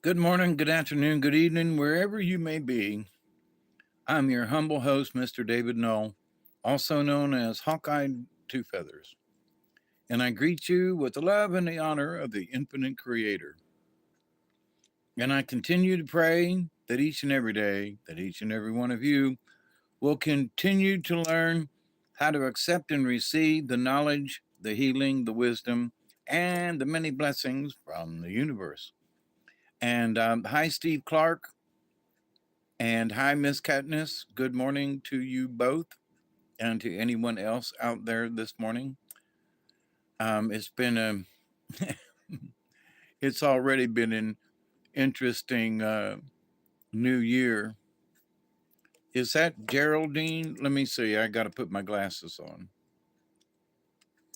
Good morning, good afternoon, good evening, wherever you may be. I'm your humble host, Mr. David Knoll, also known as Hawkeye Two Feathers, and I greet you with the love and the honor of the infinite Creator. And I continue to pray that each and every day, that each and every one of you will continue to learn how to accept and receive the knowledge, the healing, the wisdom, and the many blessings from the universe. And hi, Steve Clark. And hi, Miss Katniss. Good morning to you both and to anyone else out there this morning. It's been it's already been an interesting new year. Is that Geraldine? Let me see. I got to put my glasses on.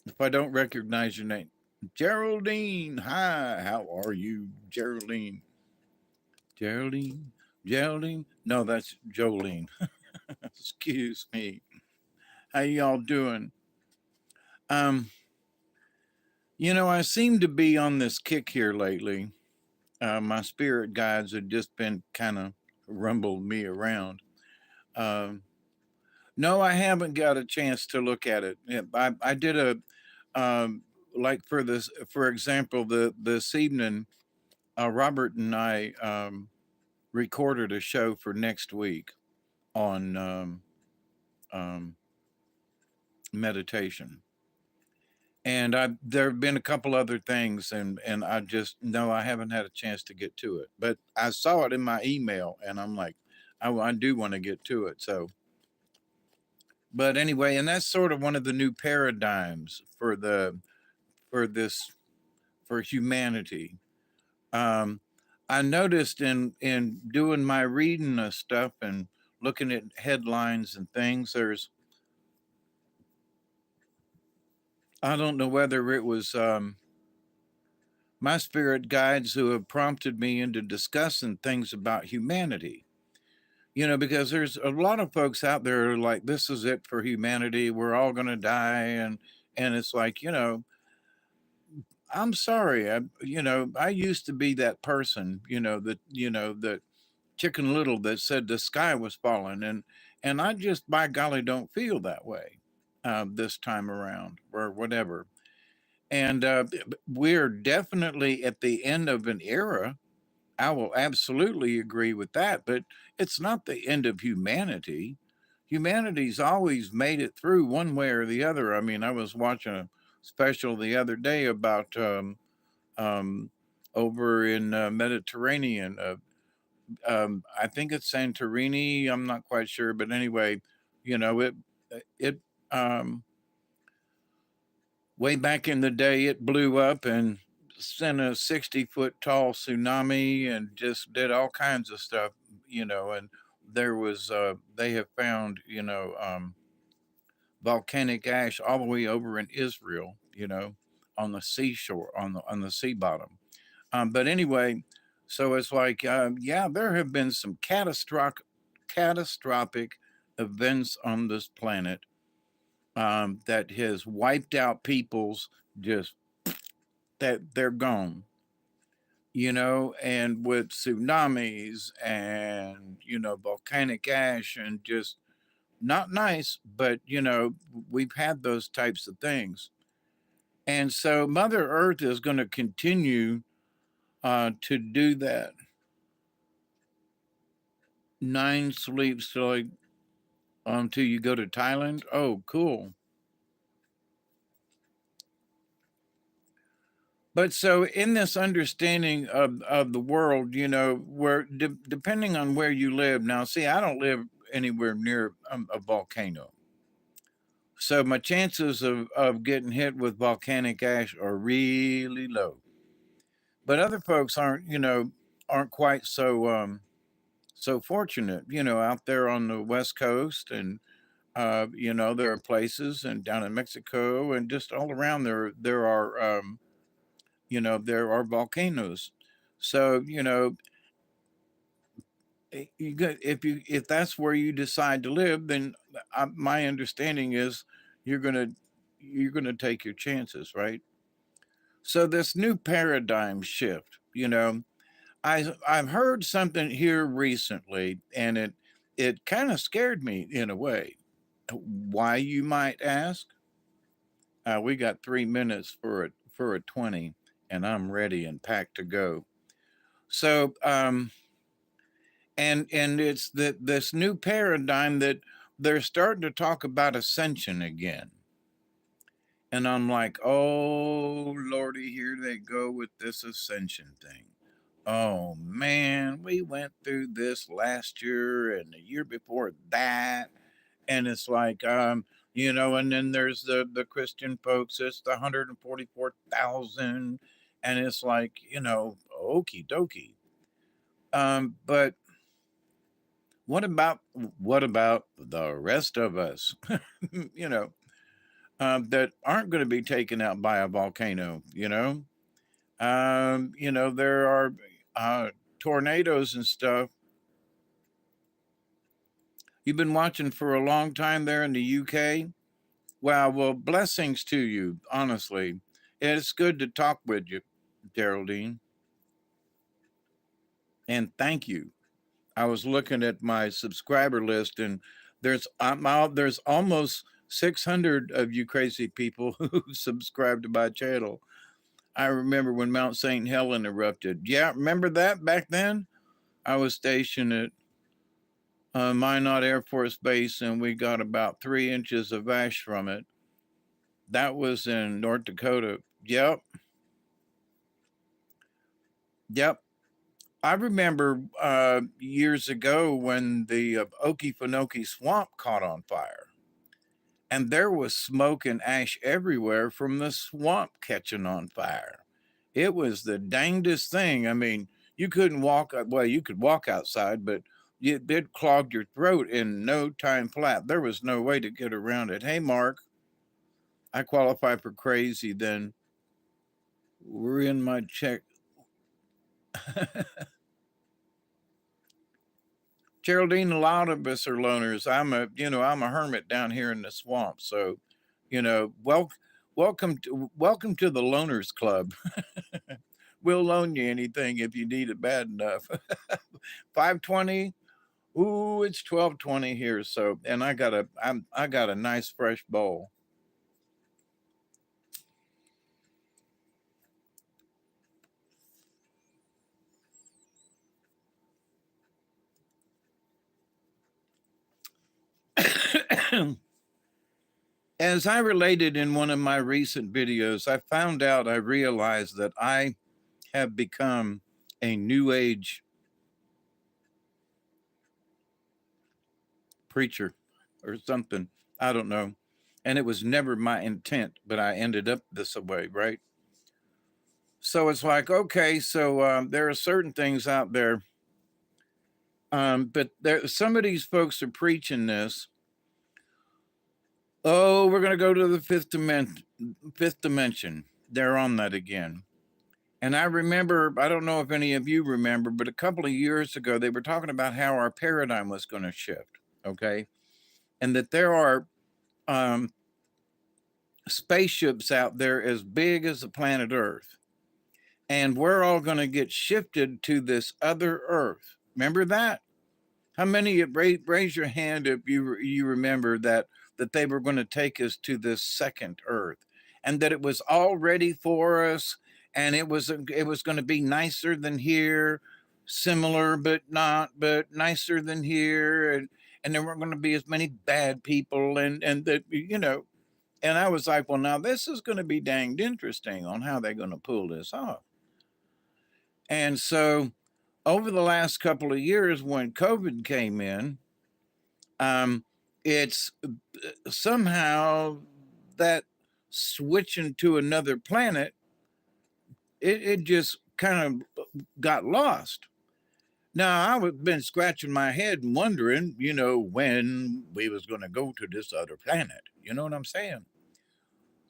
If I don't recognize your name, Geraldine. Hi, how are you, Geraldine? Geraldine, Geraldine. No, that's Jolene. Excuse me. How y'all doing? Um, I seem to be on this kick here lately. My spirit guides have just been kind of rumbled me around. Um, no, I haven't got a chance to look at it. Yeah, I did um, like for this, for example, this evening, Robert and I recorded a show for next week on um, meditation. And there have been a couple other things, and I just no, I haven't had a chance to get to it. But I saw it in my email, and I'm like, I do want to get to it. So, but anyway, and that's sort of one of the new paradigms for this for humanity. Um, I noticed in doing my reading of stuff and looking at headlines and things, I don't know whether it was my spirit guides who have prompted me into discussing things about humanity. Because there's a lot of folks out there who are like, this is it for humanity. We're all going to die. And it's like, I'm sorry. I used to be that person, that Chicken Little that said the sky was falling. And I just, by golly, don't feel that way this time around or whatever. And we're definitely at the end of an era. I will absolutely agree with that, but it's not the end of humanity. Humanity's always made it through one way or the other. I mean, I was watching a special the other day about um, over in Mediterranean. I think it's Santorini. I'm not quite sure, but anyway, it um, way back in the day, it blew up and sent a 60-foot tall tsunami and just did all kinds of stuff, and there was, they have found, volcanic ash all the way over in Israel, on the seashore, on the sea bottom. But anyway, so it's like, yeah, there have been some catastrophic events on this planet that has wiped out people's just that they're gone, and with tsunamis and, volcanic ash and just not nice, but, we've had those types of things. And so Mother Earth is going to continue to do that. Nine sleeps till you go to Thailand. Oh, cool. But so in this understanding of the world, where depending on where you live now, see, I don't live anywhere near a volcano. So my chances of getting hit with volcanic ash are really low. But other folks aren't quite so fortunate, out there on the West Coast. And there are places and down in Mexico and just all around there are there are volcanoes. So, if that's where you decide to live, then my understanding is you're gonna you're gonna take your chances, right? So this new paradigm shift, I've heard something here recently, and it kind of scared me in a way. Why, you might ask? We got 3 minutes for a 20, and I'm ready and packed to go. So, and it's this new paradigm that they're starting to talk about ascension again. And I'm like, oh Lordy, here they go with this ascension thing. Oh man, we went through this last year and the year before that. And it's like, and then there's the Christian folks, it's the 144,000. And it's like, okie dokie. But what about the rest of us? you know, that aren't going to be taken out by a volcano, there are tornadoes and stuff. You've been watching for a long time there in the UK. Wow, well, blessings to you, honestly. It's good to talk with you, Geraldine. And thank you. I was looking at my subscriber list, and there's almost 600 of you crazy people who subscribe to my channel. I remember when Mount St. Helen erupted. Yeah, remember that back then? I was stationed at Minot Air Force Base, and we got about 3 inches of ash from it. That was in North Dakota. Yep. Yep. I remember years ago when the Okefenokee Swamp caught on fire, and there was smoke and ash everywhere from the swamp catching on fire. It was the dangest thing. I mean, you couldn't walk, well, you could walk outside, but it clogged your throat in no time flat. There was no way to get around it. Hey, Mark, I qualify for crazy then. We're in my check. Geraldine, a lot of us are loners. I'm a hermit down here in the swamp. So, welcome to the loners club. We'll loan you anything if you need it bad enough. 520. Ooh, it's 12:20 here. So, and I got a nice fresh bowl. As I related in one of my recent videos, I realized that I have become a new age preacher or something. I don't know. And it was never my intent, but I ended up this way, right? So it's like, okay, so there are certain things out there, but some of these folks are preaching this. Oh, we're going to go to the fifth dimension. Fifth dimension. They're on that again. And I remember, I don't know if any of you remember, but a couple of years ago, they were talking about how our paradigm was going to shift. Okay. And that there are spaceships out there as big as the planet Earth. And we're all going to get shifted to this other Earth. Remember that? How many raise your hand if you remember that they were going to take us to this second Earth, and that it was all ready for us, and it was going to be nicer than here, similar but not, but nicer than here, and there weren't going to be as many bad people, and that and I was like, well, now this is going to be danged interesting on how they're going to pull this off. And so over the last couple of years, when COVID came in, it's somehow that switching to another planet, it just kind of got lost. Now I've been scratching my head and wondering, when we was going to go to this other planet. You know what I'm saying?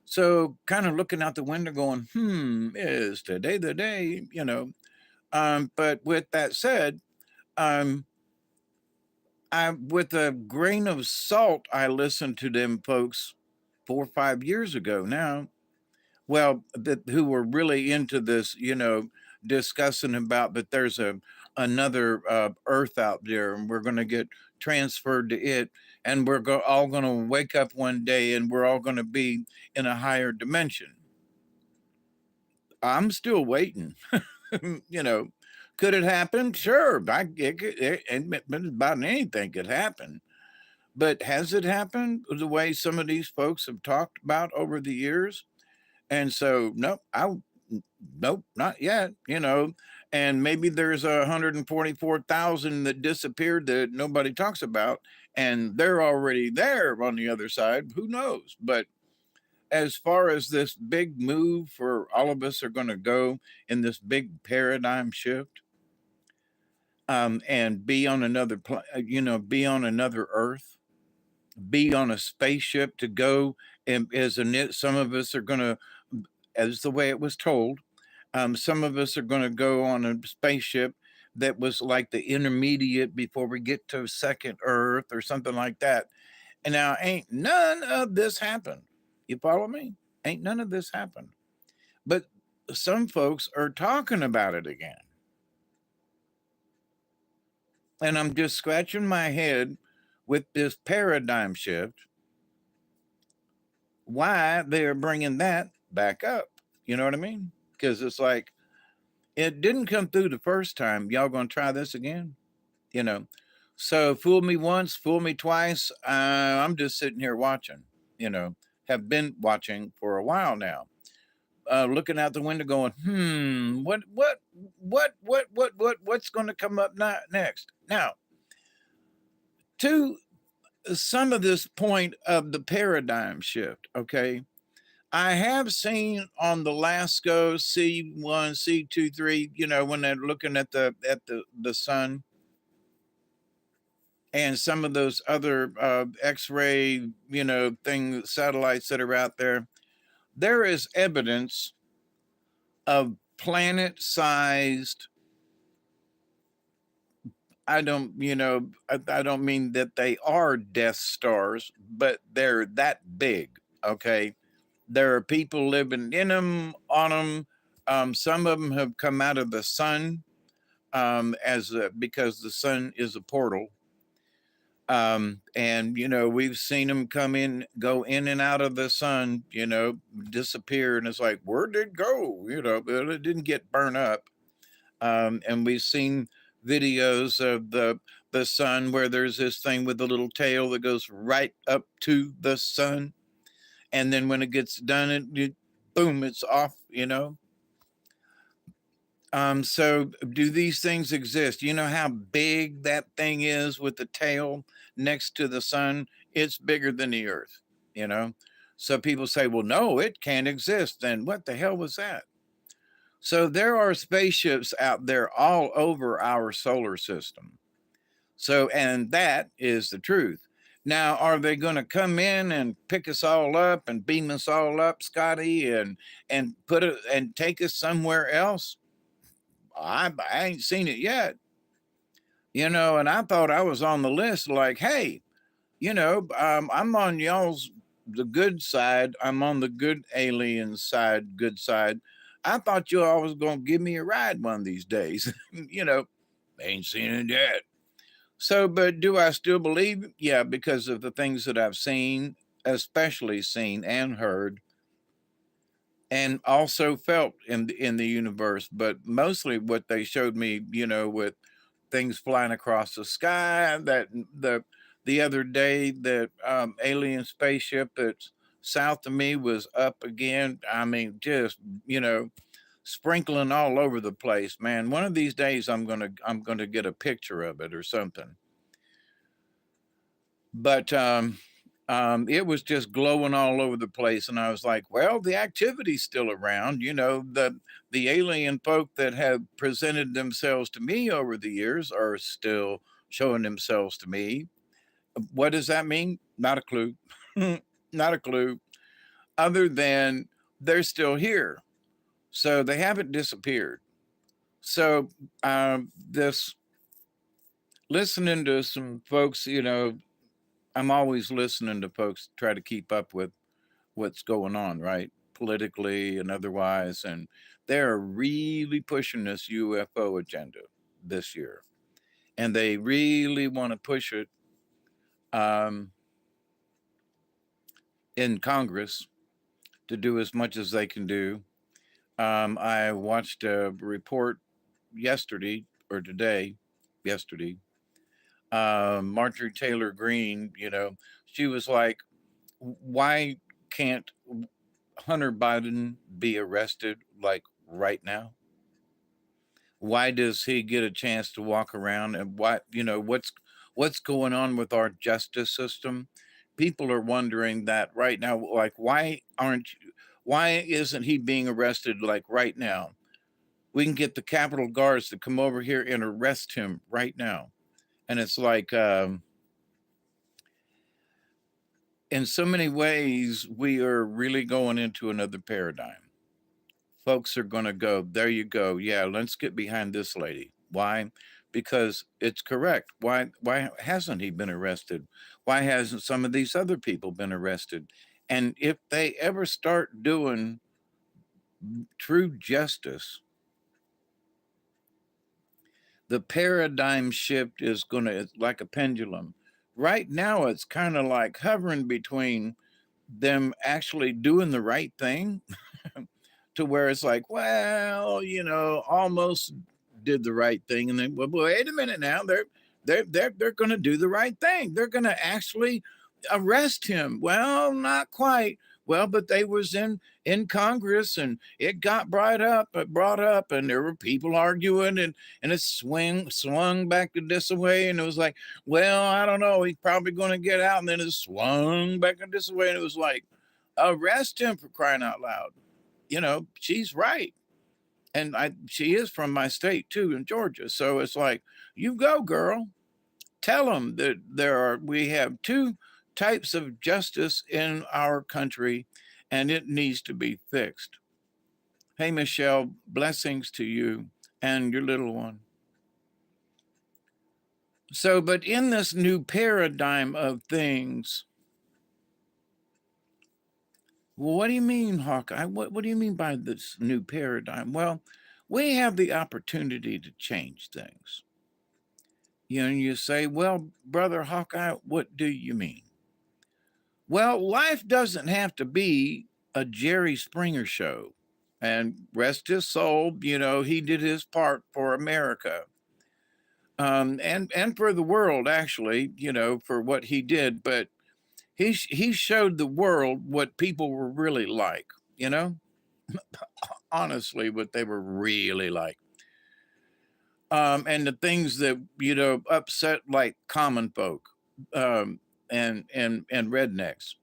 So kind of looking out the window, going, is today the day? But with that said, with a grain of salt, I listened to them folks 4 or 5 years ago now. Well, who were really into this, discussing about that there's another Earth out there, and we're going to get transferred to it, and we're all going to wake up one day, and we're all going to be in a higher dimension. I'm still waiting. You know, could it happen? Sure, about anything could happen. But has it happened the way some of these folks have talked about over the years? And so, nope, nope, not yet, you know. And maybe there's 144,000 that disappeared that nobody talks about, and they're already there on the other side. Who knows? But as far as this big move for all of us are going to go in this big paradigm shift, and be on another, be on another Earth, be on a spaceship to go, and some of us are going to, as the way it was told, some of us are going to go on a spaceship that was like the intermediate before we get to second Earth or something like that. And now, ain't none of this happened. You follow me? Ain't none of this happened. But some folks are talking about it again. And I'm just scratching my head with this paradigm shift, why they're bringing that back up. You know what I mean? Because it's like, it didn't come through the first time. Y'all gonna try this again? You know? So fool me once, fool me twice. I'm just sitting here watching, you know, have been watching for a while now. Looking out the window going, what's going to come up next? Now, to some of this point of the paradigm shift, okay, I have seen on the LASCO C1, C2, 3, you know, when they're looking at the sun and some of those other X-ray, you know, things, satellites that are out there, there is evidence of planet-sized. I don't, I don't mean that they are Death Stars, but they're that big. Okay, there are people living in them, on them. Some of them have come out of the sun, because the sun is a portal. And we've seen them go in and out of the sun, disappear, and it's like, where did it go? But it didn't get burned up. And we've seen videos of the sun where there's this thing with the little tail that goes right up to the sun, and then when it gets done, boom, it's off. So do these things exist? You know how big that thing is with the tail next to the sun? It's bigger than the earth, you know? So people say, well, no, it can't exist. Then what the hell was that? So there are spaceships out there all over our solar system. So, and that is the truth. Now, are they going to come in and pick us all up and beam us all up, Scotty, and put it and take us somewhere else? I ain't seen it yet, and I thought I was on the list. Like, hey, I'm on the good side. I'm on the good alien side, good side. I thought you all was gonna give me a ride one of these days. Ain't seen it yet. So, but do I still believe? Yeah, because of the things that I've seen, especially seen and heard, and also felt in the universe. But mostly what they showed me, with things flying across the sky. That the other day, that alien spaceship that's south of me was up again. I mean, just sprinkling all over the place, man. One of these days, I'm gonna get a picture of it or something. But it was just glowing all over the place, and I was like, "Well, the activity's still around." The alien folk that have presented themselves to me over the years are still showing themselves to me. What does that mean? Not a clue. Not a clue. Other than they're still here, so they haven't disappeared. So this listening to some folks, I'm always listening to folks, try to keep up with what's going on, right? politically and otherwise, and they're really pushing this UFO agenda this year, and they really want to push it um, in Congress to do as much as they can do. I watched a report yesterday or today, yesterday. Marjorie Taylor Greene, she was like, why can't Hunter Biden be arrested like right now? Why does he get a chance to walk around, and what's going on with our justice system? People are wondering that right now, like why isn't he being arrested like right now? We can get the Capitol Guards to come over here and arrest him right now. And it's like, in so many ways, we are really going into another paradigm. Folks are going to go, there you go. Yeah, let's get behind this lady. Why? Because it's correct. Why hasn't he been arrested? Why hasn't some of these other people been arrested? And if they ever start doing true justice, the paradigm shift is going to, it's like a pendulum. Right now, it's kind of like hovering between them actually doing the right thing to where it's like, well, almost did the right thing, and then, well, wait a minute now, they're going to do the right thing. They're going to actually arrest him. Well, not quite. Well, but they was in Congress, and it got brought up, and there were people arguing, and it swung back to this way, and it was like, well, I don't know, he's probably going to get out, and then it swung back to this way, and it was like, arrest him, for crying out loud. She's right. And she is from my state too, in Georgia. So it's like, you go, girl. Tell them that we have two types of justice in our country, and it needs to be fixed. Hey, Michelle, blessings to you and your little one. So, but in this new paradigm of things, well, what do you mean, Hawkeye? What do you mean by this new paradigm? Well, we have the opportunity to change things. You say, well, Brother Hawkeye, what do you mean? Well, life doesn't have to be a Jerry Springer show. And rest his soul, he did his part for America. And for the world, actually, for what he did. But he showed the world what people were really like, honestly, what they were really like. And the things that, upset like common folk, and rednecks.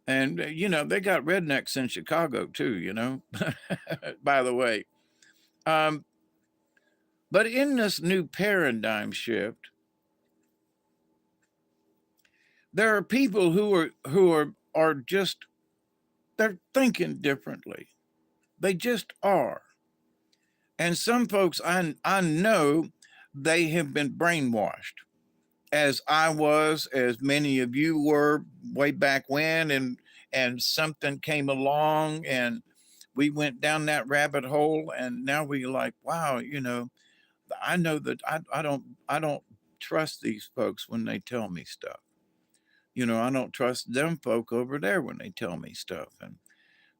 And, they got rednecks in Chicago too, by the way. But in this new paradigm shift, there are people who are just, they're thinking differently. They just are. And some folks I know, they have been brainwashed, as I was, as many of you were way back when, and something came along and we went down that rabbit hole, and now we like, wow, I know that I don't trust these folks when they tell me stuff. I don't trust them folk over there when they tell me stuff. And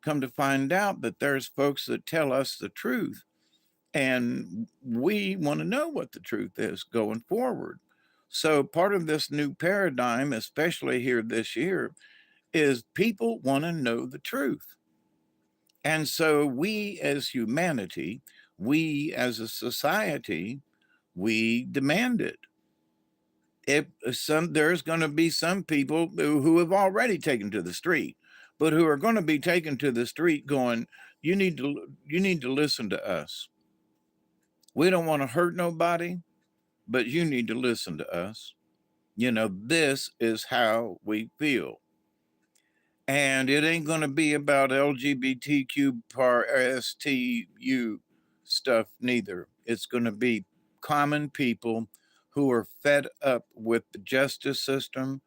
come to find out that there's folks that tell us the truth, and we want to know what the truth is going forward. So part of this new paradigm, especially here this year, is people want to know the truth. And so we as humanity, we as a society, we demand it. If there's going to be some people who have already taken to the street, but who are going to be taken to the street going, you need to listen to us. We don't want to hurt nobody, but you need to listen to us. This is how we feel. And it ain't going to be about LGBTQ par STU stuff neither. It's going to be common people who are fed up with the justice system,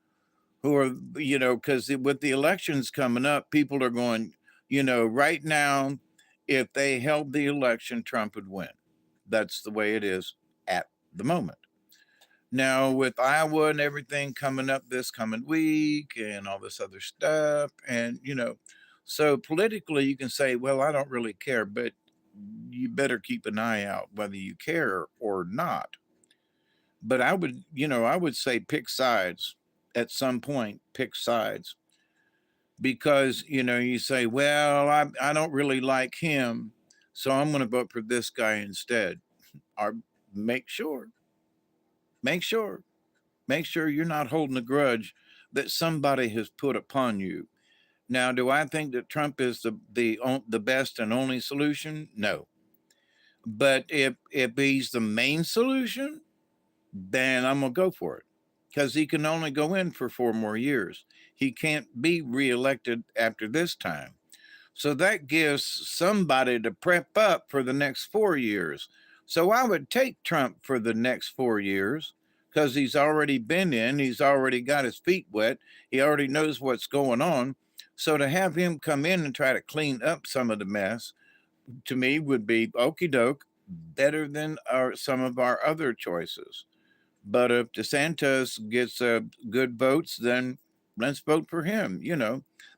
who are, because with the elections coming up, people are going, Right now, if they held the election, Trump would win. That's the way it is at the moment. Now, with Iowa and everything coming up this coming week and all this other stuff, and, so politically you can say, well, I don't really care, but you better keep an eye out whether you care or not. But I would say pick sides at some point, pick sides because, you say, well, I don't really like him, so I'm going to vote for this guy instead. Or make sure, make sure make sure you're not holding a grudge that somebody has put upon you. Now, do I think that Trump is the best and only solution? No. But if he's the main solution, then I'm gonna go for it because he can only go in for 4 more years. He can't be reelected after this time. So that gives somebody to prep up for the next 4 years. So I would take Trump for the next 4 years because he's already been in, he's already got his feet wet, he already knows what's going on. So to have him come in and try to clean up some of the mess, to me, would be okey doke, better than some of our other choices. But if DeSantis gets good votes, then let's vote for him.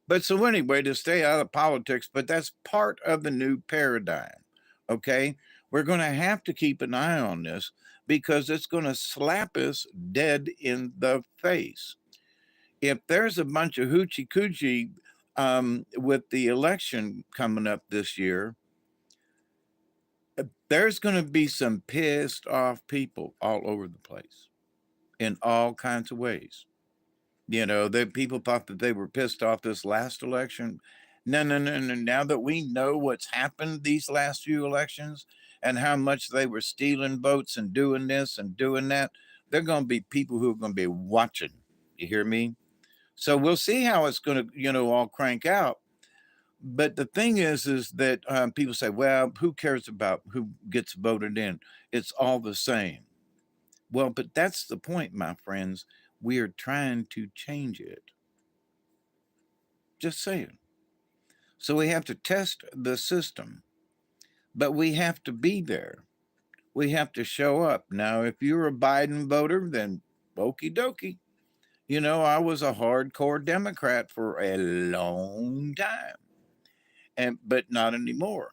But so anyway, to stay out of politics, but that's part of the new paradigm. Okay. We're going to have to keep an eye on this because it's going to slap us dead in the face. If there's a bunch of hoochie coochie with the election coming up this year, there's going to be some pissed off people all over the place in all kinds of ways. The people thought that they were pissed off this last election. No, no, no, no. Now that we know what's happened these last few elections and how much they were stealing votes and doing this and doing that, there are going to be people who are going to be watching. You hear me? So we'll see how it's going to, all crank out. But the thing is that people say, well, who cares about who gets voted in? It's all the same. Well, but that's the point, my friends. We are trying to change it. Just saying. So we have to test the system, but we have to be there. We have to show up. Now, if you're a Biden voter, then okie dokie. I was a hardcore Democrat for a long time, but not anymore.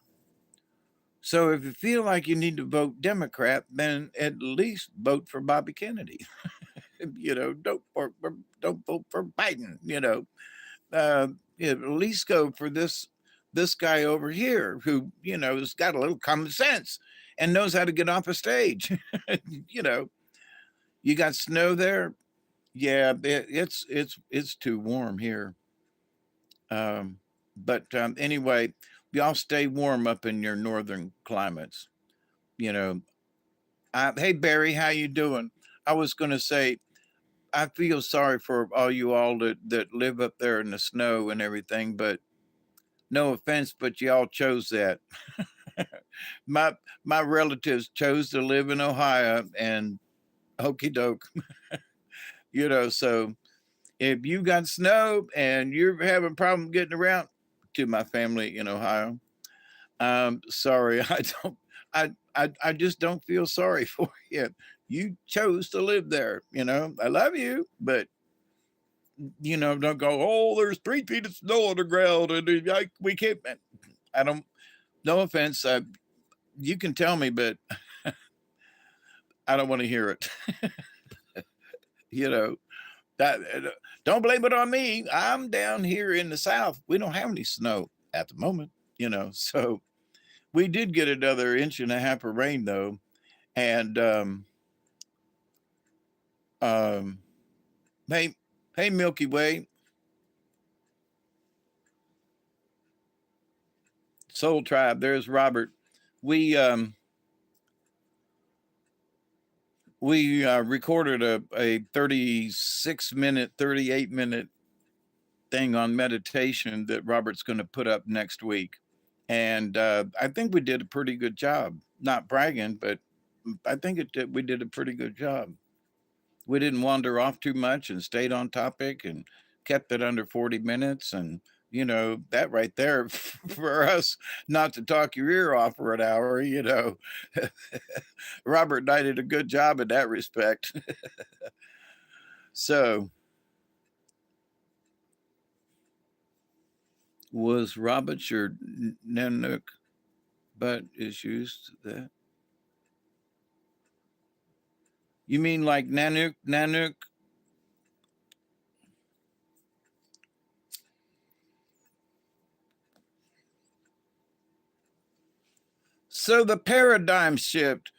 So if you feel like you need to vote Democrat, then at least vote for Bobby Kennedy. Don't vote for Biden. At least go for this guy over here who has got a little common sense and knows how to get off a stage. You got snow there. Yeah, it's too warm here. But anyway, y'all stay warm up in your northern climates. Hey Barry, how you doing? I was going to say, I feel sorry for all you all that live up there in the snow and everything, but no offense, but y'all chose that. my relatives chose to live in Ohio, and hokey doke. So if you got snow and you're having problem getting around, to my family in Ohio, sorry, I just don't feel sorry for you. You chose to live there. I love you, but don't go, oh, there's 3 feet of snow on the ground and we can't. I don't, no offense. You can tell me, but I don't want to hear it. That, don't blame it on me. I'm down here in the South. We don't have any snow at the moment, so we did get another 1.5 inches of rain though. And, hey, Milky Way, Soul Tribe, there's Robert. We recorded a 36-minute, 38-minute thing on meditation that Robert's going to put up next week. And I think we did a pretty good job. Not bragging, but I think we did a pretty good job. We didn't wander off too much and stayed on topic and kept it under 40 minutes. And You know, that right there for us not to talk your ear off for an hour, you know. Robert and I did a good job in that respect. So, was Robert your Nanook butt issues that? You mean like Nanook? So the paradigm shift,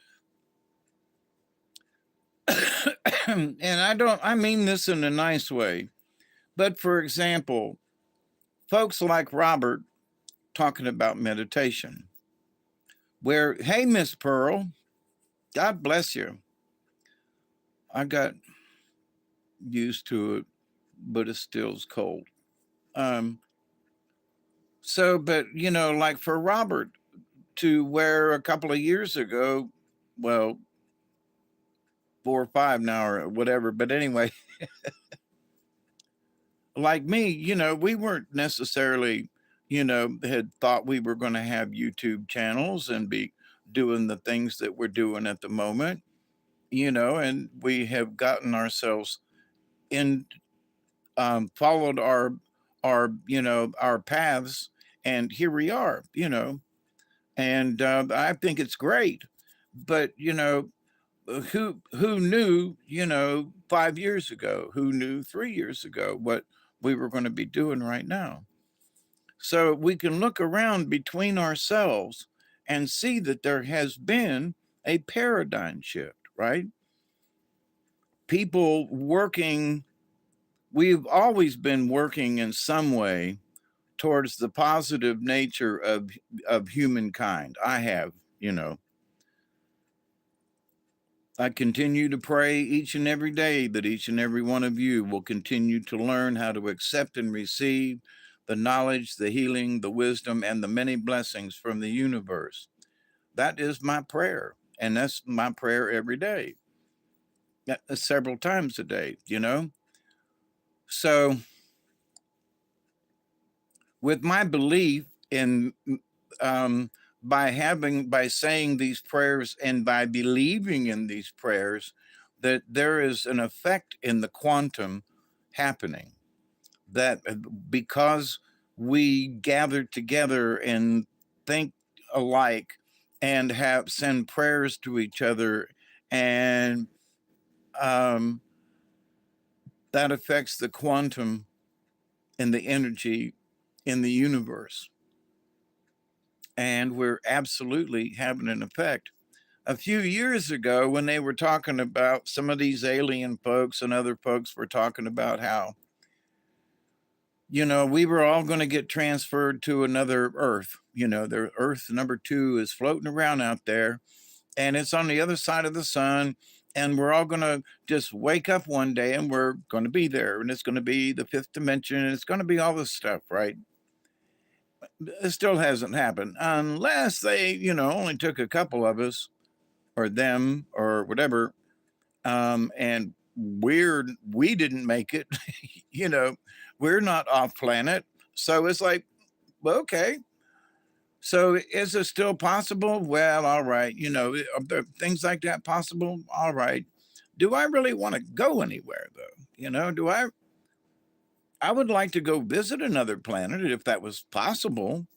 and I mean this in a nice way, but for example, folks like Robert talking about meditation, where, hey, Miss Pearl, God bless you. I got used to it, but it still's cold. Um, so, but you know, like for Robert to where a couple of years ago, well, 4 or 5 now or whatever, but anyway, like me, you know, we weren't necessarily, you know, had thought we were going to have YouTube channels and be doing the things that we're doing at the moment, you know, and we have gotten ourselves in, followed you know, our paths, and here we are, you know, and I think it's great. But you know, who knew, you know, 5 years ago? Who knew 3 years ago what we were going to be doing right now? So we can look around between ourselves and see that there has been a paradigm shift, right? People working, we've always been working in some way towards the positive nature of humankind. I have, you know, I continue to pray each and every day that each and every one of you will continue to learn how to accept and receive the knowledge, the healing, the wisdom, and the many blessings from the universe. That is my prayer. And that's my prayer every day, several times a day, you know? So, with my belief in, um, by saying these prayers and by believing in these prayers, that there is an effect in the quantum happening, that because we gather together and think alike and have send prayers to each other, and um, that affects the quantum and the energy in the universe, and we're absolutely having an effect. A few years ago, when they were talking about some of these alien folks and other folks were talking about how, you know, we were all going to get transferred to another Earth. You know, the Earth number 2 is floating around out there, and it's on the other side of the sun. And we're all going to just wake up one day and we're going to be there. And it's going to be the fifth dimension. And it's going to be all this stuff, right? It still hasn't happened unless they, you know, only took a couple of us or them or whatever. And we didn't make it, you know, we're not off planet. So it's like, well, okay. So is it still possible? Well, all right. You know, are there things like that possible? All right. Do I really want to go anywhere though? You know, I would like to go visit another planet if that was possible.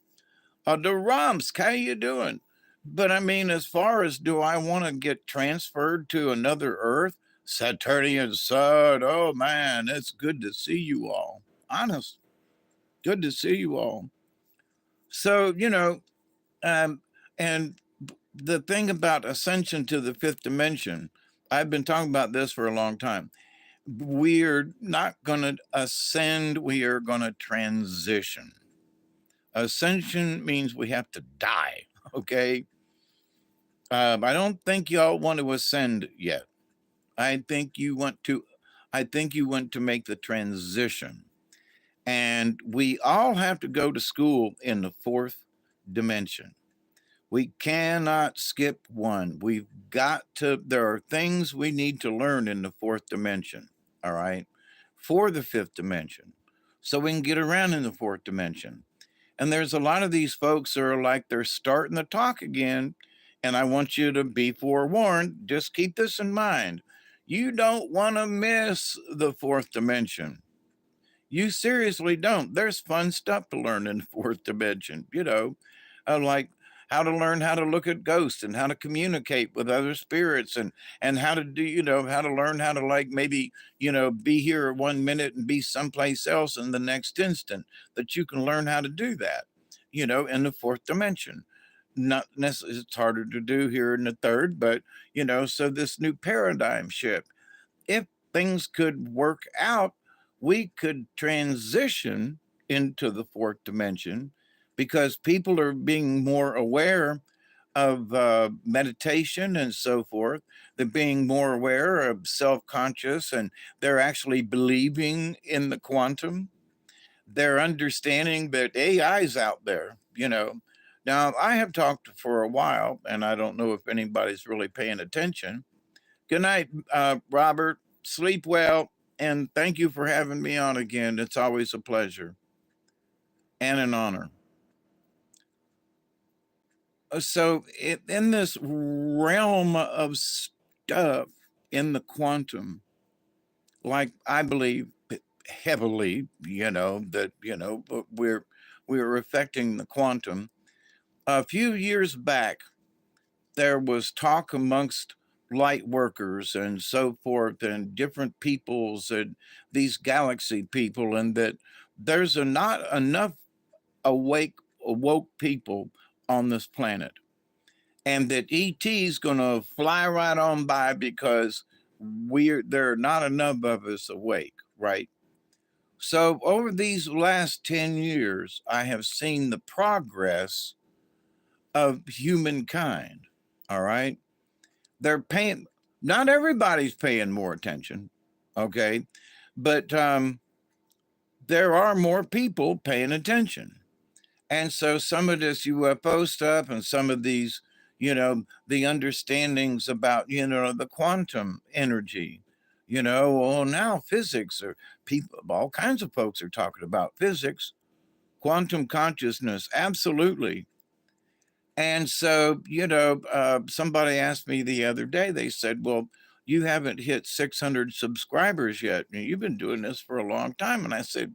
Duromsk, how you doing? But I mean, as far as do I want to get transferred to another Earth? Saturnian Sun, oh man, it's good to see you all. Honest, good to see you all. So, you know, um, and the thing about ascension to the fifth dimension, I've been talking about this for a long time. We're not going to ascend, we are going to transition. Ascension means we have to die, okay? I don't think y'all want to ascend yet. I think you want to, I think you want to make the transition. And we all have to go to school in the fourth dimension. We cannot skip one. We've got to, there are things we need to learn in the fourth dimension, all right, for the fifth dimension. so we can get around in the fourth dimension. And there's a lot of these folks that are like they're starting to talk again. And I want you to be forewarned. Just keep this in mind. You don't want to miss the fourth dimension. You seriously don't. There's fun stuff to learn in the fourth dimension, like how to learn how to look at ghosts and how to communicate with other spirits and how to do, how to learn how to like maybe, be here 1 minute and be someplace else in the next instant, that you can learn how to do that, in the fourth dimension. Not necessarily, it's harder to do here in the third, but so this new paradigm shift, if things could work out, we could transition into the fourth dimension because people are being more aware of meditation and so forth. They're being more aware of self-conscious, and they're actually believing in the quantum. They're understanding that AI is out there, Now, I have talked for a while, and I don't know if anybody's really paying attention. Good night, Robert. Sleep well, and thank you for having me on again. It's always a pleasure and an honor. So, in this realm of stuff in the quantum, like I believe heavily, that we're affecting the quantum. A few years back, there was talk amongst light workers and so forth and different peoples and these galaxy people, and that there's not enough awoke people on this planet, and that ET's gonna fly right on by because there are not enough of us awake, right? So over these last 10 years, I have seen the progress of humankind. All right. They're paying, not everybody's paying more attention. Okay. But there are more people paying attention. And so some of this UFO stuff and some of these, the understandings about, the quantum energy, well, now physics, or people, all kinds of folks are talking about physics, quantum consciousness, absolutely. And so, somebody asked me the other day, they said, well, you haven't hit 600 subscribers yet. And you've been doing this for a long time. And I said,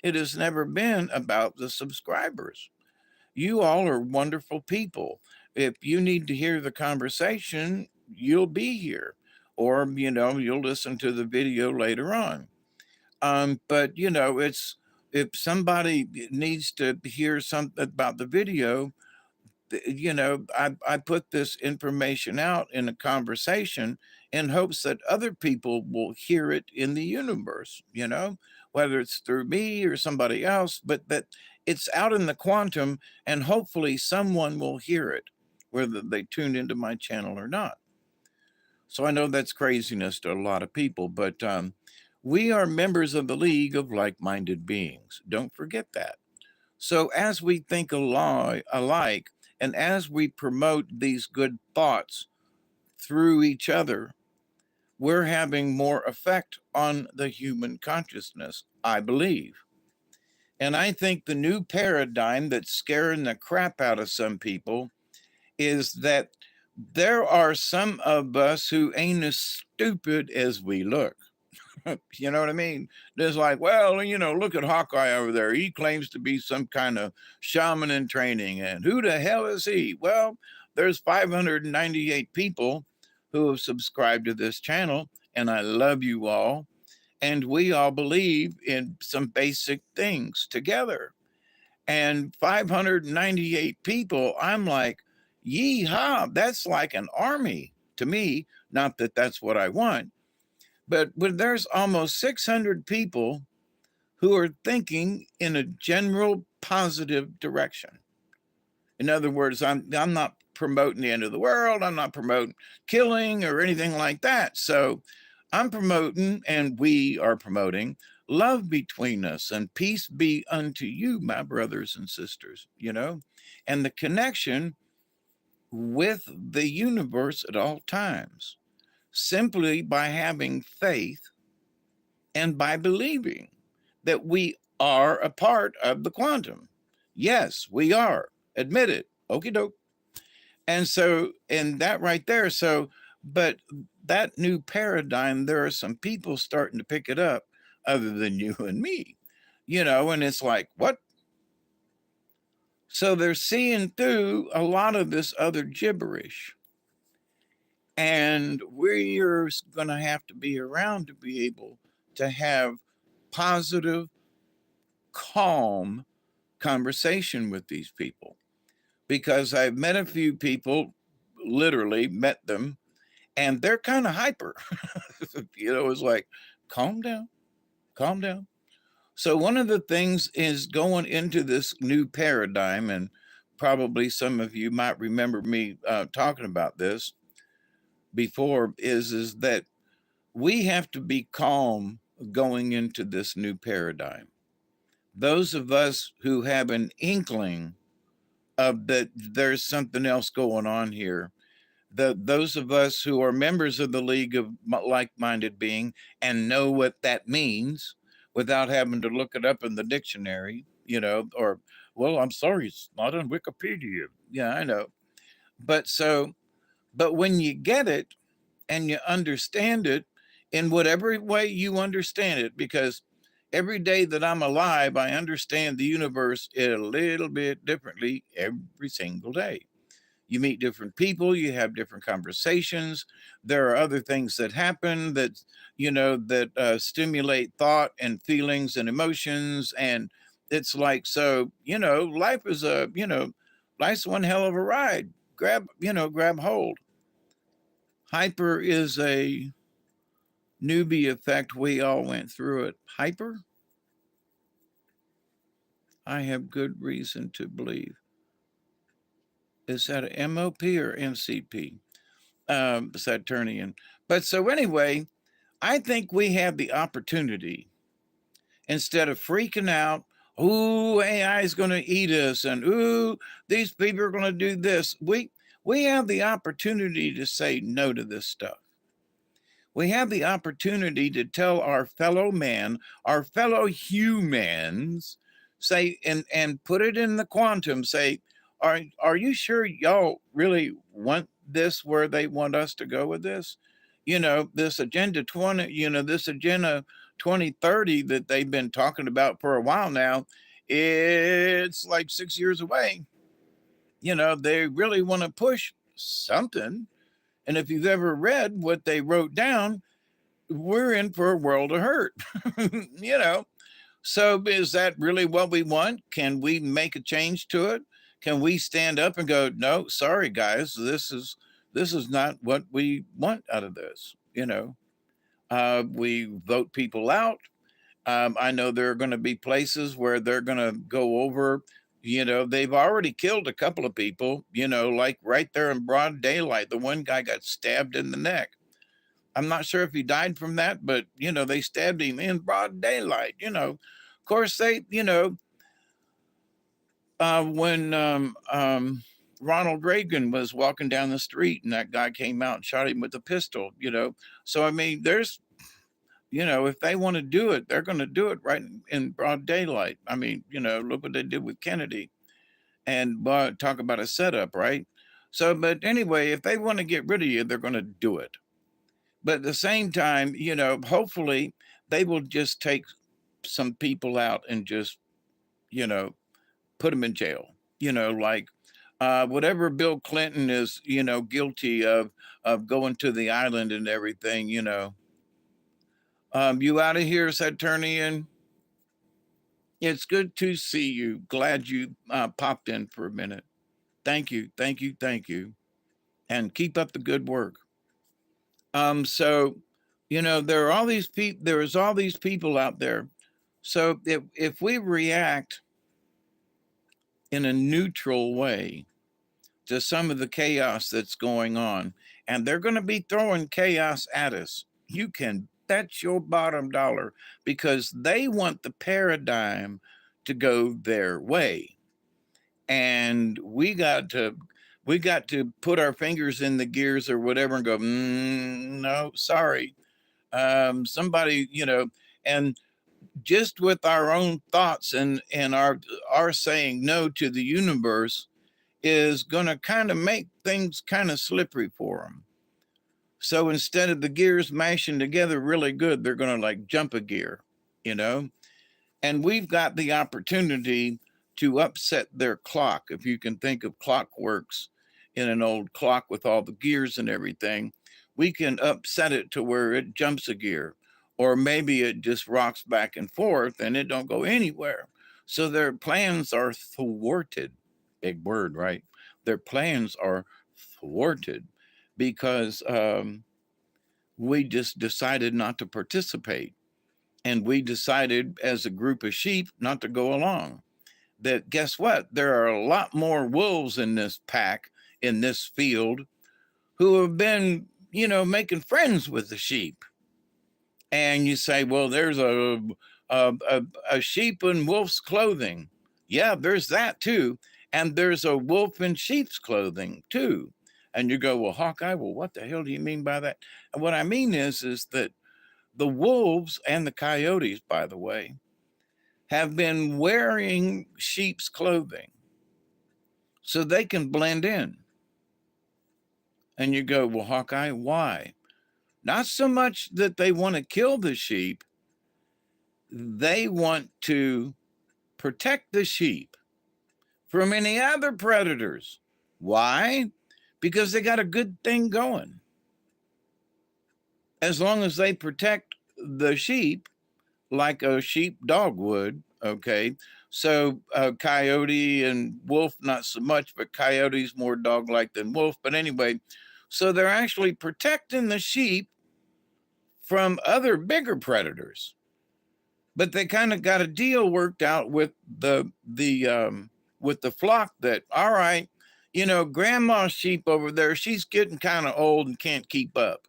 it has never been about the subscribers. You all are wonderful people. If you need to hear the conversation, you'll be here. Or, you'll listen to the video later on. But, it's, if somebody needs to hear something about the video, I put this information out in a conversation in hopes that other people will hear it in the universe, whether it's through me or somebody else, but that it's out in the quantum, and hopefully someone will hear it, whether they tune into my channel or not. So I know that's craziness to a lot of people, but we are members of the League of Like-Minded Beings. Don't forget that. So as we think alike, and as we promote these good thoughts through each other, we're having more effect on the human consciousness, I believe. And I think the new paradigm that's scaring the crap out of some people is that there are some of us who ain't as stupid as we look. You know what I mean? There's like, well, look at Hawkeye over there. He claims to be some kind of shaman in training. And who the hell is he? Well, there's 598 people who have subscribed to this channel, and I love you all. And we all believe in some basic things together. And 598 people, I'm like, yeehaw, that's like an army to me. Not that that's what I want. But when there's almost 600 people who are thinking in a general positive direction. In other words, I'm not promoting the end of the world. I'm not promoting killing or anything like that. So I'm promoting, and we are promoting, love between us, and peace be unto you, my brothers and sisters, and the connection with the universe at all times, simply by having faith and by believing that we are a part of the quantum. Yes, we are. Admit it. Okie doke. And so, and that right there. So, but that new paradigm, there are some people starting to pick it up other than you and me, and it's like, what? So they're seeing through a lot of this other gibberish. And we're going to have to be around to be able to have positive, calm conversation with these people. Because I've met a few people, literally met them, and they're kind of hyper. It's like, calm down, calm down. So, one of the things is going into this new paradigm, and probably some of you might remember me talking about this before, is that we have to be calm going into this new paradigm. Those of us who have an inkling of that there's something else going on here, those of us who are members of the League of Like-Minded Being and know what that means without having to look it up in the dictionary, or, well, I'm sorry, it's not on Wikipedia. Yeah, I know. But when you get it and you understand it in whatever way you understand it, because every day that I'm alive, I understand the universe a little bit differently every single day. You meet different people, you have different conversations. There are other things that happen that stimulate thought and feelings and emotions. And it's like, so, life is life's one hell of a ride. Grab hold. Hyper is a newbie effect. We all went through it. Hyper? I have good reason to believe. Is that an MOP or MCP? Saturnian. But so anyway, I think we have the opportunity, instead of freaking out, ooh, AI is going to eat us, and ooh, these people are going to do this. We have the opportunity to say no to this stuff. We have the opportunity to tell our fellow man, our fellow humans, say, and put it in the quantum, say, are you sure y'all really want this where they want us to go with this? This agenda 20, this agenda 2030 that they've been talking about for a while now, it's like 6 years away. They really want to push something. And if you've ever read what they wrote down, we're in for a world of hurt. you know. So is that really what we want? Can we make a change to it? Can we stand up and go, no, sorry guys, this is not what we want out of this? We vote people out. I know there are going to be places where they're going to go over. They've already killed a couple of people. Like right there in broad daylight. The one guy got stabbed in the neck. I'm not sure if he died from that, but they stabbed him in broad daylight. Of course, when Ronald Reagan was walking down the street and that guy came out and shot him with a pistol. So I mean, there's if they want to do it, they're going to do it right in broad daylight. I mean, look what they did with Kennedy, and talk about a setup, right? So, but anyway, if they want to get rid of you, they're going to do it. But at the same time, hopefully they will just take some people out and just, you know, put them in jail. Like whatever Bill Clinton is, guilty of going to the island and everything. You out of here, Saturnian? It's good to see you. Glad you popped in for a minute. Thank you, thank you, thank you, and keep up the good work. So, there are all these people. There is all these people out there. So if we react in a neutral way to some of the chaos that's going on, and they're going to be throwing chaos at us, you can bet your bottom dollar, because they want the paradigm to go their way, and we got to put our fingers in the gears or whatever and go, no, sorry. Somebody, and just with our own thoughts and our saying no to the universe is going to kind of make things kind of slippery for them. So instead of the gears mashing together really good, they're going to like jump a gear, you know? And we've got the opportunity to upset their clock. If you can think of clockworks in an old clock with all the gears and everything, we can upset it to where it jumps a gear, or maybe it just rocks back and forth and it don't go anywhere. So their plans are thwarted. Big word, right? Their plans are thwarted because we just decided not to participate. And we decided as a group of sheep not to go along. That guess what? There are a lot more wolves in this pack, in this field, who have been, making friends with the sheep. And you say, well, there's a sheep in wolf's clothing. Yeah, there's that too. And there's a wolf in sheep's clothing too. And you go, well, Hawkeye, well, what the hell do you mean by that? And what I mean is that the wolves and the coyotes, by the way, have been wearing sheep's clothing so they can blend in. And you go, well, Hawkeye, why? Not so much that they want to kill the sheep, they want to protect the sheep from any other predators. Why? Because they got a good thing going. As long as they protect the sheep, like a sheepdog would, okay? So coyote and wolf, not so much, but coyote's more dog-like than wolf. But anyway, so they're actually protecting the sheep from other bigger predators. But they kind of got a deal worked out with the flock that, all right, grandma's sheep over there, she's getting kind of old and can't keep up.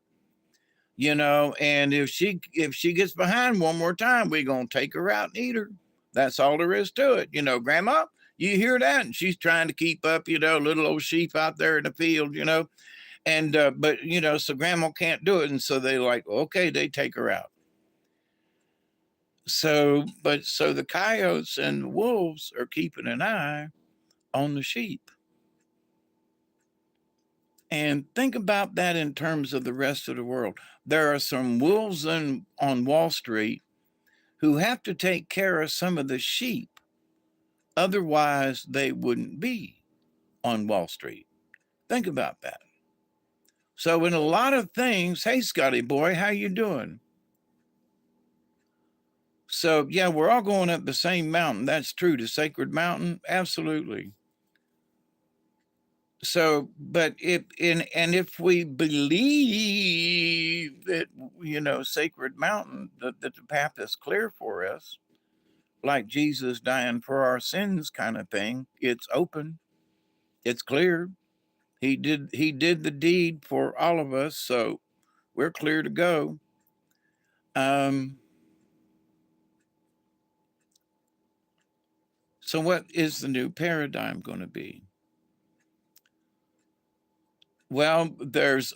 And if she gets behind one more time, we're gonna take her out and eat her. That's all there is to it. Grandma, you hear that? And she's trying to keep up, little old sheep out there in the field, and but so grandma can't do it. And so they like, okay, they take her out. So the coyotes and the wolves are keeping an eye on the sheep. And think about that in terms of the rest of the world. There are some wolves on Wall Street who have to take care of some of the sheep. Otherwise, they wouldn't be on Wall Street. Think about that. So in a lot of things, hey, Scotty boy, how you doing? So yeah, we're all going up the same mountain. That's true. The sacred mountain, absolutely. So, but if we believe that sacred mountain, that the path is clear for us, like Jesus dying for our sins kind of thing, it's open, it's clear. He did the deed for all of us, so we're clear to go. So what is the new paradigm going to be? Well, there's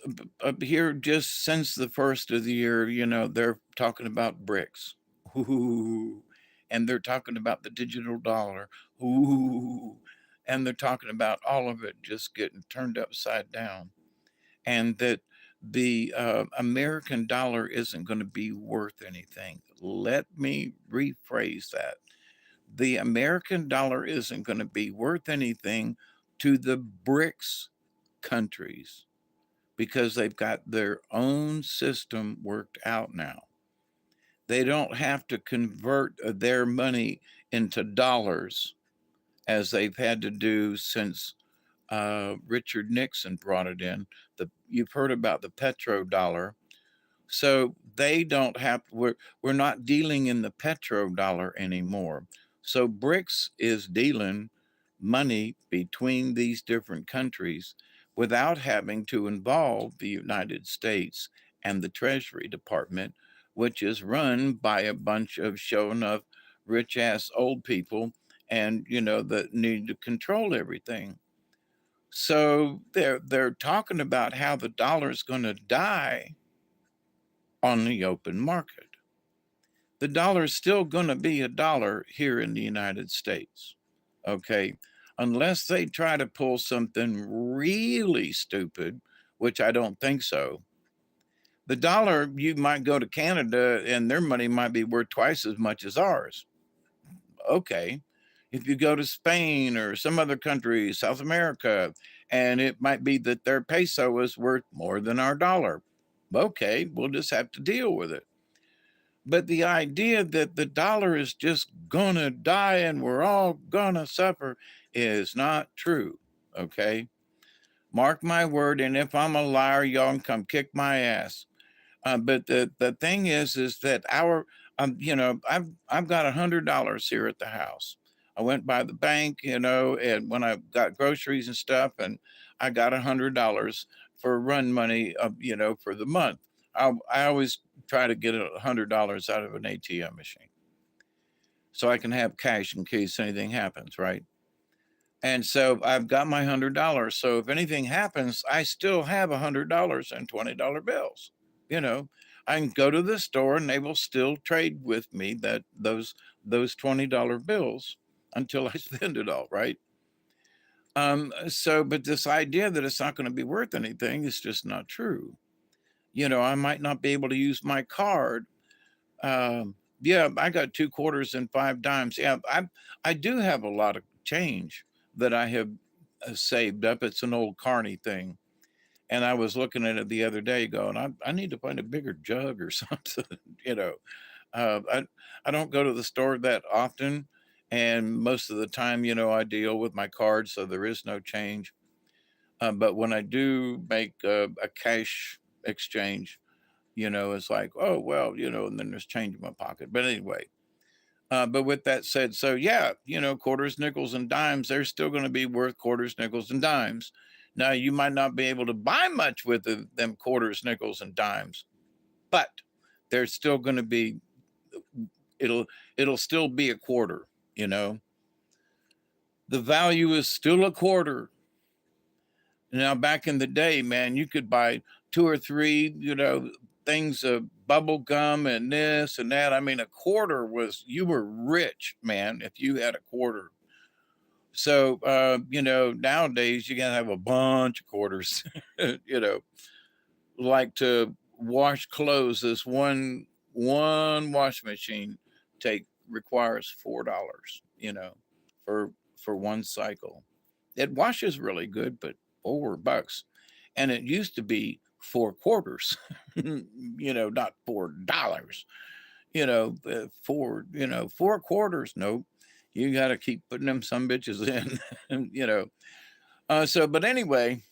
here just since the first of the year, they're talking about BRICS. Ooh. And they're talking about the digital dollar. Ooh. And they're talking about all of it just getting turned upside down. And that the American dollar isn't going to be worth anything. Let me rephrase that. The American dollar isn't going to be worth anything to the BRICS countries because they've got their own system worked out now. They don't have to convert their money into dollars as they've had to do since Richard Nixon brought it in. You've heard about the petrodollar. So they don't have, we're not dealing in the petrodollar anymore. So BRICS is dealing money between these different countries without having to involve the United States and the Treasury Department, which is run by a bunch of show enough rich ass old people and that need to control everything. So they're talking about how the dollar is going to die on the open market. the dollar is still going to be a dollar here in the United States. Okay. Unless they try to pull something really stupid, which I don't think so. The dollar, you might go to Canada and their money might be worth twice as much as ours. Okay. If you go to Spain or some other country, South America, and it might be that their peso is worth more than our dollar. Okay, we'll just have to deal with it. But the idea that the dollar is just gonna die and we're all gonna suffer is not true. Okay. Mark my word. And if I'm a liar, y'all can come kick my ass. But the thing is that I've got $100 here at the house. I went by the bank, and when I got groceries and stuff, and I got $100 for run money, for the month. I always try to get $100 out of an ATM machine so I can have cash in case anything happens, right? And so I've got my $100. So if anything happens, I still have $100 and $20 bills. You know, I can go to the store and they will still trade with me those $20 bills until I spend it all, right? But this idea that it's not going to be worth anything is just not true. I might not be able to use my card. Yeah, I got 2 quarters and 5 dimes. Yeah, I do have a lot of change that I have saved up. It's an old Carney thing. And I was looking at it the other day going, I need to find a bigger jug or something. you know. I don't go to the store that often. And most of the time, I deal with my card, so there is no change. But when I do make a cash exchange, it's like, oh, well, and then there's change in my pocket. But anyway, but with that said, so yeah, quarters, nickels, and dimes, they're still going to be worth quarters, nickels, and dimes. Now, you might not be able to buy much with them quarters, nickels, and dimes, but they're still going to be, it'll still be a quarter, The value is still a quarter. Now, back in the day, man, you could buy 2 or 3, things of bubble gum and this and that. I mean, a quarter you were rich, man, if you had a quarter. So, nowadays you gotta have a bunch of quarters, you know, like to wash clothes. This one wash machine requires $4, for one cycle. It washes really good, but $4. And it used to be 4 quarters, not $4, 4 quarters. Nope. You got to keep putting them some bitches in, but anyway,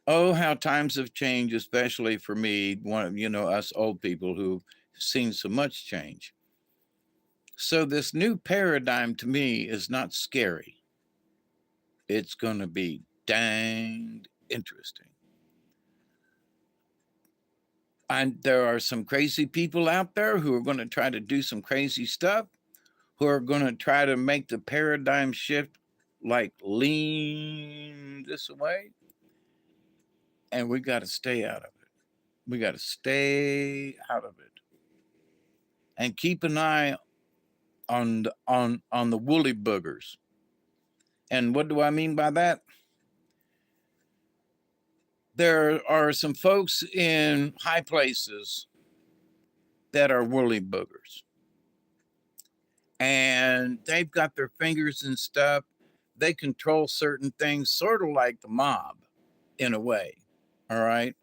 oh, how times have changed, especially for me, us old people who've seen so much change. So this new paradigm to me is not scary. It's going to be dang interesting. And there are some crazy people out there who are going to try to do some crazy stuff, who are going to try to make the paradigm shift, like lean this way. And we got to stay out of it. We got to stay out of it and keep an eye on the woolly boogers. And what do I mean by that? There are some folks in high places that are woolly boogers. And they've got their fingers and stuff. They control certain things, sort of like the mob in a way. All right.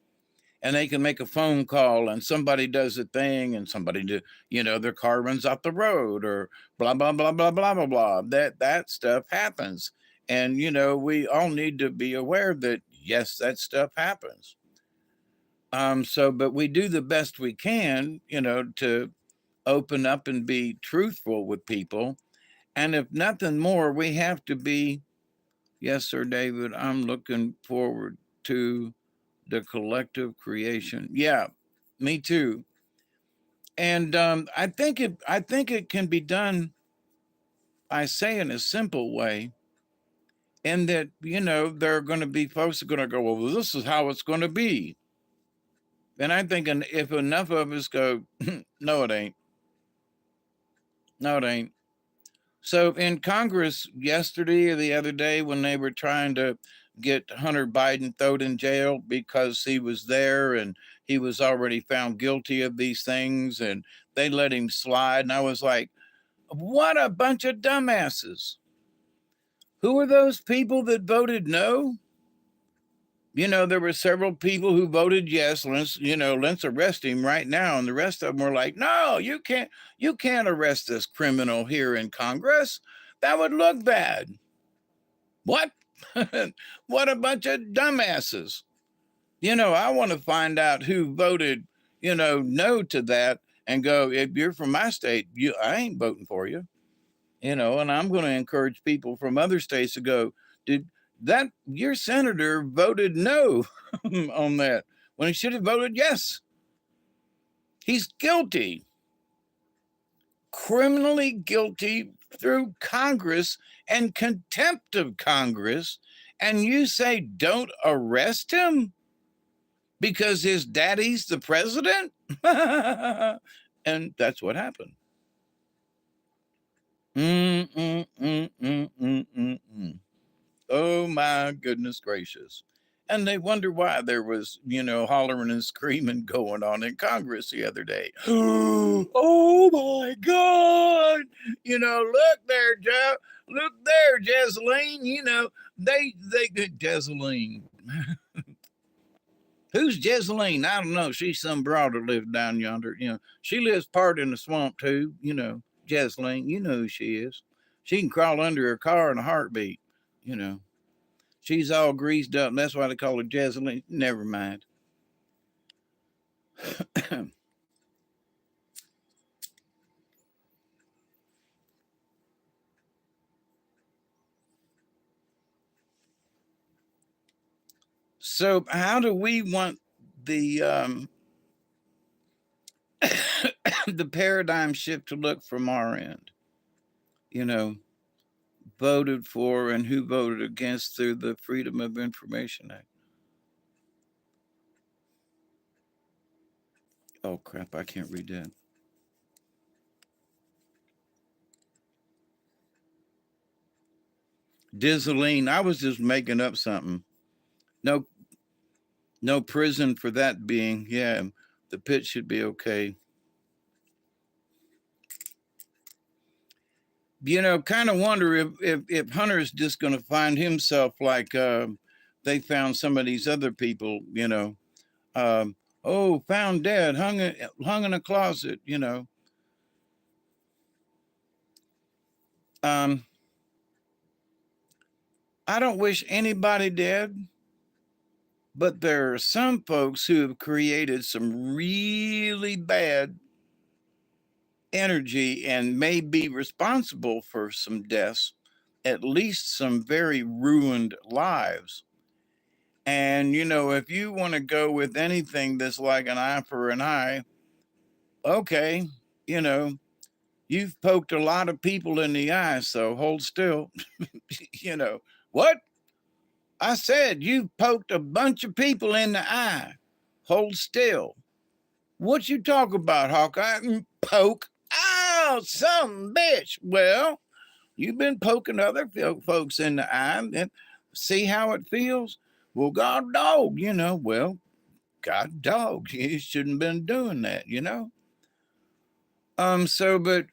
And they can make a phone call and somebody does a thing and somebody their car runs off the road or blah, blah, blah, blah, blah, blah, blah. That stuff happens. And, we all need to be aware that, yes, that stuff happens. But we do the best we can, to open up and be truthful with people. And if nothing more, we have to be, yes, sir, David, I'm looking forward to the collective creation. Yeah, me too. And I think it can be done, I say, in a simple way. And that, there are going to be folks that are going to go, well, this is how it's going to be. And I'm thinking if enough of us go, no, it ain't. No, it ain't. So in Congress yesterday or the other day, when they were trying to get Hunter Biden thrown in jail because he was there and he was already found guilty of these things, and they let him slide. And I was like, what a bunch of dumbasses. Who are those people that voted no? You know, there were several people who voted yes. Let's arrest him right now. And the rest of them were like, no, you can't arrest this criminal here in Congress. That would look bad. What? What a bunch of dumbasses. I want to find out who voted, no to that, and go, if you're from my state, I ain't voting for you. And I'm going to encourage people from other states to go, did that your senator voted no on that when he should have voted yes? He's guilty, criminally guilty through Congress and contempt of Congress. And you say, don't arrest him because his daddy's the president? And that's what happened. Oh my goodness gracious. And they wonder why there was, hollering and screaming going on in Congress the other day. Oh my God. Look there, Joe. Look there, Jesseline. They Jesseline. Who's Jesseline? I don't know. She's some broad that lives down yonder. She lives part in the swamp too. Jesseline. You know who she is. She can crawl under her car in a heartbeat. She's all greased up, and that's why they call her Jesseline. Never mind. So, how do we want the the paradigm shift to look from our end? Voted for and who voted against through the Freedom of Information Act. Oh crap! I can't read that. Dizzeline. I was just making up something. No prison for that being. Yeah, the pit should be okay. Kind of wonder if Hunter's just going to find himself like they found some of these other people. Oh, found dead, hung in a closet. I don't wish anybody dead, but there are some folks who have created some really bad energy and may be responsible for some deaths, at least some very ruined lives. And, if you want to go with anything that's like an eye for an eye, okay, you've poked a lot of people in the eye, so hold still. What? I said you poked a bunch of people in the eye. Hold still. What you talk about, Hawkeye? Poke? Oh, some bitch. Well, you've been poking other folks in the eye and see how it feels. Well, God dog, well, God dog, you shouldn't have been doing that, but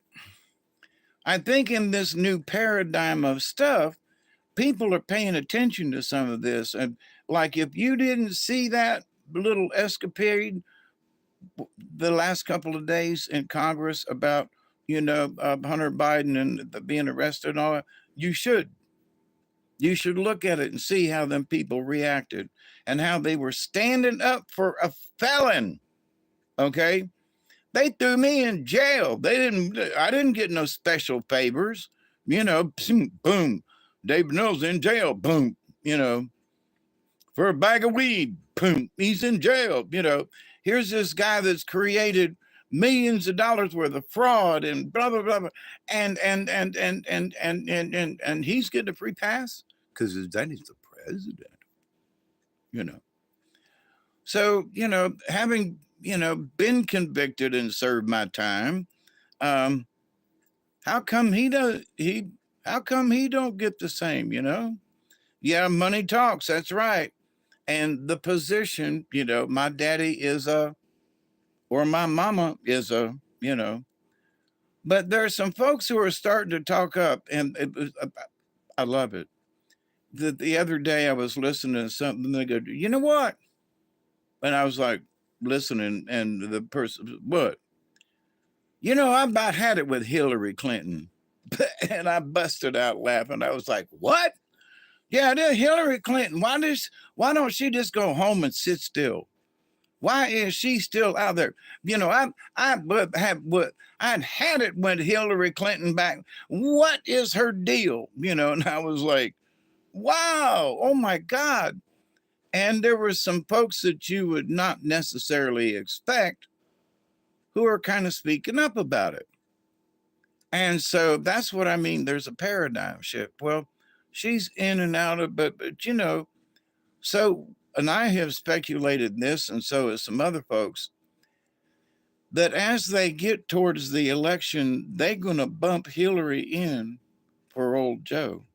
I think in this new paradigm of stuff, people are paying attention to some of this. And like, if you didn't see that little escapade the last couple of days in Congress about, Hunter Biden and being arrested and all that, you should. You should look at it and see how them people reacted and how they were standing up for a felon. Okay. They threw me in jail. I didn't get no special favors. Boom. David Null's in jail. Boom. For a bag of weed. Boom. He's in jail. Here's this guy that's created millions of dollars worth of fraud and blah blah blah, blah. And he's getting a free pass because his daddy's the president. So having been convicted and served my time, How come he does he how come he don't get the same, you know? Yeah, money talks, that's right. And the position, you know, my daddy is a or my mama is a, you know. But there's some folks who are starting to talk up and I love it. The other day I was listening to something they go, "You know what?" And I was like listening and the person, "What?" "You know, I about had it with Hillary Clinton." And I busted out laughing. I was like, "What?" "Yeah, there's Hillary Clinton. Why don't she just go home and sit still? Why is she still out there?" You know, I'd had it with Hillary Clinton back. What is her deal? You know, and I was like, wow, oh my God. And there were some folks that you would not necessarily expect who are kind of speaking up about it. And so that's what I mean. There's a paradigm shift. Well, she's in and out of, but you know, so, and I have speculated this, and so has some other folks, that as they get towards the election, they're going to bump Hillary in for old Joe.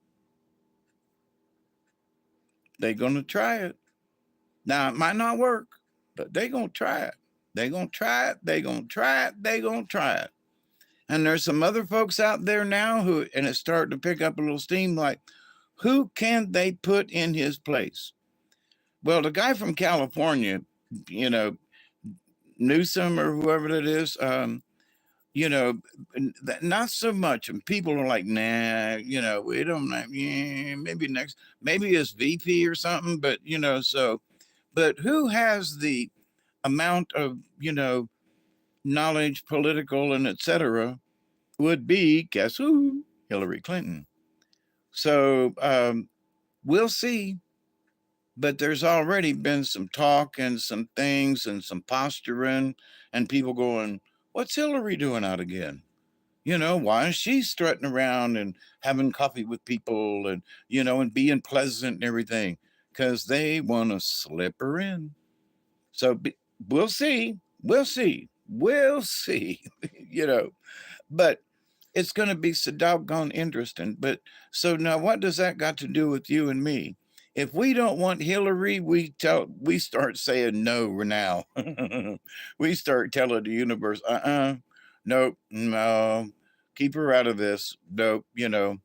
They're going to try it. Now, it might not work, but they're going to try it. They're going to try it. They're going to try it. They're going to try it. And there's some other folks out there now who, and it's starting to pick up a little steam, like, who can they put in his place? Well, the guy from California, you know, Newsom or whoever it is, you know, not so much. And people are like, nah, you know, we don't, yeah, maybe next, maybe it's VP or something, but, you know, so, but who has the amount of, you know, knowledge, political and etc., would be, guess who? Hillary Clinton. So we'll see. But there's already been some talk and some things and some posturing and people going, what's Hillary doing out again? You know, why is she strutting around and having coffee with people and, you know, and being pleasant and everything? Because they want to slip her in. So we'll see. We'll see. We'll see. You know, but it's going to be so doggone interesting. But so now, what does that got to do with you and me? If we don't want Hillary, we start saying no now. We start telling the universe, nope, no, keep her out of this. Nope, you know.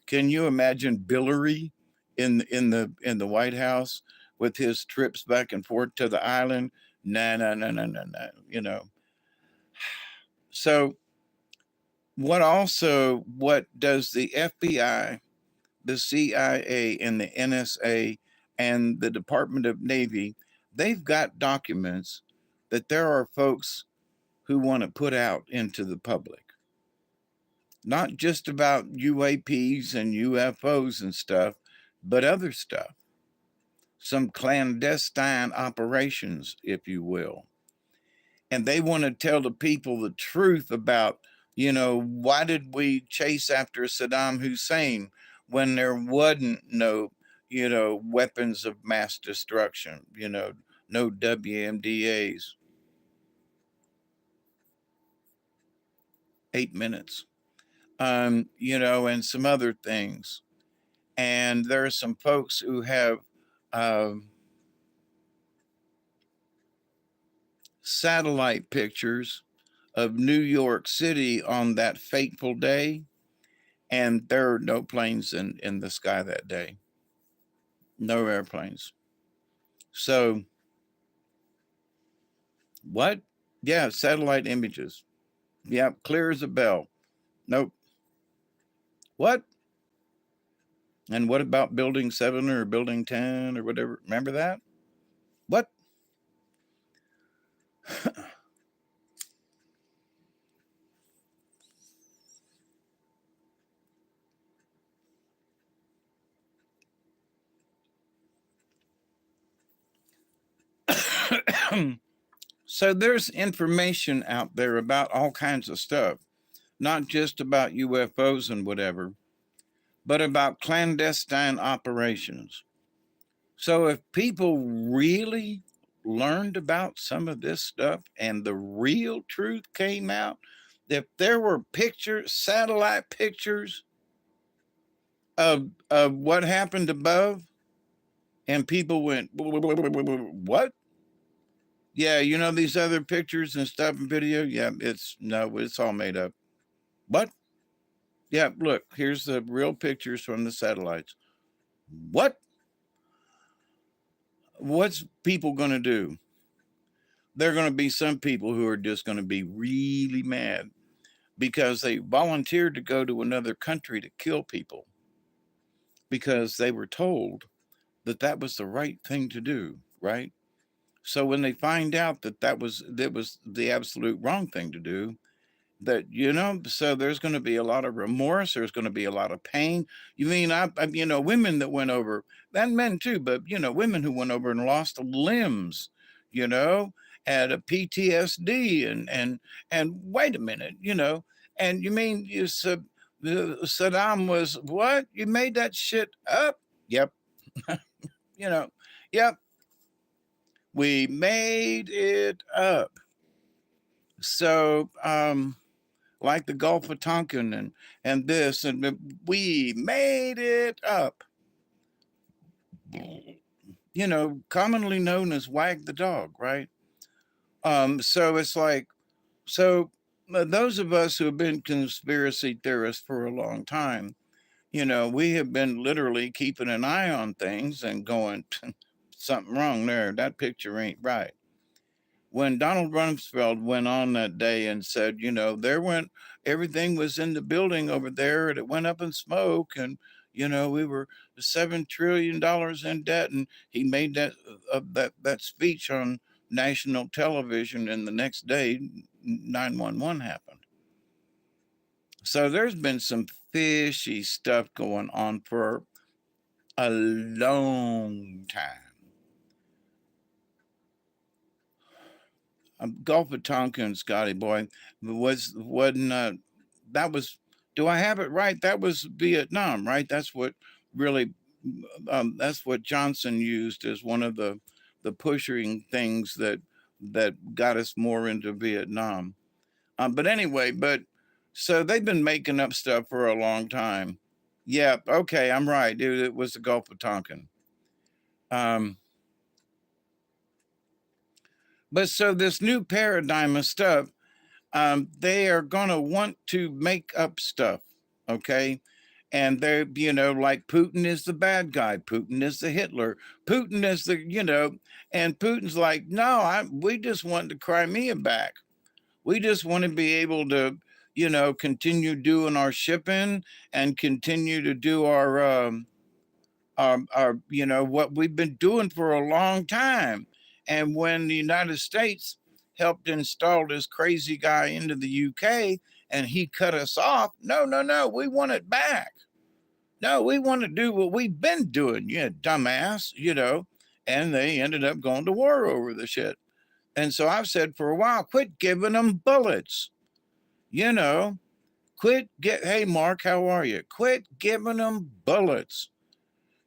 Can you imagine Billary in the White House with his trips back and forth to the island? Nah, nah, nah, nah, nah, nah. You know. So what does the FBI, the CIA, and the NSA and the Department of Navy, they've got documents that there are folks who want to put out into the public. Not just about UAPs and UFOs and stuff, but other stuff. Some clandestine operations, if you will. And they want to tell the people the truth about, you know, why did we chase after Saddam Hussein when there wasn't no, you know, weapons of mass destruction, you know, no WMDAs. 8 minutes. You know, and some other things. And there are some folks who have satellite pictures of New York City on that fateful day, and there are no planes in the sky that day, no airplanes. So, what? Yeah, satellite images. Yeah, clear as a bell. Nope. What? And what about Building 7 or Building 10 or whatever? Remember that? What? So there's information out there about all kinds of stuff, not just about UFOs and whatever, but about clandestine operations. So if people really learned about some of this stuff and the real truth came out, if there were pictures, satellite pictures of what happened above, and people went, what? Yeah, you know, these other pictures and stuff and video. Yeah, it's all made up. What? Yeah, look, here's the real pictures from the satellites. What? What's people going to do? There are going to be some people who are just going to be really mad because they volunteered to go to another country to kill people because they were told that that was the right thing to do, right? So when they find out that that was the absolute wrong thing to do, that, you know, so there's going to be a lot of remorse, there's going to be a lot of pain. You mean you know, women that went over, and men too, but you know, women who went over and lost limbs, you know, had a PTSD, and wait a minute, you know, and you mean you said Saddam was what? You made that shit up? Yep. You know, yep. We made it up. So like the Gulf of Tonkin and this, and we made it up. You know, commonly known as wag the dog, right? So it's like, so those of us who have been conspiracy theorists for a long time, you know, we have been literally keeping an eye on things and going, something wrong there. That picture ain't right. When Donald Rumsfeld went on that day and said, you know, everything was in the building over there and it went up in smoke, and, you know, we were $7 trillion in debt. And he made that speech on national television, and the next day 911 happened. So there's been some fishy stuff going on for a long time. Gulf of Tonkin, Scotty boy, wasn't that was? Do I have it right? That was Vietnam, right? That's what really. That's what Johnson used as one of the pushing things that got us more into Vietnam. But anyway, so they've been making up stuff for a long time. Yeah, okay, I'm right, dude. It was the Gulf of Tonkin. But so this new paradigm of stuff, they are going to want to make up stuff, okay? And they're, you know, like Putin is the bad guy, Putin is the Hitler, Putin is the, you know, and Putin's like, no, we just want the Crimea back. We just want to be able to, you know, continue doing our shipping and continue to do our you know, what we've been doing for a long time. And when the United States helped install this crazy guy into the UK and he cut us off, no, we want it back. No, we want to do what we've been doing, you dumbass, you know. And they ended up going to war over the shit. And so I've said for a while, quit giving them bullets, you know. Hey Mark, how are you? Quit giving them bullets.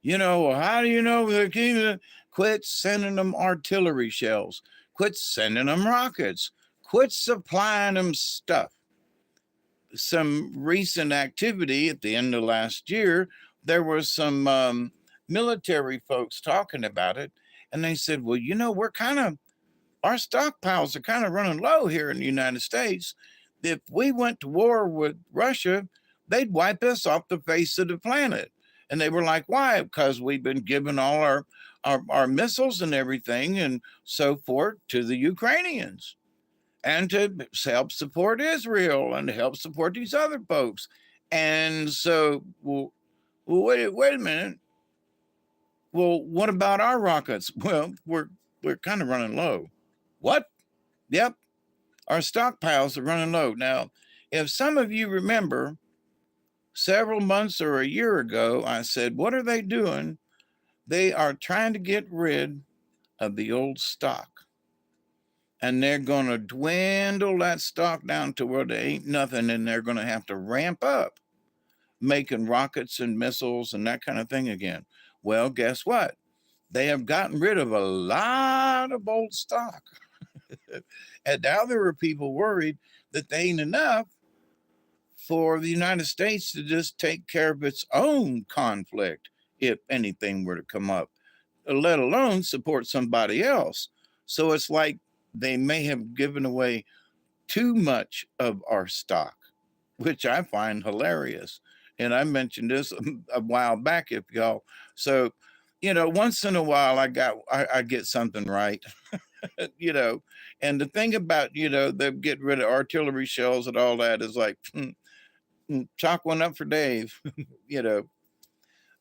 You know, how do you know they're keeping? Quit sending them artillery shells. Quit sending them rockets. Quit supplying them stuff. Some recent activity at the end of last year, there was some military folks talking about it. And they said, well, you know, our stockpiles are kind of running low here in the United States. If we went to war with Russia, they'd wipe us off the face of the planet. And they were like, why? Because we've been giving all our missiles and everything and so forth to the Ukrainians and to help support Israel and to help support these other folks. And so, well wait a minute. Well, what about our rockets? Well, we're kind of running low. What? Yep. Our stockpiles are running low. Now, if some of you remember, several months or a year ago, I said, what are they doing? They are trying to get rid of the old stock. And they're going to dwindle that stock down to where there ain't nothing, and they're going to have to ramp up making rockets and missiles and that kind of thing again. Well, guess what? They have gotten rid of a lot of old stock. And now there are people worried that they ain't enough for the United States to just take care of its own conflict if anything were to come up, let alone support somebody else. So it's like they may have given away too much of our stock, which I find hilarious. And I mentioned this a while back, if y'all. So, once in a while I get something right, you know. And the thing about, they get rid of artillery shells and all that is like, chalk one up for Dave, you know.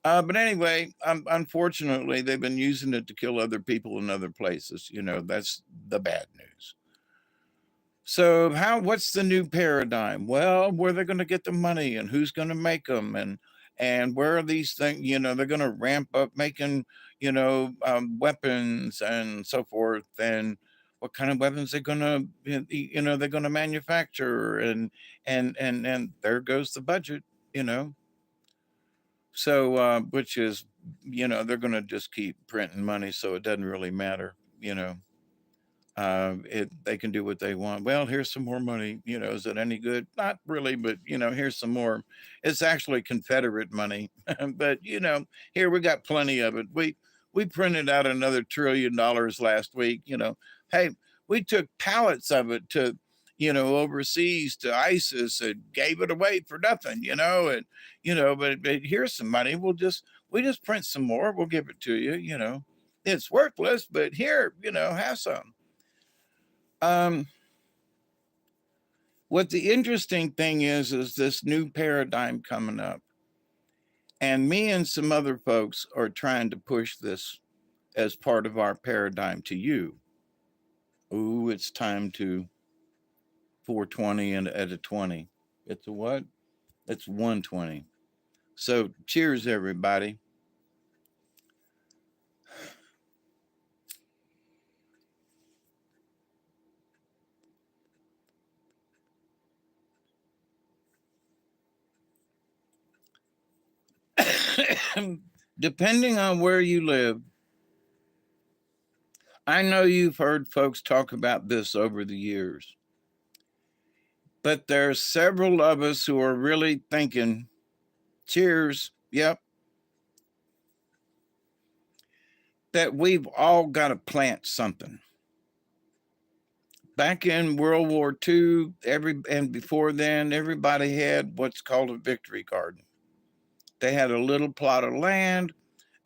But anyway, unfortunately, they've been using it to kill other people in other places. That's the bad news. So what's the new paradigm? Well, where they're going to get the money and who's going to make them and where are these things, they're going to ramp up making, weapons and so forth. And what kind of weapons they're going to, they're going to manufacture and there goes the budget, you know. So, which is, they're going to just keep printing money. So it doesn't really matter, they can do what they want. Well, here's some more money. Is it any good? Not really, but here's some more. It's actually Confederate money, but here we got plenty of it. We printed out another $1 trillion last week. Hey, we took pallets of it to overseas to ISIS and gave it away for nothing. But here's some money. We just print some more. We'll give it to you. It's worthless, but here, have some. What the interesting thing is this new paradigm coming up. And me and some other folks are trying to push this as part of our paradigm to you. Ooh, it's time to 420 and at a 20. It's a what? It's 120. So cheers, everybody. Depending on where you live, I know you've heard folks talk about this over the years, but there's several of us who are really thinking, cheers, yep, that we've all got to plant something. Back in World War II, and before then, everybody had what's called a victory garden. They had a little plot of land,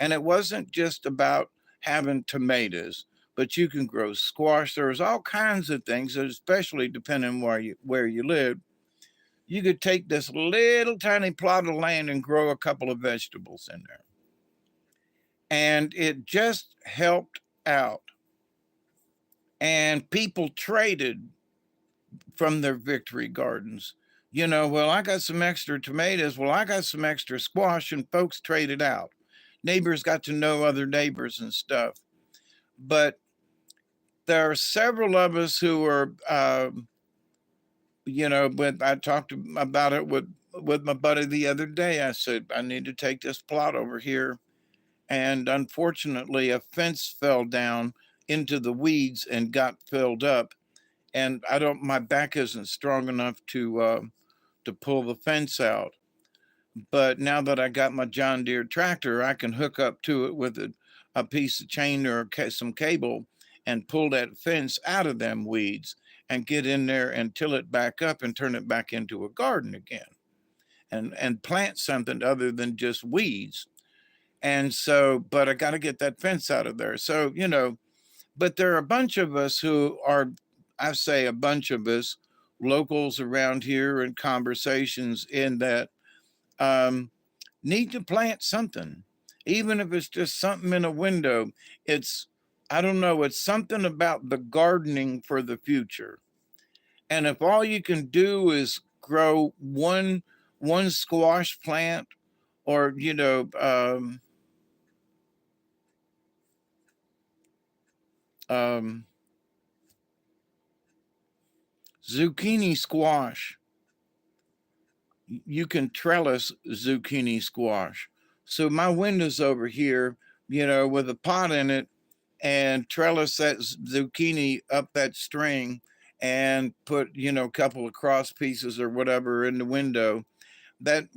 and it wasn't just about having tomatoes, but you can grow squash. There's all kinds of things, especially depending where you live. You could take this little tiny plot of land and grow a couple of vegetables in there. And it just helped out. And people traded from their victory gardens. Well, I got some extra tomatoes. Well, I got some extra squash, and folks traded out. Neighbors got to know other neighbors and stuff. But there are several of us who are, when I talked about it with my buddy the other day, I said, I need to take this plot over here. And unfortunately, a fence fell down into the weeds and got filled up. And my back isn't strong enough to pull the fence out. But now that I got my John Deere tractor, I can hook up to it with a piece of chain or some cable and pull that fence out of them weeds and get in there and till it back up and turn it back into a garden again and plant something other than just weeds. And so, but I got to get that fence out of there. So, but there are a bunch of us who are, I say a bunch of us, locals around here and conversations in that need to plant something, even if it's just something in a window. I don't know, it's something about the gardening for the future. And if all you can do is grow one squash plant or, zucchini squash, you can trellis zucchini squash. So my window's over here, with a pot in it and trellis that zucchini up that string and put, a couple of cross pieces or whatever in the window, that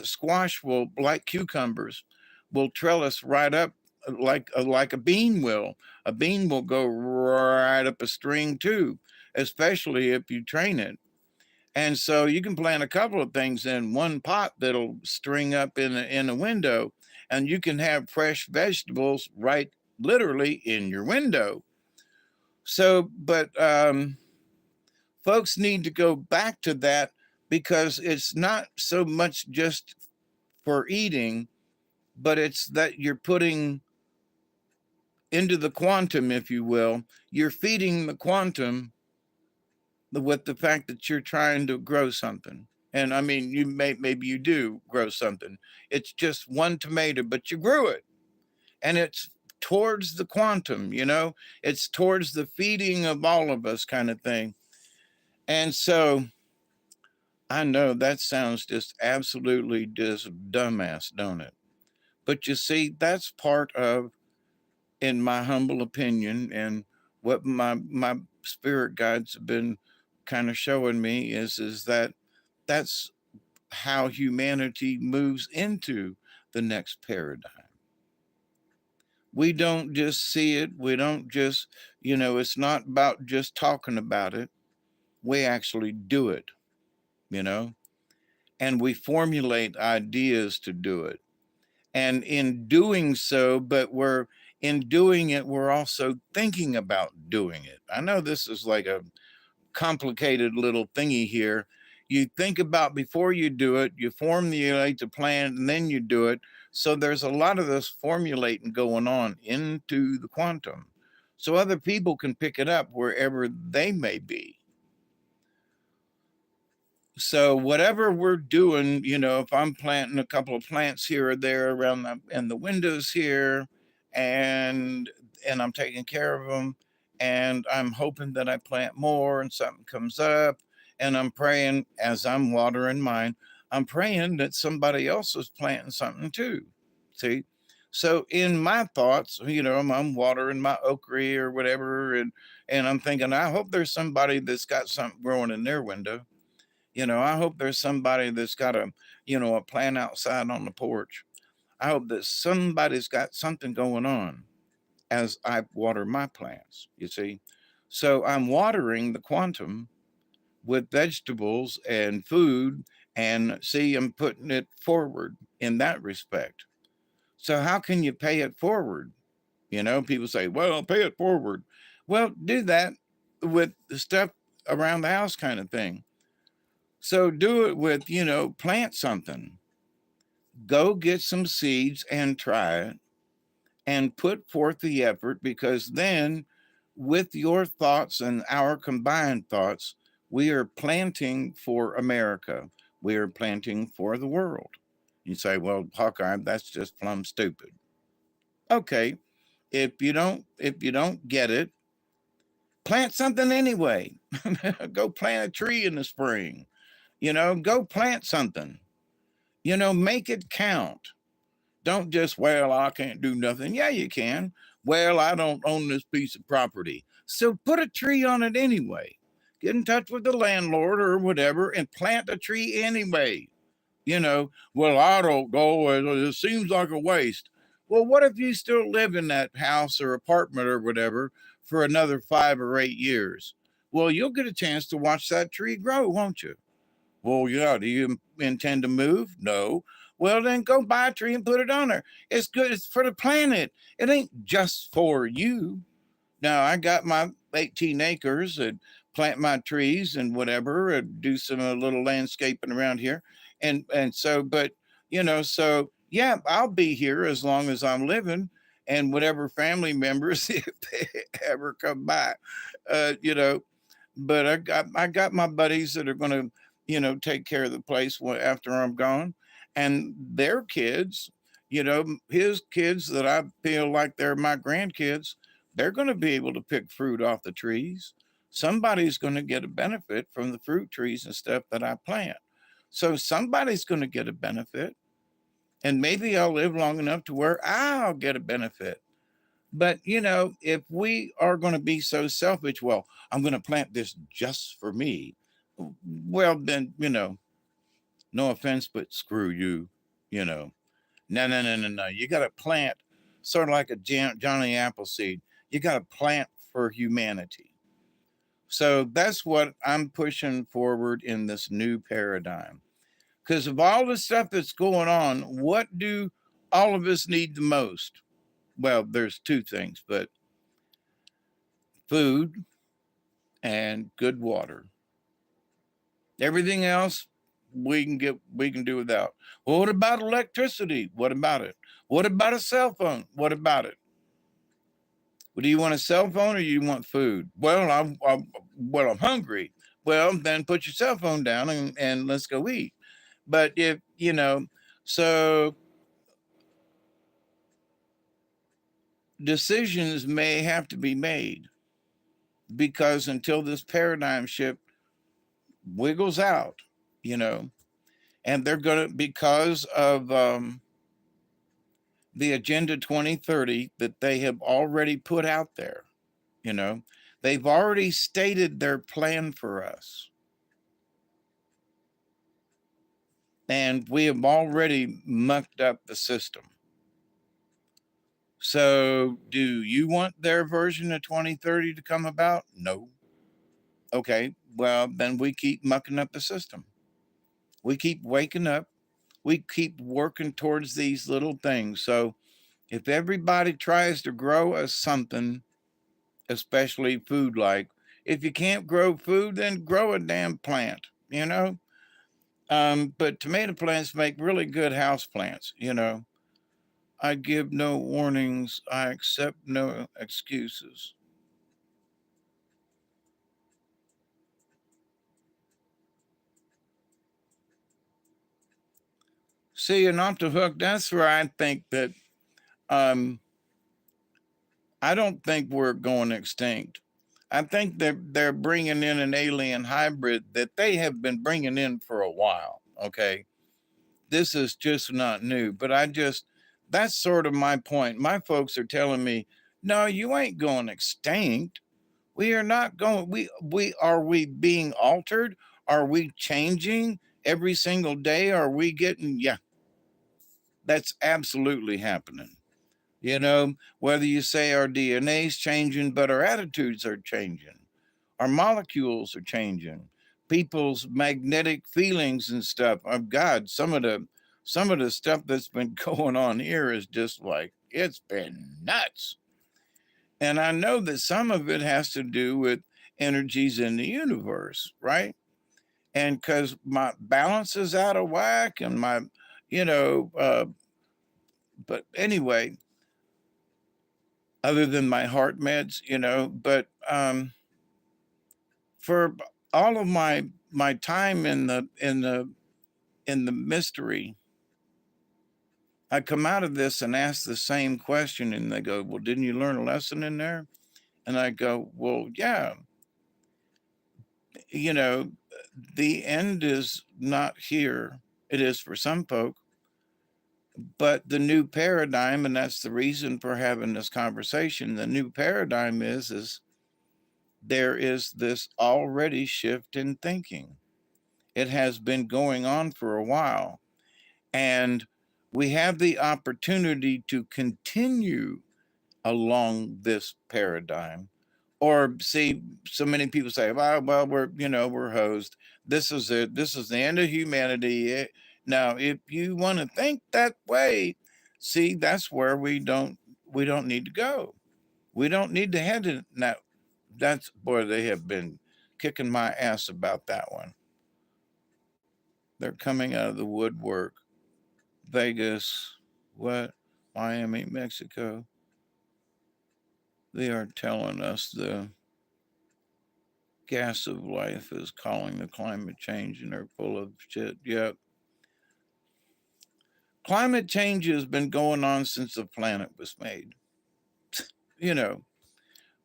squash will, like cucumbers, will trellis right up like a bean will. A bean will go right up a string too, especially if you train it. And so you can plant a couple of things in one pot that'll string up in a window, and you can have fresh vegetables right literally in your window. So, but folks need to go back to that, because it's not so much just for eating, but it's that you're putting into the quantum, if you will. You're feeding the quantum with the fact that you're trying to grow something. And I mean, maybe you do grow something. It's just one tomato, but you grew it, and it's towards the quantum. It's towards the feeding of all of us, kind of thing. And so I know that sounds just absolutely just dumbass, don't it? But you see, that's part of, in my humble opinion, and what my spirit guides have been kind of showing me is that that's how humanity moves into the next paradigm. We don't just see it. We don't just, it's not about just talking about it. We actually do it, you know, and we formulate ideas to do it. And in doing so, in doing it, we're also thinking about doing it. I know this is like a complicated little thingy here. You think about before you do it, you formulate the plan, and then you do it. So there's a lot of this formulating going on into the quantum, so other people can pick it up wherever they may be. So whatever we're doing, if I'm planting a couple of plants here or there around the windows here, and I'm taking care of them, and I'm hoping that I plant more and something comes up, and I'm praying as I'm watering mine, I'm praying that somebody else is planting something too. See? So in my thoughts, I'm watering my okra or whatever, and I'm thinking, I hope there's somebody that's got something growing in their window. I hope there's somebody that's got a plant outside on the porch. I hope that somebody's got something going on as I water my plants, you see. So I'm watering the quantum with vegetables and food, and see, I'm putting it forward in that respect. So how can you pay it forward? People say, well, pay it forward. Well, do that with the stuff around the house, kind of thing. So do it with, plant something. Go get some seeds and try it, and put forth the effort, because then, with your thoughts and our combined thoughts, we are planting for America. We are planting for the world. You say, well, Hawkeye, that's just plumb stupid. Okay. If you don't get it, plant something anyway. Go plant a tree in the spring. Go plant something. Make it count. Don't just, well, I can't do nothing. Yeah, you can. Well, I don't own this piece of property. So put a tree on it anyway. Get in touch with the landlord or whatever and plant a tree anyway. Well, I don't know. It seems like a waste. Well, what if you still live in that house or apartment or whatever for another 5 or 8 years? Well, you'll get a chance to watch that tree grow, won't you? Well, yeah. Do you intend to move? No. Well, then go buy a tree and put it on there. It's good. It's for the planet. It ain't just for you. Now, I got my 18 acres and plant my trees and whatever, and do some little landscaping around here. And so, but, so yeah, I'll be here as long as I'm living, and whatever family members, if they ever come by, you know, but I got my buddies that are going to, take care of the place after I'm gone, and their kids, his kids that I feel like they're my grandkids, they're going to be able to pick fruit off the trees. Somebody's going to get a benefit from the fruit trees and stuff that I plant. So somebody's going to get a benefit, and maybe I'll live long enough to where I'll get a benefit. But, if we are going to be so selfish, well, I'm going to plant this just for me. Well, then, no offense, but screw you, you know. No, no, no, no, no. You got to plant sort of like a Johnny Appleseed. You got to plant for humanity. So that's what I'm pushing forward in this new paradigm. Because of all the stuff that's going on, what do all of us need the most? Well, there's two things, but food and good water. Everything else we can do without. Well, what about electricity? What about it? What about a cell phone? What about it? Well, do you want a cell phone or do you want food? Well, I'm hungry. Well, then put your cell phone down and let's go eat. But if so decisions may have to be made because until this paradigm shift wiggles out, you know, and they're going to, because of the Agenda 2030 that they have already put out there, you know, they've already stated their plan for us. And we have already mucked up the system. So, do you want their version of 2030 to come about? No. Okay, well, then we keep mucking up the system. We keep waking up. We keep working towards these little things. So, if everybody tries to grow a something, especially food like, if you can't grow food, then grow a damn plant, you know? But tomato plants make really good house plants, you know? I give no warnings. I accept no excuses. See, and off the hook, that's where I think that um, I don't think we're going extinct. I think that they're bringing in an alien hybrid that they have been bringing in for a while. Okay. This is just not new, but that's sort of my point. My folks are telling me, no, you ain't going extinct. We are not going, we being altered? Are we changing every single day? Are we getting, yeah, that's absolutely happening. Whether you say our DNA is changing, but our attitudes are changing, our molecules are changing, people's magnetic feelings and stuff. Oh God, some of the stuff that's been going on here is just like it's been nuts. And I know that some of it has to do with energies in the universe, right? And because my balance is out of whack and my, you know, but anyway, other than my heart meds, but for all of my time in the mystery, I come out of this and ask the same question, and they go, "Well, didn't you learn a lesson in there?" And I go, "Well, yeah, you know, the end is not here. It is for some folk, but the new paradigm, and that's the reason for having this conversation. The new paradigm is there is this already shift in thinking. It has been going on for a while, and we have the opportunity to continue along this paradigm. Or see, so many people say, well, we're hosed. This is it. This is the end of humanity. Now, if you want to think that way, see, that's where we don't need to go. We don't need to head to now. That's boy, they have been kicking my ass about that one. They're coming out of the woodwork. Vegas, what? Miami, Mexico. They are telling us the gas of life is calling the climate change and they're full of shit. Yep. Climate change has been going on since the planet was made. You know,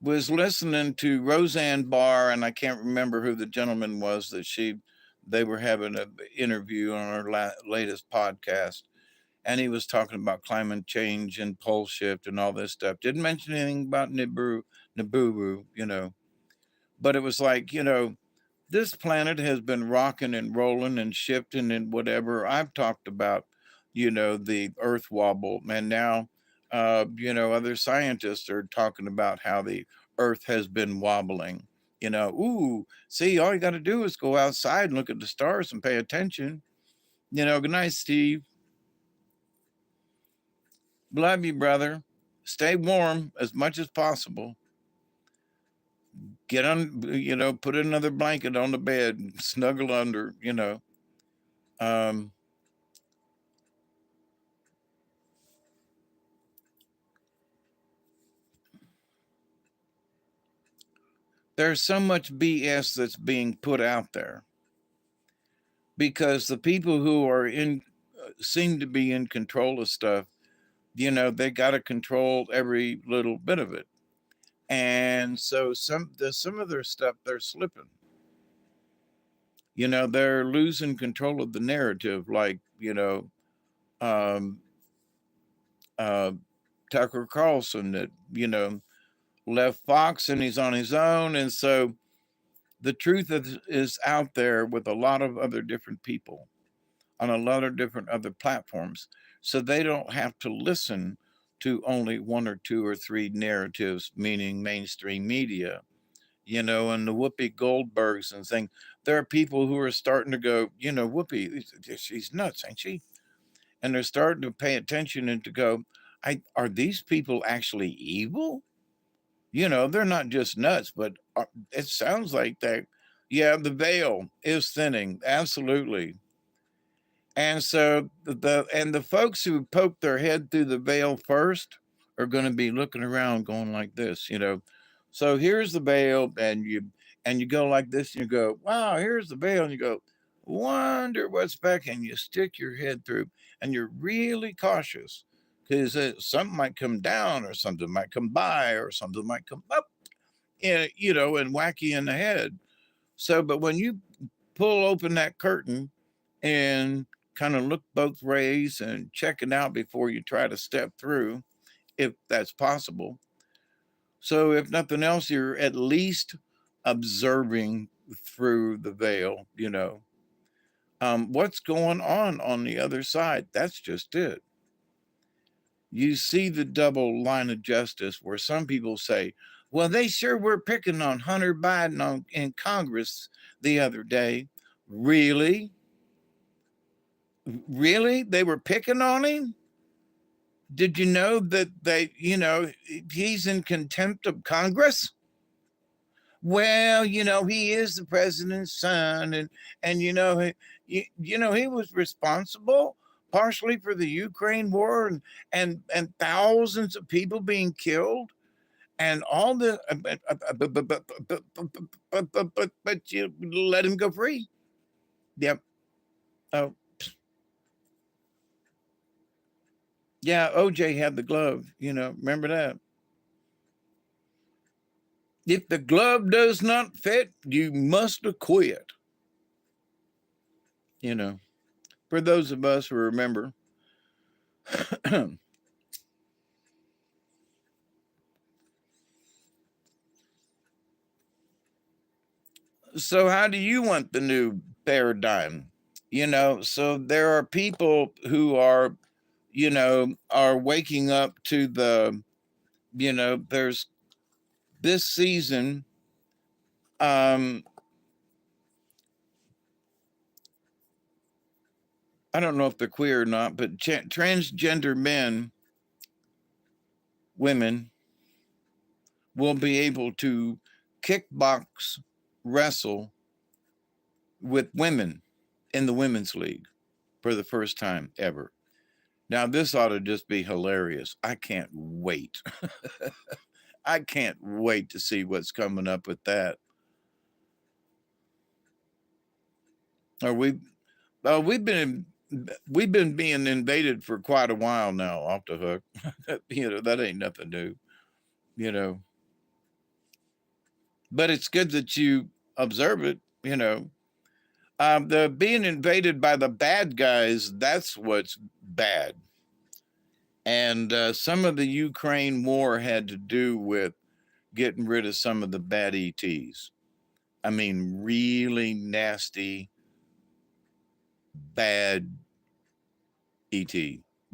was listening to Roseanne Barr, and I can't remember who the gentleman was that they were having an interview on our latest podcast. and he was talking about climate change and pole shift and all this stuff. Didn't mention anything about Nibiru, but it was like, this planet has been rocking and rolling and shifting and whatever. I've talked about, the Earth wobble, and now, other scientists are talking about how the Earth has been wobbling. Ooh, see, all you got to do is go outside and look at the stars and pay attention. Good night, Steve. Love you, brother. Stay warm as much as possible. Get on, put another blanket on the bed, and snuggle under, Um, there's so much BS that's being put out there because the people who are seem to be in control of stuff, they got to control every little bit of it. And so some of their stuff, they're slipping. They're losing control of the narrative, like, um, uh, Tucker Carlson that, left Fox and he's on his own. And so the truth is out there with a lot of other different people on a lot of different other platforms. So they don't have to listen to only one or two or three narratives, meaning mainstream media, and the Whoopi Goldbergs and things. There are people who are starting to go, Whoopi, she's nuts, ain't she? And they're starting to pay attention and to go, are these people actually evil? They're not just nuts, but it sounds like that. Yeah, the veil is thinning. Absolutely. And so the folks who poke their head through the veil first are going to be looking around going like this. So here's the veil, and you go like this and you go, wow, here's the veil, and you go, wonder what's back, and you stick your head through and you're really cautious because something might come down or something might come by or something might come up, and whack you in the head. So, but when you pull open that curtain and kind of look both ways and check it out before you try to step through, if that's possible. So, if nothing else, you're at least observing through the veil, what's going on the other side. That's just it. You see the double line of justice where some people say, well, they sure were picking on Hunter Biden in Congress the other day. Really? Really? They were picking on him? Did you know that he's in contempt of Congress? Well, he is the president's son, and he was responsible partially for the Ukraine war and thousands of people being killed and all the but you let him go free. Yep. Oh, yeah, OJ had the glove, remember that. If the glove does not fit, you must acquit. For those of us who remember. So, how do you want the new paradigm? So there are people who are waking up to there's this season. I don't know if they're queer or not, but transgender women will be able to kickbox wrestle with women in the women's league for the first time ever. Now, this ought to just be hilarious. I can't wait. I can't wait to see what's coming up with that. Are we? We've been being invaded for quite a while now. Off the hook, that ain't nothing new. You know, but it's good that you observe it. The being invaded by the bad guys. That's what's bad. And some of the Ukraine war had to do with getting rid of some of the bad ETs. I mean, really nasty, bad ET.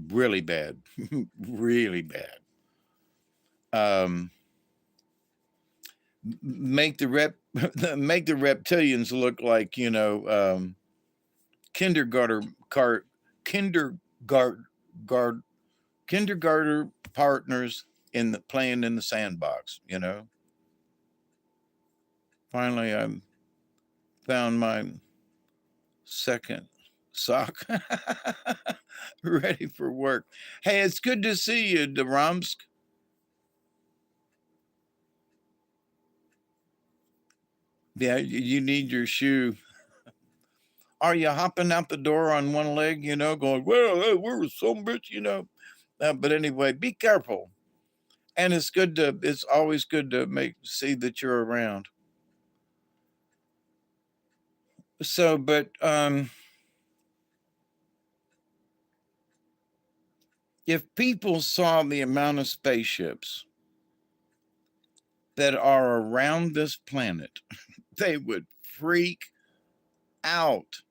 Really bad. Really bad. Make the make the reptilians look like, kindergarten cart kindergarten guard kindergarten partners in the playing in the sandbox. Finally I found my second sock. Ready for work. Hey, it's good to see you, Deramsk. Yeah, you need your shoe. Are you hopping out the door on one leg, going, well, hey, we're some bitch, but anyway, be careful. And it's always good to see that you're around. So, but if people saw the amount of spaceships that are around this planet, they would freak out.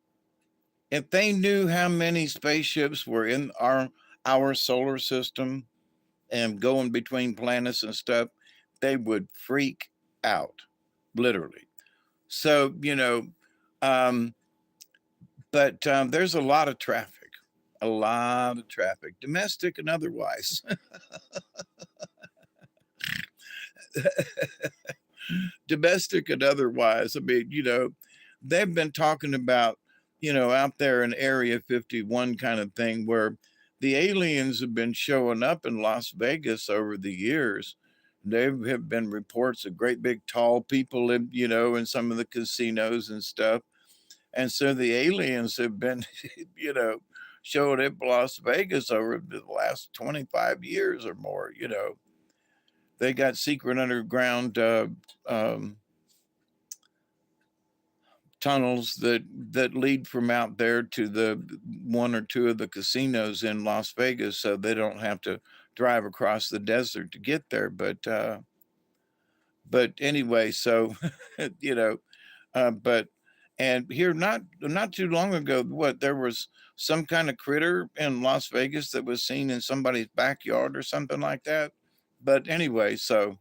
If they knew how many spaceships were in our solar system and going between planets and stuff, they would freak out, literally. So, um, but there's a lot of traffic, domestic and otherwise. Domestic and otherwise. I mean, they've been talking about, out there in Area 51 kind of thing where the aliens have been showing up in Las Vegas over the years. There have been reports of great big tall people in some of the casinos and stuff. And so the aliens have been, showing up in Las Vegas over the last 25 years or more. They got secret underground um, tunnels that lead from out there to the one or two of the casinos in Las Vegas, so they don't have to drive across the desert to get there. But anyway, so you know, but and here not too long ago, what there was some kind of critter in Las Vegas that was seen in somebody's backyard or something like that. But anyway, so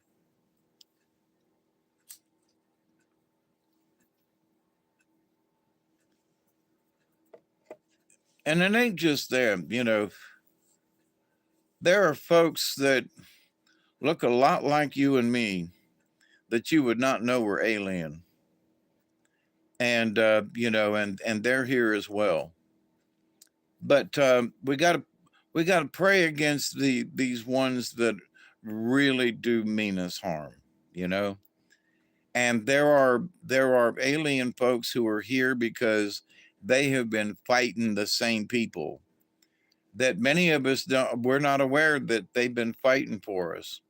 and it ain't just them, there are folks that look a lot like you and me that you would not know were alien, and and they're here as well. But we got to pray against these ones that really do mean us harm, you know. And there are alien folks who are here because they have been fighting the same people that many of us don't. We're not aware that they've been fighting for us,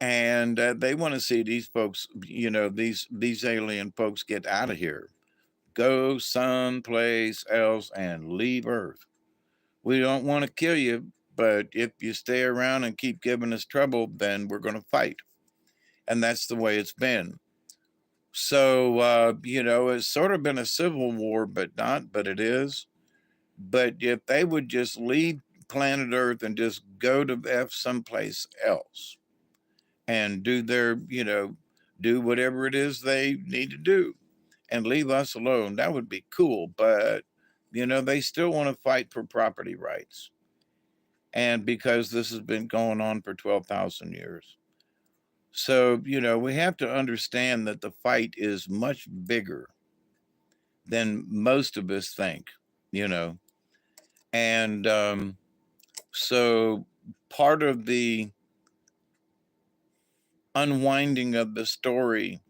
and they want to see these folks, these alien folks, get out of here, go someplace else, and leave Earth. We don't want to kill you, but if you stay around and keep giving us trouble, then we're going to fight, and that's the way it's been. So it's sort of been a civil war, but not, but it is. But if they would just leave planet Earth and just go to someplace else and do whatever it is they need to do and leave us alone, that would be cool. But, they still want to fight for property rights. And because this has been going on for 12,000 years. So, we have to understand that the fight is much bigger than most of us think, you know. And so part of the unwinding of the story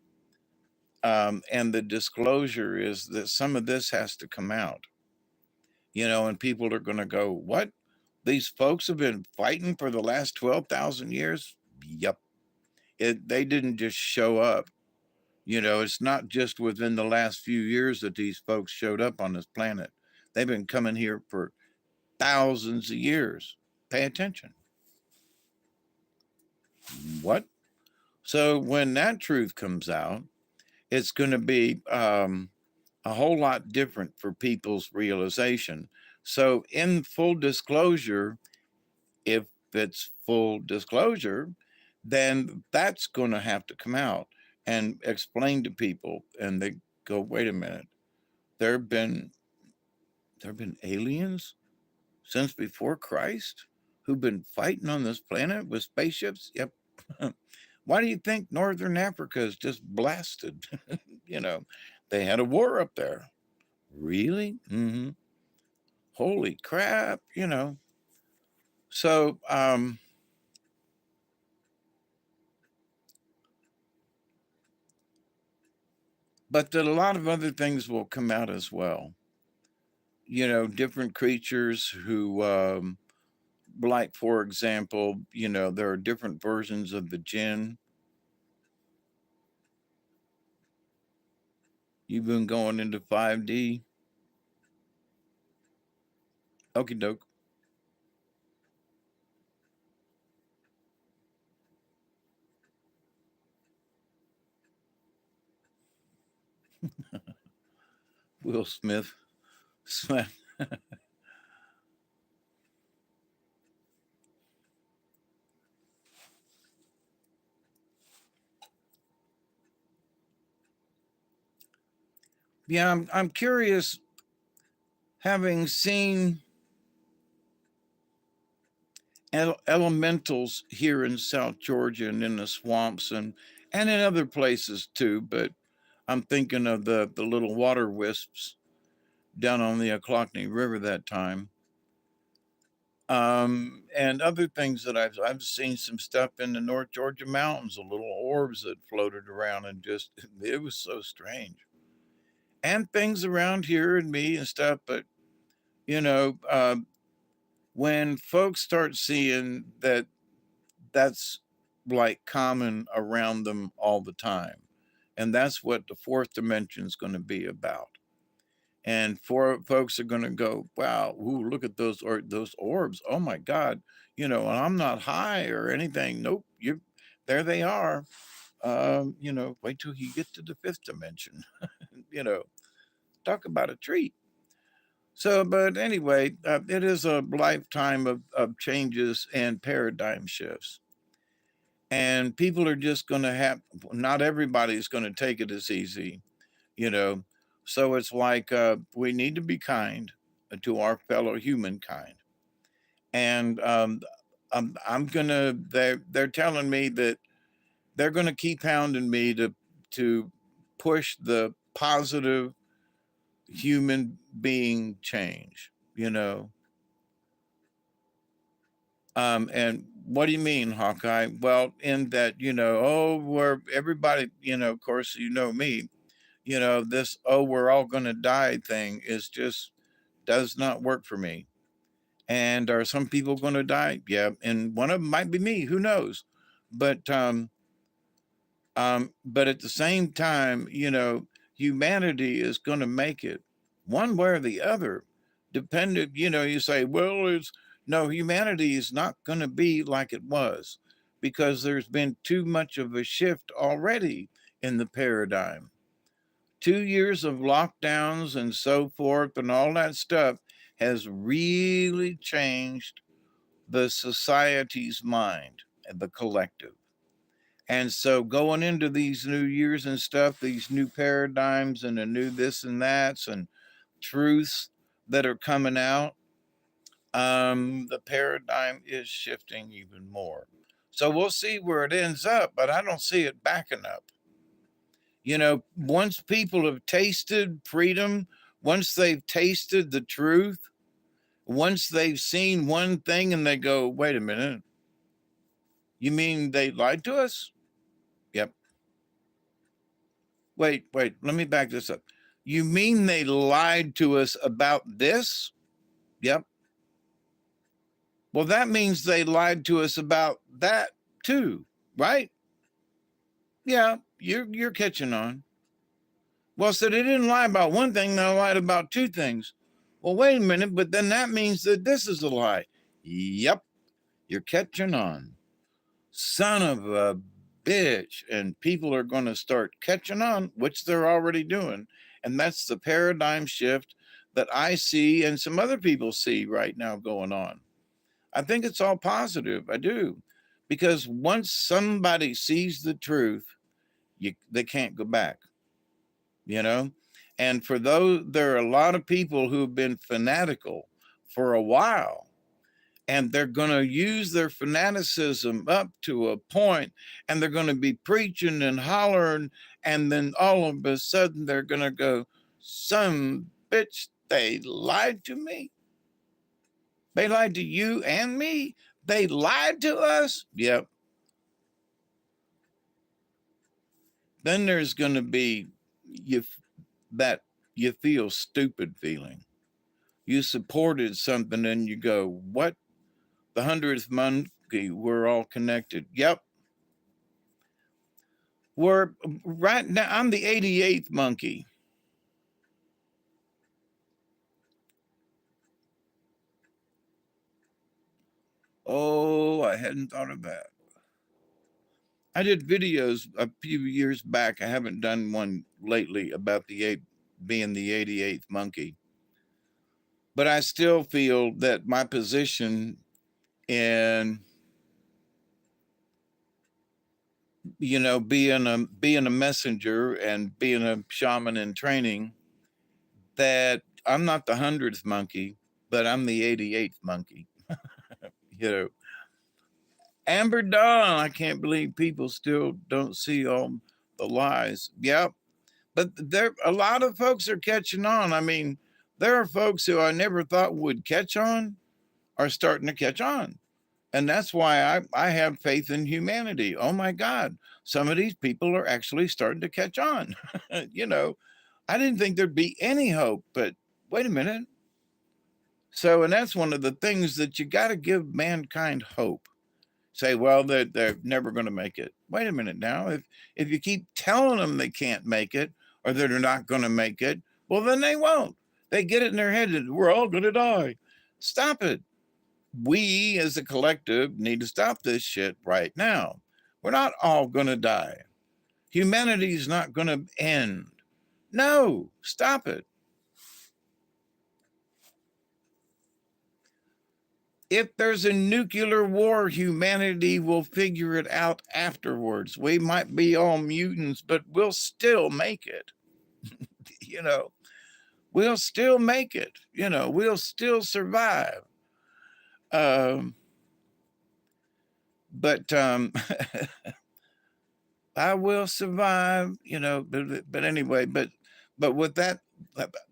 and the disclosure is that some of this has to come out, and people are going to go, what? These folks have been fighting for the last 12,000 years? Yep. They didn't just show up. It's not just within the last few years that these folks showed up on this planet. They've been coming here for thousands of years. Pay attention. What? So when that truth comes out, it's going to be a whole lot different for people's realization. So, in full disclosure, if it's full disclosure, then that's going to have to come out and explain to people. And they go, wait a minute, there have been aliens since before Christ who've been fighting on this planet with spaceships? Yep. Why do you think Northern Africa is just blasted? You know, they had a war up there. Really? Mm-hmm. Holy crap, you know. So, but that a lot of other things will come out as well. You know, different creatures who, like, for example, you know, there are different versions of the jinn. You've been going into 5D. Okie doke. Will Smith. Yeah, I'm curious, having seen elementals here in South Georgia and in the swamps and in other places too, but I'm thinking of the little water wisps down on the Ochlockonee River that time. And other things that I've seen some stuff in the North Georgia mountains, the little orbs that floated around, and just it was so strange. And things around here and me and stuff, but you know, when folks start seeing that that's like common around them all the time, and that's what the fourth dimension is going to be about. And for folks are going to go, wow, ooh, look at those orbs. Oh my God, you know, and I'm not high or anything. Nope, you there they are. You know, wait till you get to the fifth dimension. You know, talk about a treat. So, but anyway, it is a lifetime of changes and paradigm shifts. And people are just going to have, not everybody's going to take it as easy, you know. So it's like we need to be kind to our fellow humankind. And I'm gonna. They're telling me that they're gonna keep hounding me to push the positive human being change. You know. And what do you mean, Hawkeye? Well, in that, you know, oh, we're everybody, you know, of course, you know me, you know, this, oh, we're all going to die thing is just does not work for me. And are some people going to die? Yeah. And one of them might be me. Who knows? But, but at the same time, you know, humanity is going to make it one way or the other. Dependent, you know, you say, well, it's no, humanity is not going to be like it was because there's been too much of a shift already in the paradigm. 2 years of lockdowns and so forth and all that stuff has really changed the society's mind and the collective. And so going into these new years and stuff, these new paradigms and the new this and that's and truths that are coming out, the paradigm is shifting even more. So we'll see where it ends up, but I don't see it backing up. You know, once people have tasted freedom, once they've tasted the truth, once they've seen one thing and they go, wait a minute, you mean they lied to us? Yep. Wait, let me back this up. You mean they lied to us about this? Yep. Well, that means they lied to us about that too, right? Yeah, you're catching on. Well, so they didn't lie about one thing, they lied about two things. Well, wait a minute, but then that means that this is a lie. Yep. You're catching on. Son of a bitch. And people are going to start catching on, which they're already doing. And that's the paradigm shift that I see and some other people see right now going on. I think it's all positive. I do. Because once somebody sees the truth, they can't go back, you know? And for those, there are a lot of people who have been fanatical for a while, and they're going to use their fanaticism up to a point, and they're going to be preaching and hollering, and then all of a sudden they're going to go, some bitch, they lied to me. They lied to you and me. They lied to us. Yep. Then there's going to be that you feel stupid feeling. You supported something and you go, what? The 100th monkey, we're all connected. Yep. We're right now, I'm the 88th monkey. Oh, I hadn't thought of that. I did videos a few years back. I haven't done one lately about being the 88th monkey. But I still feel that my position in, you know, being a messenger and being a shaman in training, that I'm not the 100th monkey, but I'm the 88th monkey. You know, Amber Dawn, I can't believe people still don't see all the lies. Yep. But there, a lot of folks are catching on. I mean, there are folks who I never thought would catch on are starting to catch on. And that's why I have faith in humanity. Oh my God, some of these people are actually starting to catch on. You know, I didn't think there'd be any hope, but wait a minute. So, and that's one of the things that you got to give mankind hope. Say, well, they're never going to make it. Wait a minute now. If you keep telling them they can't make it or that they're not going to make it, well, then they won't. They get it in their head that we're all going to die. Stop it. We as a collective need to stop this shit right now. We're not all going to die. Humanity is not going to end. No, stop it. If there's a nuclear war, humanity will figure it out afterwards. We might be all mutants, but we'll still make it. You know, we'll still make it. You know, we'll still survive. But I will survive. You know, but anyway, but with that,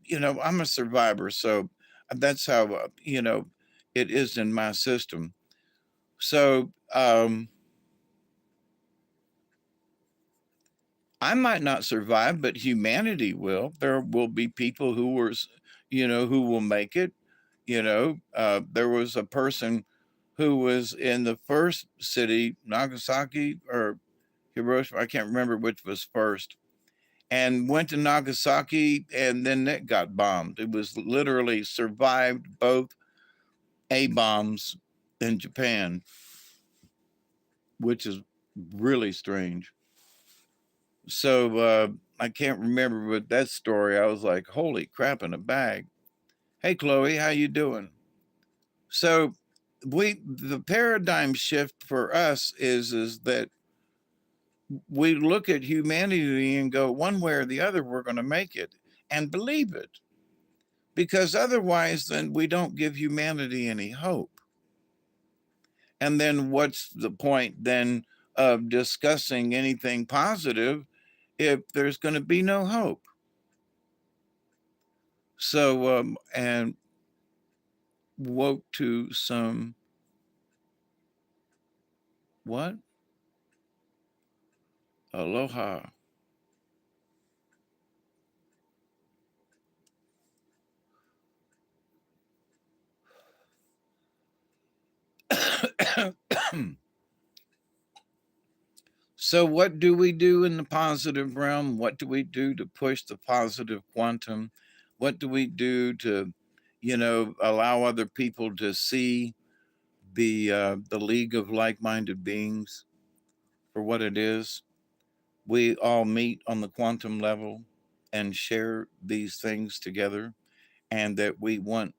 you know, I'm a survivor, so that's how you know it is in my system. So I might not survive, but humanity will. There will be people who were, you know, who will make it. You know, there was a person who was in the first city, Nagasaki or Hiroshima. I can't remember which was first, and went to Nagasaki, and then it got bombed. It was literally survived both A bombs in Japan, which is really strange. So I can't remember, but that story, I was like, holy crap in a bag. Hey, Chloe, how you doing? So the paradigm shift for us is that we look at humanity and go, one way or the other, we're going to make it, and believe it. Because otherwise, then we don't give humanity any hope. And then what's the point then of discussing anything positive if there's going to be no hope? So, and woke to some what? Aloha. So, what do we do in the positive realm? What do we do to push the positive quantum? What do we do to, you know, allow other people to see the League of Like-Minded Beings for what it is. We all meet on the quantum level and share these things together, and that we want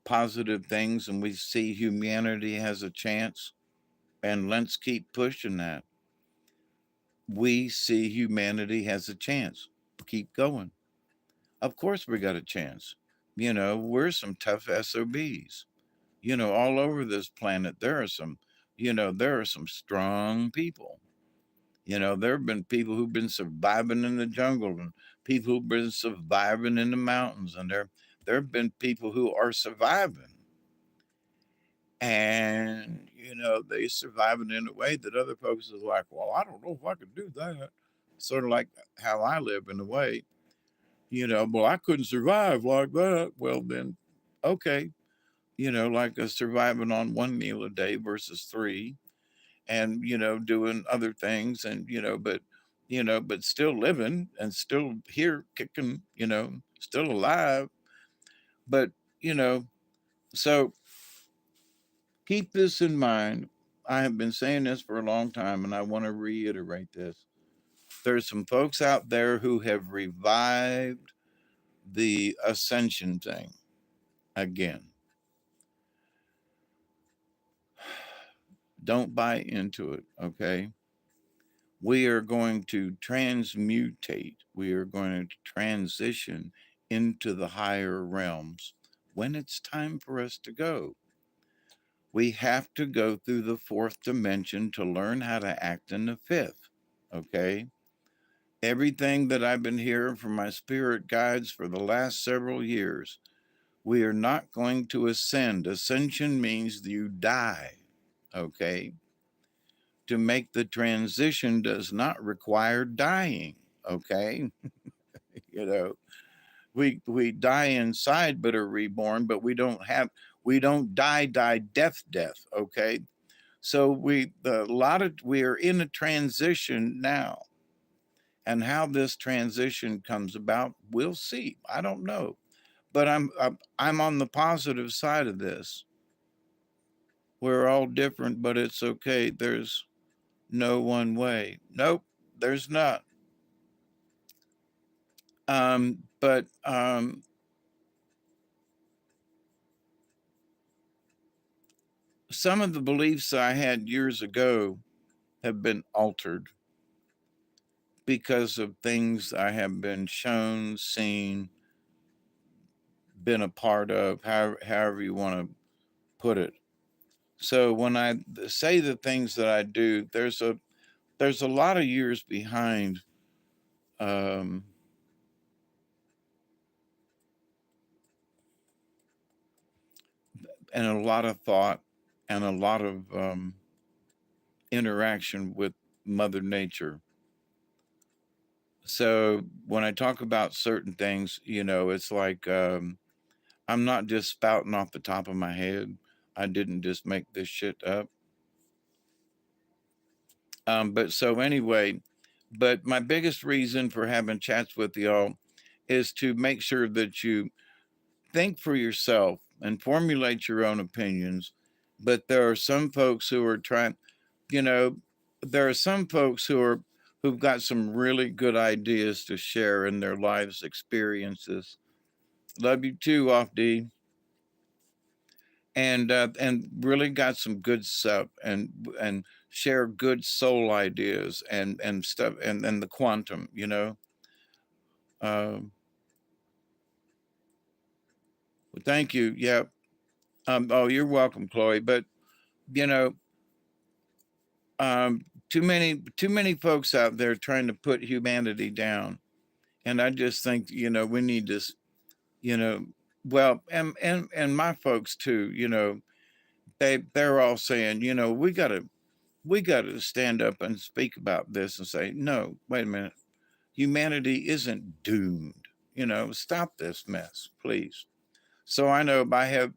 positive things and we see humanity has a chance. And let's keep pushing that. We see humanity has a chance. Keep going. Of course, we got a chance. We're some tough SOBs. All over this planet, there are some strong people. There have been people who've been surviving in the jungle and people who've been surviving in the mountains, and there have been people who are surviving, and they surviving in a way that other folks is like, well, I don't know if I could do that. Sort of like how I live in a way. Well, I couldn't survive like that. Well, then, okay, like surviving on one meal a day versus three, and doing other things, and but still living and still here kicking, still alive. But you know so keep this in mind. I have been saying this for a long time, and I want to reiterate this. There's some folks out there who have revived the ascension thing again. Don't buy into it, okay? We are going to transmutate, we are going to transition into the higher realms when it's time for us to go. We have to go through the fourth dimension to learn how to act in the fifth, okay? Everything that I've been hearing from my spirit guides for the last several years, we are not going to ascend. Ascension means you die, okay? To make the transition does not require dying, okay? you know, we die inside but are reborn, but we don't die, death, okay? So we are in a transition now. And how this transition comes about, we'll see. I don't know. But I'm on the positive side of this. We're all different, but it's okay. There's no one way. Nope, there's not. But some of the beliefs I had years ago have been altered because of things I have been shown, seen, been a part of, however you want to put it. So when I say the things that I do, there's a lot of years behind um, and a lot of thought and a lot of interaction with Mother Nature. So when I talk about certain things, it's like I'm not just spouting off the top of my head. I didn't just make this shit up. But so anyway, but my biggest reason for having chats with y'all is to make sure that you think for yourself and formulate your own opinions. But there are some folks who are trying, you know, there are some folks who've got some really good ideas to share in their lives experiences. Love you too, Off D. And really got some good stuff and share good soul ideas and stuff and the quantum, Um, well, thank you. Yeah. Oh, you're welcome, Chloe. But you know, too many folks out there trying to put humanity down, and I just think we need to, you know, well, and my folks too. They're all saying, we gotta stand up and speak about this and say, no, wait a minute, humanity isn't doomed. Stop this mess, please. So I know I've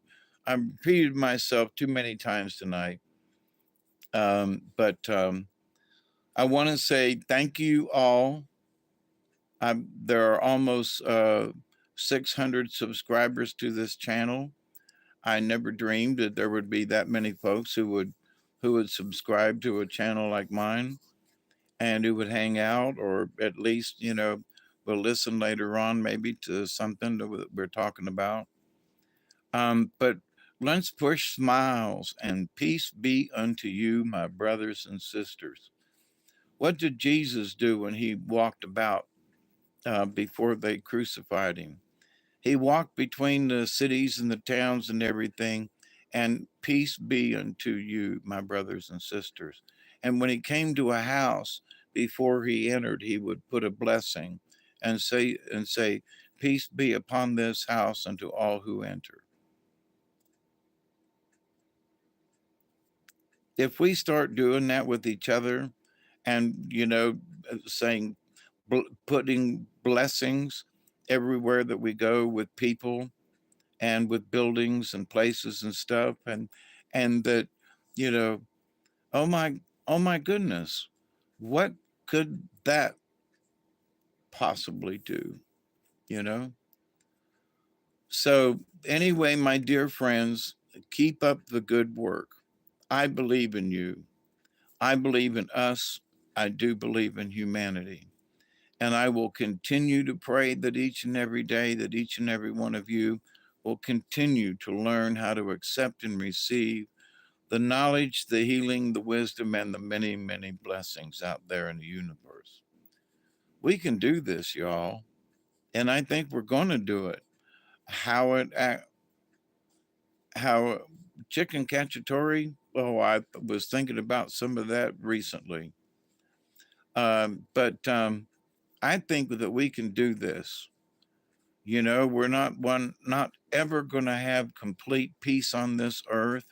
repeated myself too many times tonight. But I want to say thank you all. There are almost 600 subscribers to this channel. I never dreamed that there would be that many folks who would subscribe to a channel like mine and who would hang out, or at least, will listen later on maybe to something that we're talking about. But let's push smiles and peace be unto you, my brothers and sisters. What did Jesus do when he walked about before they crucified him? He walked between the cities and the towns and everything, and peace be unto you, my brothers and sisters. And when he came to a house, before he entered, he would put a blessing and say, peace be upon this house and to all who enter. If we start doing that with each other and, saying, putting blessings everywhere that we go with people and with buildings and places and stuff, and that, you know oh my goodness, what could that possibly do, you know so anyway, my dear friends, keep up the good work. I believe in you. I believe in us. I do believe in humanity. And I will continue to pray that each and every day, that each and every one of you will continue to learn how to accept and receive the knowledge, the healing, the wisdom, and the many, many blessings out there in the universe. We can do this, y'all. And I think we're going to do it. How it, how chicken cacciatore, oh, I was thinking about some of that recently. But I think that we can do this. We're not ever going to have complete peace on this earth,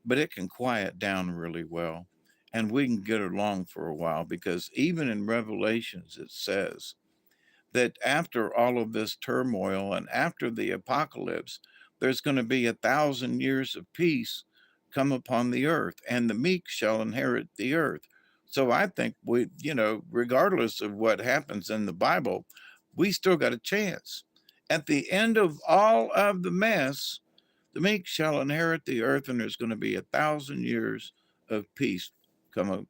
but it can quiet down really well, and we can get along for a while, because even in Revelations it says that after all of this turmoil and after the apocalypse, there's going to be 1,000 years of peace come upon the earth, and the meek shall inherit the earth. So I think regardless of what happens in the Bible, we still got a chance. At the end of all of the mess, the meek shall inherit the earth, and there's going to be 1,000 years of peace come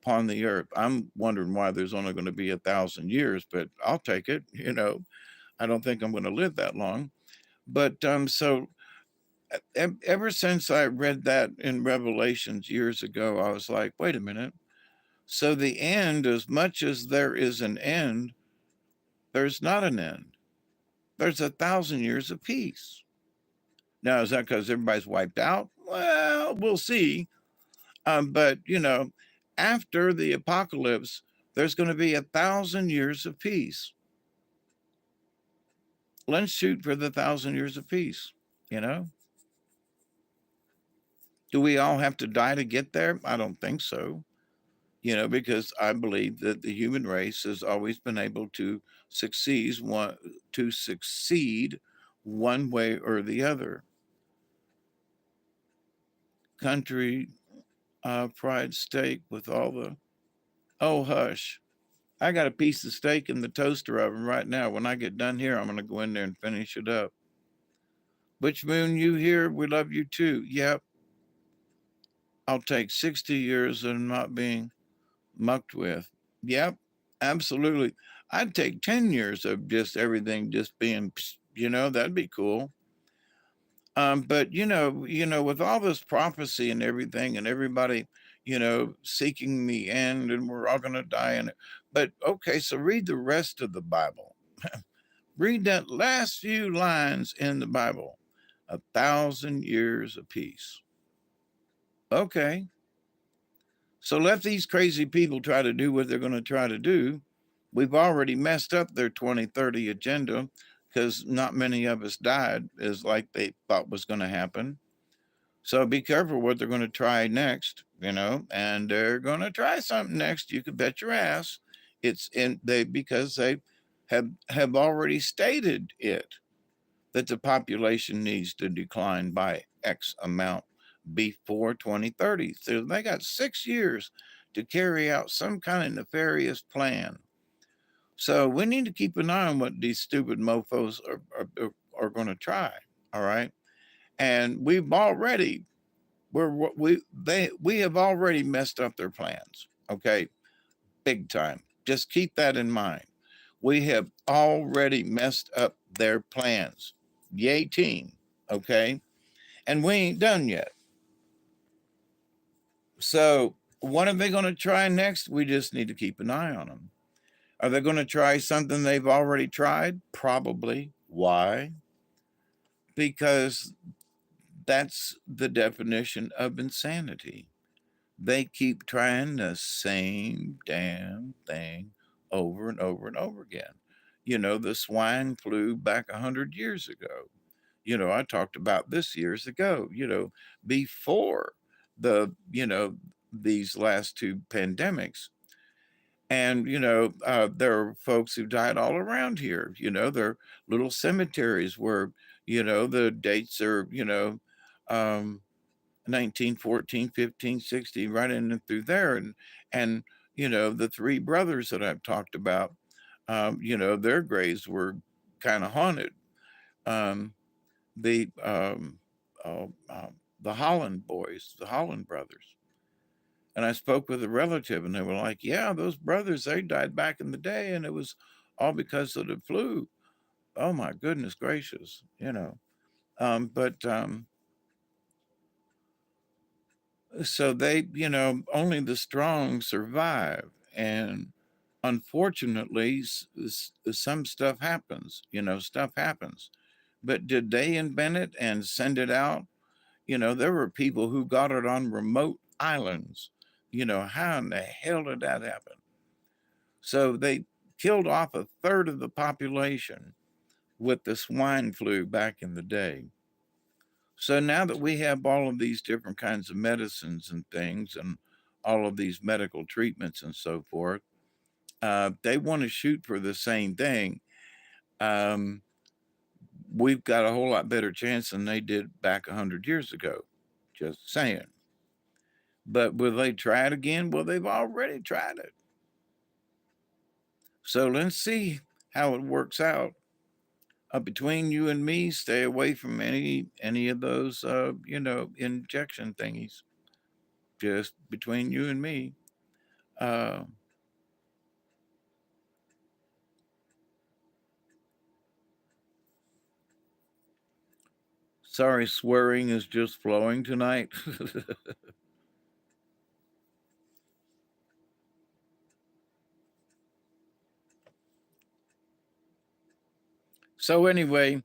upon the earth. I'm wondering why there's only going to be 1,000 years, but I'll take it. I don't think I'm going to live that long. But so ever since I read that in Revelations years ago, I was like, wait a minute. So the end, as much as there is an end, there's not an end. There's 1,000 years of peace. Now, is that because everybody's wiped out? Well, we'll see. But after the apocalypse, there's going to be 1,000 years of peace. Let's shoot for the 1,000 years of peace. You know, do we all have to die to get there? I don't think so. Because I believe that the human race has always been able to succeed one way or the other. Country fried steak with all the oh hush. I got a piece of steak in the toaster oven right now. When I get done here, I'm going to go in there and finish it up. Witch Moon, you here? We love you too. Yep. I'll take 60 years of not being mucked with. Yep. Absolutely. I'd take 10 years of just everything just being, that'd be cool. But with all this prophecy and everything, and everybody, seeking the end, and we're all going to die in it. But okay, so read the rest of the Bible. Read that last few lines in the Bible. 1,000 years of peace. Okay. So let these crazy people try to do what they're going to try to do. We've already messed up their 2030 agenda, because not many of us died as like they thought was going to happen. So be careful what they're going to try next, and they're going to try something next. You can bet your ass. It's in they because they have already stated it, that the population needs to decline by X amount before 2030. So they got 6 years to carry out some kind of nefarious plan. So we need to keep an eye on what these stupid mofos are going to try. All right. And we have already messed up their plans. Okay, big time. Just keep that in mind. We have already messed up their plans. Yay, team. Okay, and we ain't done yet. So, what are they going to try next? We just need to keep an eye on them. Are they going to try something they've already tried? Probably. Why? Because that's the definition of insanity. They keep trying the same damn thing over and over and over again. The swine flu back 100 years ago. I talked about this years ago, before these last two pandemics. And, there are folks who died all around here. There are little cemeteries where, the dates are, um, 1914, 15, 16, right in and through there. And, the three brothers that I've talked about, their graves were kind of haunted. Um, the, um, oh, the Holland boys, the Holland brothers. And I spoke with a relative, and they were like, "Yeah, those brothers, they died back in the day, and it was all because of the flu." Oh my goodness gracious, But so only the strong survive, and unfortunately, some stuff happens. Stuff happens. But did they invent it and send it out? There were people who got it on remote islands. How in the hell did that happen? So they killed off a third of the population with the swine flu back in the day. So now that we have all of these different kinds of medicines and things and all of these medical treatments and so forth, they want to shoot for the same thing. We've got a whole lot better chance than they did back 100 years ago. Just saying. But will they try it again? Well, they've already tried it. So let's see how it works out. Between you and me, stay away from any of those injection thingies. Just between you and me. Uh, Sorry, swearing is just flowing tonight. So anyway,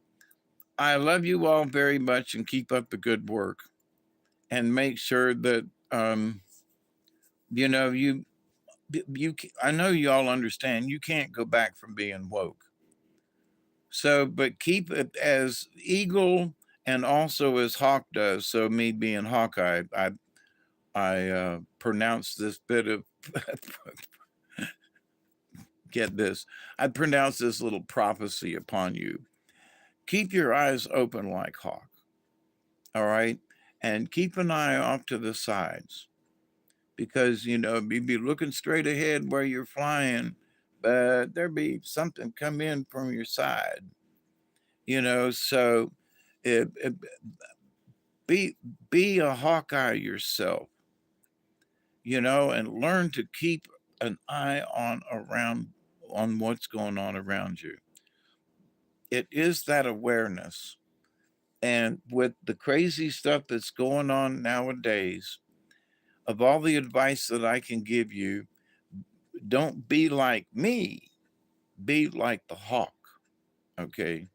I love you all very much, and keep up the good work, and make sure that you know you I know you all understand you can't go back from being woke. So, but keep it as Eagle and also as Hawk does. So, me being Hawkeye, I pronounce this bit of get this. I pronounce this little prophecy upon you. Keep your eyes open like Hawk. All right, and keep an eye off to the sides, because you be looking straight ahead where you're flying, but there be something come in from your side. So it, it, be be a Hawkeye yourself, and learn to keep an eye on what's going on around you. It is that awareness. And with the crazy stuff that's going on nowadays, of all the advice that I can give you, don't be like me, be like the hawk. Okay.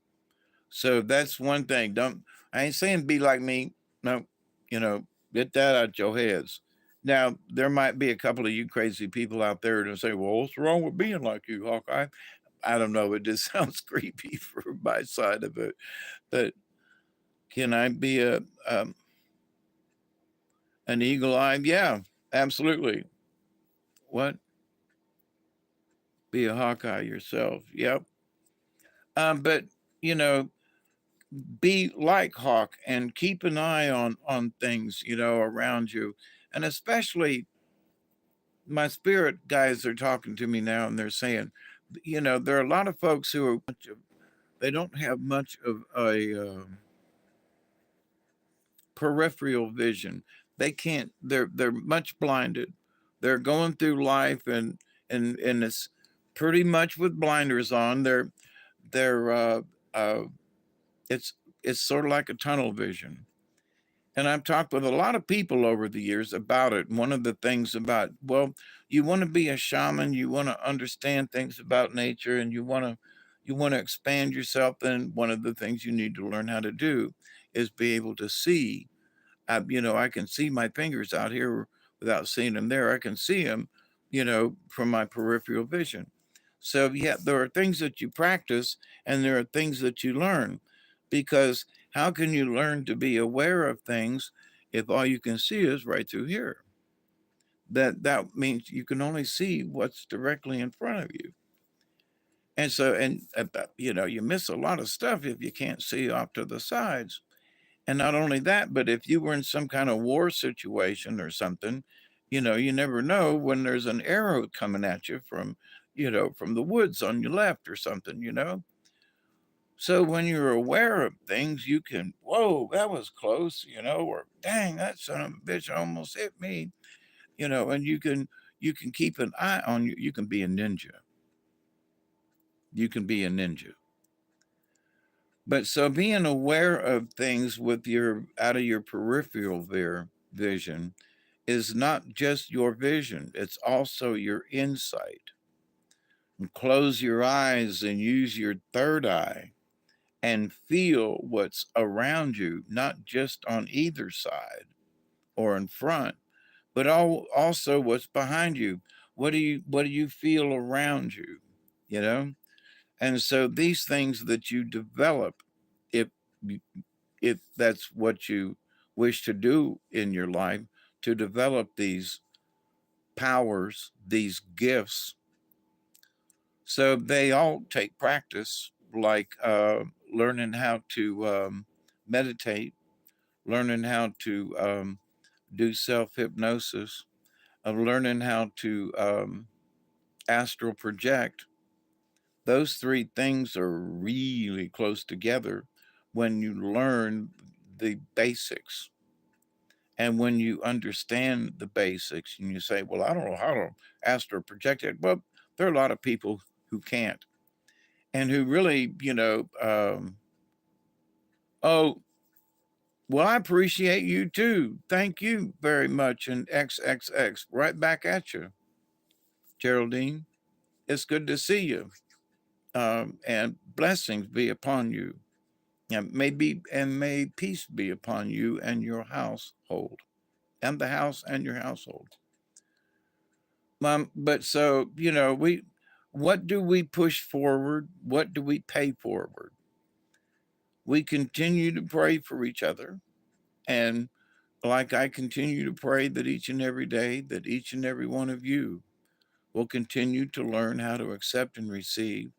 So that's one thing. I ain't saying be like me. No, get that out your heads. Now, there might be a couple of you crazy people out there to say, well, what's wrong with being like you, Hawkeye? I don't know. It just sounds creepy for my side of it. But can I be an eagle eye? Yeah, absolutely. What? Be a Hawkeye yourself. Yep. But, you know, be like Hawk and keep an eye on things, around you. And especially my spirit guys are talking to me now, and they're saying, there are a lot of folks who are they don't have much of a peripheral vision. They can't, they're much blinded. They're going through life and it's pretty much with blinders on. They're uh it's it's sort of like a tunnel vision. And I've talked with a lot of people over the years about it. And one of the things about, well, you want to be a shaman, you want to understand things about nature, and you want to expand yourself. Then one of the things you need to learn how to do is be able to see. I can see my fingers out here without seeing them there. I can see them, from my peripheral vision. So yeah, there are things that you practice and there are things that you learn, because how can you learn to be aware of things if all you can see is right through here? That means you can only see what's directly in front of you. And so, you miss a lot of stuff if you can't see off to the sides. And not only that, but if you were in some kind of war situation or something, you never know when there's an arrow coming at you from the woods on your left or something. So when you're aware of things, you can, whoa, that was close, or dang, that son of a bitch almost hit me, and you can keep an eye on you. You can be a ninja. You can be a ninja. But so being aware of things with your out of your peripheral vision is not just your vision, it's also your insight. And close your eyes and use your third eye and feel what's around you, not just on either side or in front, but also what's behind you. What do you feel around you? You know? And so these things that you develop, if if that's what you wish to do in your life, to develop these powers, these gifts. So they all take practice, like learning how to meditate, learning how to do self hypnosis, of learning how to astral project. Those three things are really close together when you learn the basics. And when you understand the basics and you say, well, I don't know how to astral project it. Well, there are a lot of people who can't and who really, oh, well, I appreciate you too. Thank you very much. And XXX, right back at you, Geraldine. It's good to see you. And blessings be upon you. And may peace be upon you and your household, and the house and your household. But so, what do we push forward? What do we pay forward? We continue to pray for each other. And like I continue to pray that each and every day, that each and every one of you will continue to learn how to accept and receive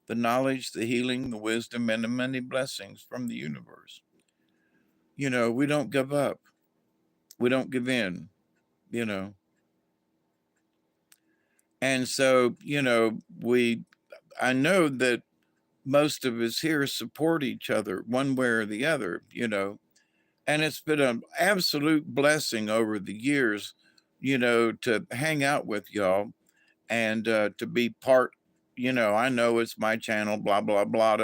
the knowledge, the healing, the wisdom, and the many blessings from the universe. We don't give up. We don't give in, you know. And so, I know that most of us here support each other one way or the other. And it's been an absolute blessing over the years, to hang out with y'all and to be part. I know it's my channel, blah, blah, blah,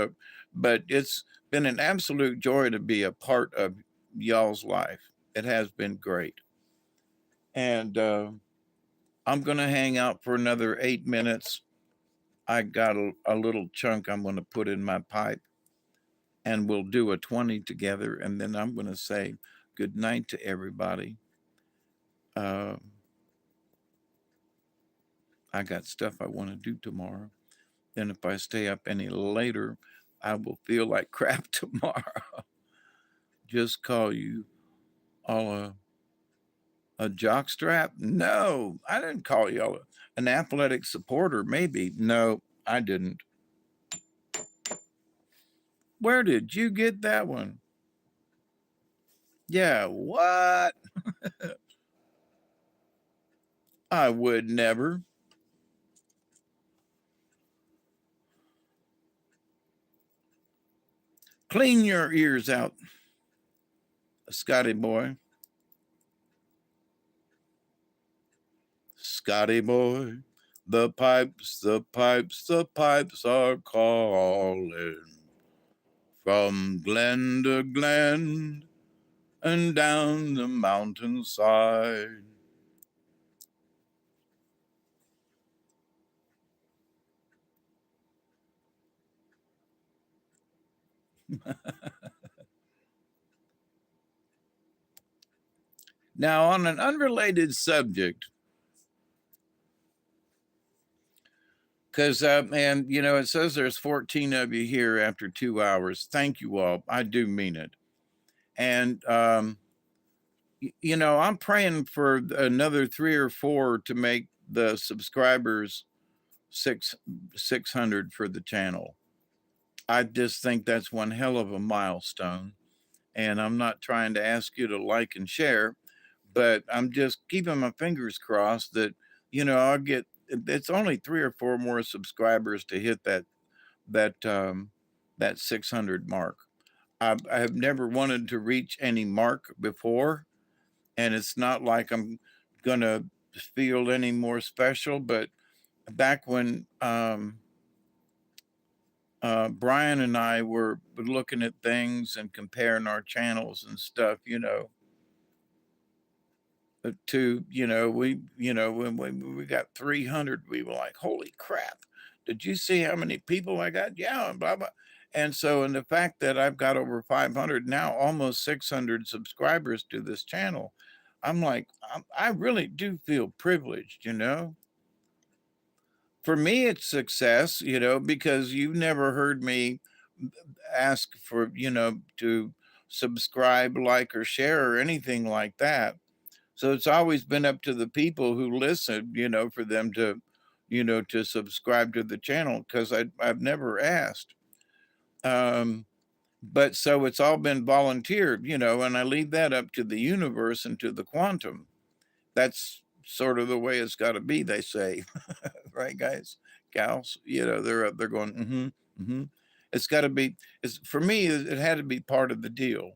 but it's been an absolute joy to be a part of y'all's life. It has been great. And I'm going to hang out for another 8 minutes. I got a little chunk I'm going to put in my pipe, and we'll do a 20 together. And then I'm going to say good night to everybody. I got stuff I want to do tomorrow. And if I stay up any later, I will feel like crap tomorrow. Just call you all a jockstrap? No, I didn't call y'all an athletic supporter. Maybe. No, I didn't. Where did you get that one? Yeah, what? I would never. Clean your ears out. Scotty boy. Scotty boy. The pipes, the pipes, the pipes are calling from glen to glen and down the mountainside. Now, on an unrelated subject, because, and you know, it says there's 14 of you here after 2 hours. Thank you all. I do mean it. And, you know, I'm praying for another 3 or 4 to make the subscribers 600 for the channel. I just think that's one hell of a milestone. And I'm not trying to ask you to like and share, but I'm just keeping my fingers crossed that, you know, I'll get, it's only 3 or 4 more subscribers to hit that 600 mark. I have never wanted to reach any mark before, and it's not like I'm gonna feel any more special. But back when Brian and I were looking at things and comparing our channels and stuff, you know, to, you know, when we got 300, we were like, holy crap, did you see how many people I got? Yeah, and blah, blah. And so, and the fact that I've got over 500 now, almost 600 subscribers to this channel, I'm like, I really do feel privileged, you know? For me, it's success, you know, because you've never heard me ask for, you know, to subscribe, like, or share or anything like that. So it's always been up to the people who listen, you know, for them to, you know, to subscribe to the channel because I've never asked. Um, but so it's all been volunteered, you know, and I leave that up to the universe and to the quantum. That's sort of the way it's got to be, they say, right, guys, gals? You know, they're up there going, mm-hmm. It's got to be. It's for me. It had to be part of the deal,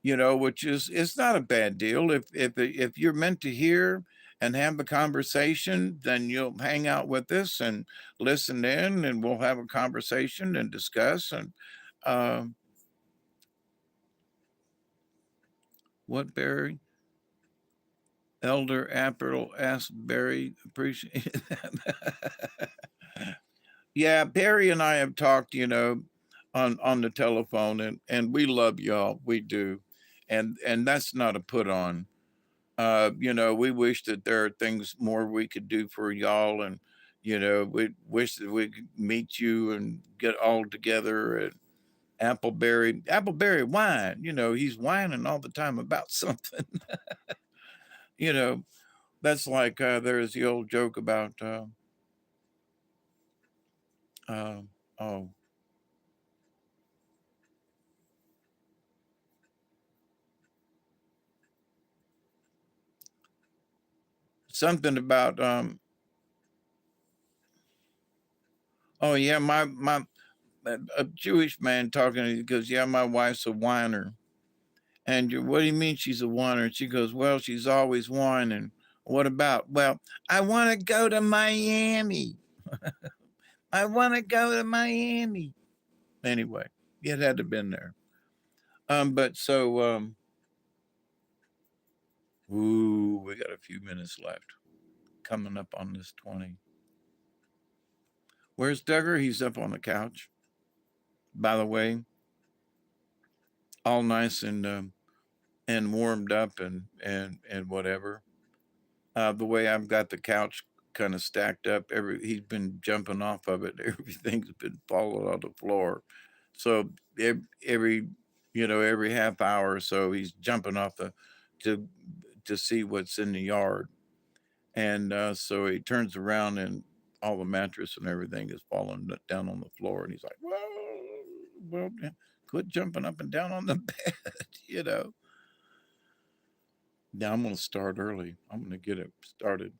you know, which is it's not a bad deal. If you're meant to hear and have a conversation, then you'll hang out with us and listen in, and we'll have a conversation and discuss. And um, what Barry? Elder April asked Barry, appreciate that. Yeah, Barry and I have talked, you know, on the telephone, and we love y'all. We do. And that's not a put on. You know, we wish that there are things more we could do for y'all, and you know, we wish that we could meet you and get all together at Appleberry wine. You know, he's whining all the time about something. You know, that's like there's the old joke about uh, oh, something about oh yeah, my a Jewish man talking to me goes, yeah, my wife's a whiner. And what do you mean she's a whiner? And she goes, well, she's always whining. What about? Well, I want to go to Miami. I want to go to Miami. Anyway, it had to have been there. But so, ooh, we got a few minutes left. Coming up on this 20. Where's Duggar? He's up on the couch. By the way, all nice and warmed up and whatever. The way I've got the couch kind of stacked up, he's been jumping off of it. Everything's been falling on the floor. So every you know every half hour or so he's jumping off the to to see what's in the yard, and so he turns around and all the mattress and everything is falling down on the floor, and he's like, "Whoa, well, quit jumping up and down on the bed," you know. Now I'm going to start early. I'm going to get it started.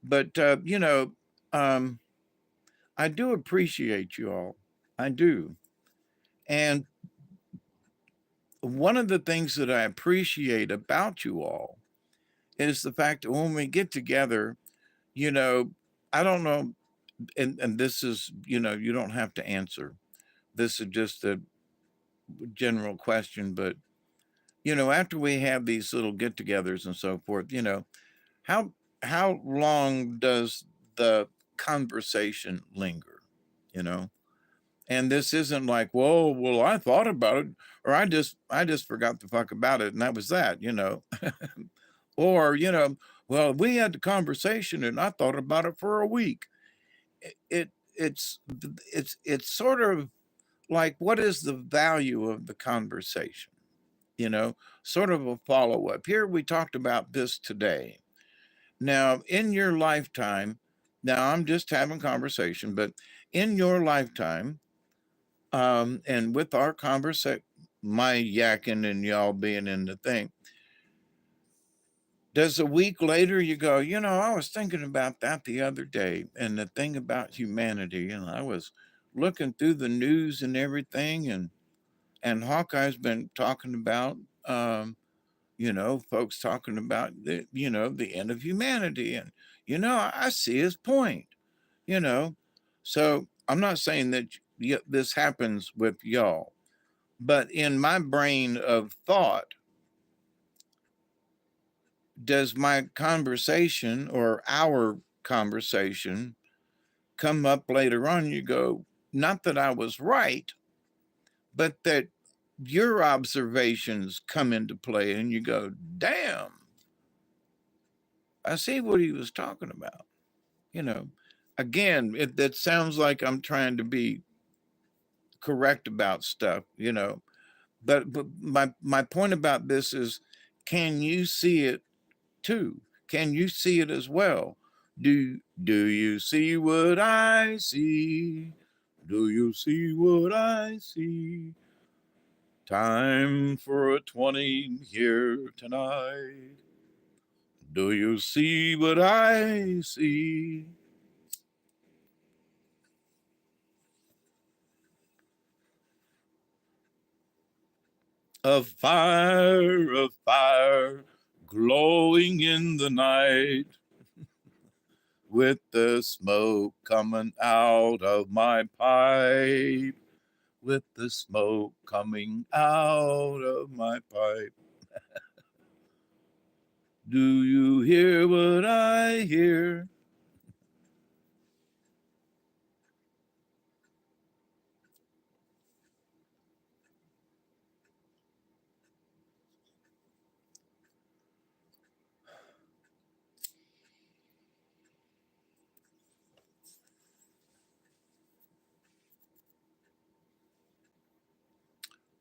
But, you know, um, I do appreciate you all. I do. And one of the things that I appreciate about you all is the fact that when we get together, you know, I don't know, and this is, you don't have to answer. This is just a general question, but after we have these little get-togethers and so forth, how how long does the conversation linger? You know, and this isn't like, whoa, well, I thought about it, or I just forgot the fuck about it, and that was that. Or well, we had the conversation, and I thought about it for a week. It's sort of like, what is the value of the conversation? Sort of a follow up. Here we talked about this today. Now, in your lifetime, now I'm just having conversation, but in your lifetime, and with our conversation, my yakking and y'all being in the thing, does a week later you go, I was thinking about that the other day, and the thing about humanity, and I was looking through the news and everything, and Hawkeye's been talking about, folks talking about the end of humanity, and I see his point, you know. So I'm not saying that this happens with y'all, but in my brain of thought, does my conversation or our conversation come up later on? You go, not that I was right, but that your observations come into play, and you go, damn, I see what he was talking about. You know, again, that sounds like I'm trying to be correct about stuff, but my point about this is, can you see it too? Can you see it as well? Do you see what I see? Do you see what I see? Time for a 20 here tonight. Do you see what I see? A fire glowing in the night, with the smoke coming out of my pipe, with the smoke coming out of my pipe. Do you hear what I hear?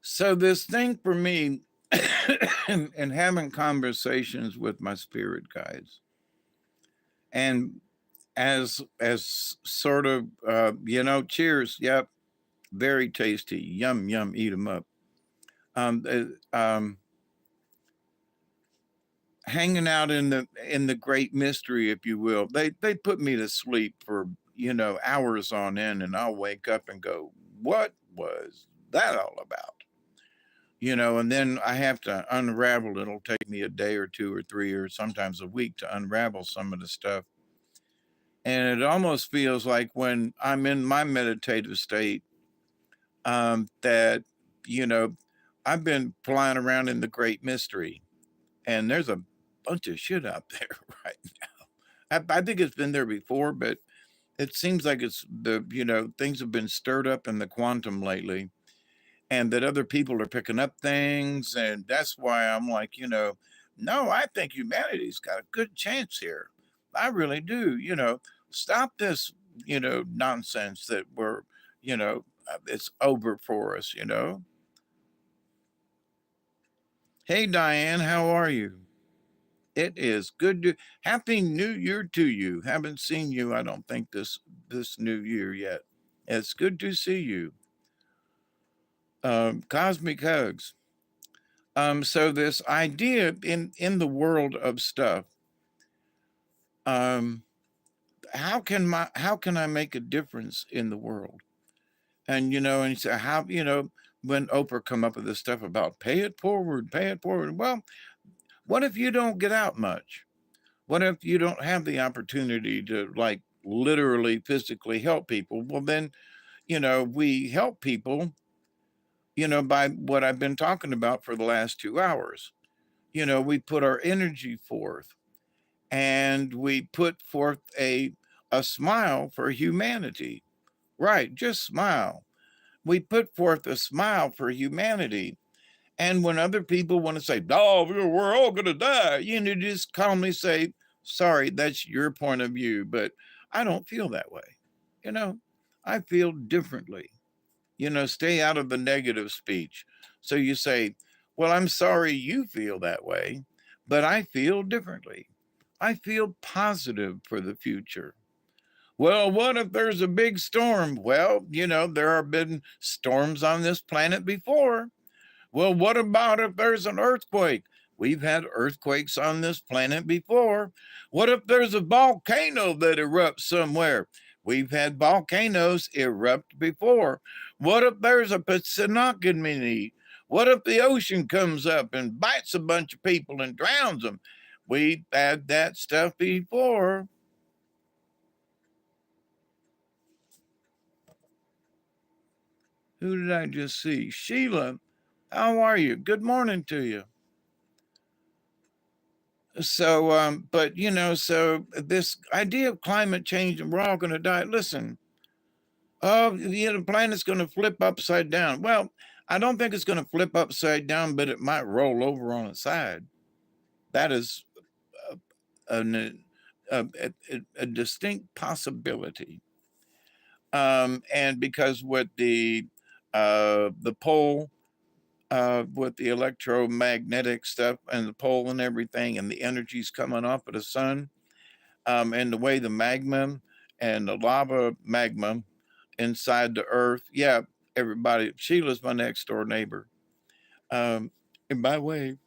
So this thing for me, and having conversations with my spirit guides, and as sort of cheers, yep, very tasty, yum yum, eat them up. Hanging out in the great mystery, if you will, they put me to sleep for hours on end, and I'll wake up and go, what was that all about? And then I have to unravel. It'll take me a day or two or three or sometimes a week to unravel some of the stuff. And it almost feels like when I'm in my meditative state, that, you know, I've been flying around in the great mystery, and there's a bunch of shit out there right now. I think it's been there before, but it seems like things have been stirred up in the quantum lately, and that other people are picking up things. And that's why I'm like, no, I think humanity's got a good chance here. I really do. Stop this, nonsense that it's over for us. Hey, Diane, how are you? It is good to happy new year to you. Haven't seen you, I don't think, this new year yet. It's good to see you. Cosmic hugs. So this idea in the world of stuff, um, how can I make a difference in the world? And and so how when Oprah come up with this stuff about pay it forward, pay it forward. Well, what if you don't get out much? What if you don't have the opportunity to like literally physically help people? Well, then, we help people, by what I've been talking about for the last 2 hours. We put our energy forth and we put forth a smile for humanity. Right, just smile. We put forth a smile for humanity. And when other people want to say, "Oh, we're all going to die," just calmly say, "Sorry, that's your point of view, but I don't feel that way. You know, I feel differently." Stay out of the negative speech. So you say, "Well, I'm sorry you feel that way, but I feel differently. I feel positive for the future." Well, what if there's a big storm? Well, there have been storms on this planet before. Well, what about if there's an earthquake? We've had earthquakes on this planet before. What if there's a volcano that erupts somewhere? We've had volcanoes erupt before. What if there's a tsunami? What if the ocean comes up and bites a bunch of people and drowns them? We've had that stuff before. Who did I just see? Sheila, how are you? Good morning to you. So, but so this idea of climate change and we're all going to die. Listen, the planet's going to flip upside down. Well, I don't think it's going to flip upside down, but it might roll over on its side. That is a, a distinct possibility. And because with the pole, with the electromagnetic stuff and the pole and everything, and the energy's coming off of the sun, and the way the magma and the lava magma inside the earth. Yeah, everybody. Sheila's my next door neighbor. And by the way,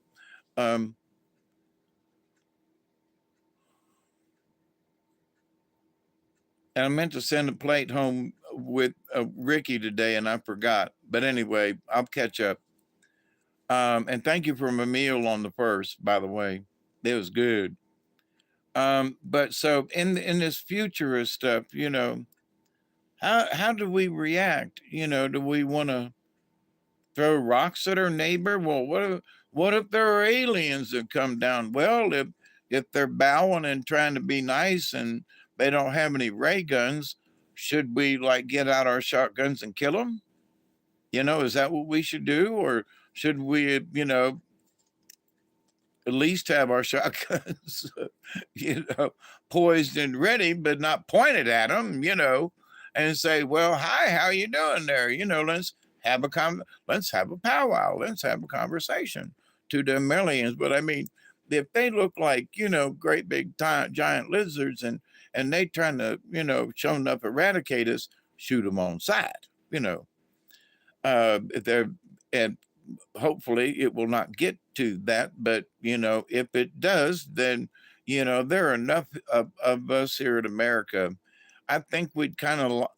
um, and I meant to send a plate home with Ricky today, and I forgot. But anyway, I'll catch up. And thank you for my meal on the first. By the way, it was good. But so in this futurist stuff, how do we react? Do we want to throw rocks at our neighbor? Well, what if there are aliens that come down? Well, if they're bowing and trying to be nice and they don't have any ray guns, should we like get out our shotguns and kill them? Is that what we should do, or should we, at least have our shotguns, you know, poised and ready, but not pointed at them, and say, "Well, hi, how you doing there? Let's have a powwow. Let's have a conversation to the millions." But I mean, if they look like great big giant lizards and they trying to show enough eradicate us, shoot them on sight. If they're and hopefully it will not get to that, but if it does, then there are enough of us here in America. I think we'd kind of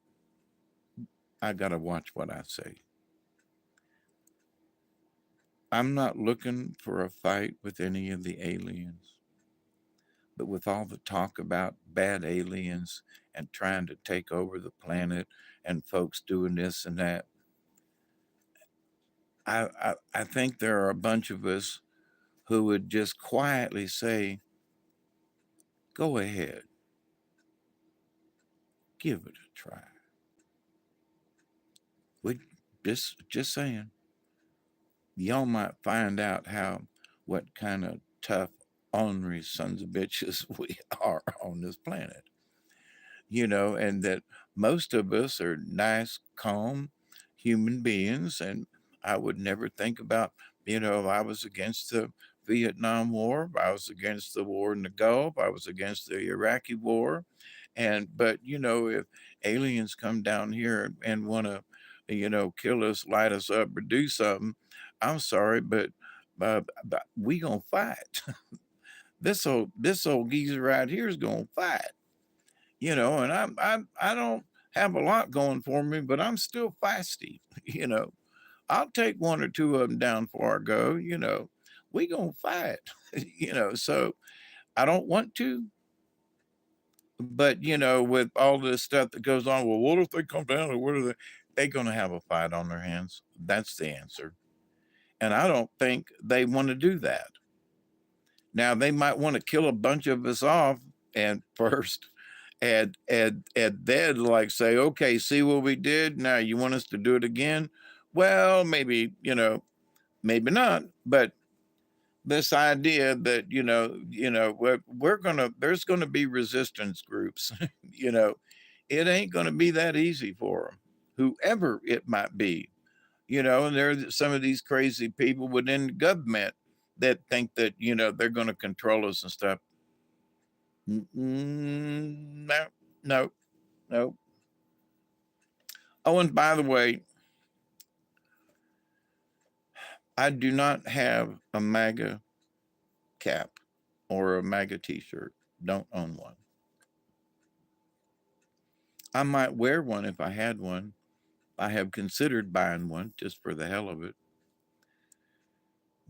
I gotta watch what I say. I'm not looking for a fight with any of the aliens, but with all the talk about bad aliens and trying to take over the planet and folks doing this and that, I think there are a bunch of us who would just quietly say, "Go ahead, give it a try." We just saying, y'all might find out what kind of tough, ornery sons of bitches we are on this planet. And that most of us are nice, calm human beings. And I would never think about, if I was against the Vietnam War, if I was against the war in the Gulf, I was against the Iraqi war. But if aliens come down here and want to, kill us, light us up, or do something, I'm sorry, but we gonna fight. This old geezer right here is gonna fight. And I don't have a lot going for me, but I'm still feisty. I'll take one or two of them down before I go. We gonna fight. So I don't want to, but with all this stuff that goes on, well, what if they come down or what are they gonna have a fight on their hands? That's the answer. And I don't think they want to do that. Now they might want to kill a bunch of us off and first and then like say, okay, see what we did. Now you want us to do it again? Well, maybe, maybe not. But this idea that, we're gonna there's gonna be resistance groups, it ain't gonna be that easy for them, whoever it might be. And there's some of these crazy people within the government that think that, they're going to control us and stuff. No, no, no. Oh, and by the way, I do not have a MAGA cap or a MAGA t-shirt. Don't own one. I might wear one if I had one. I have considered buying one just for the hell of it.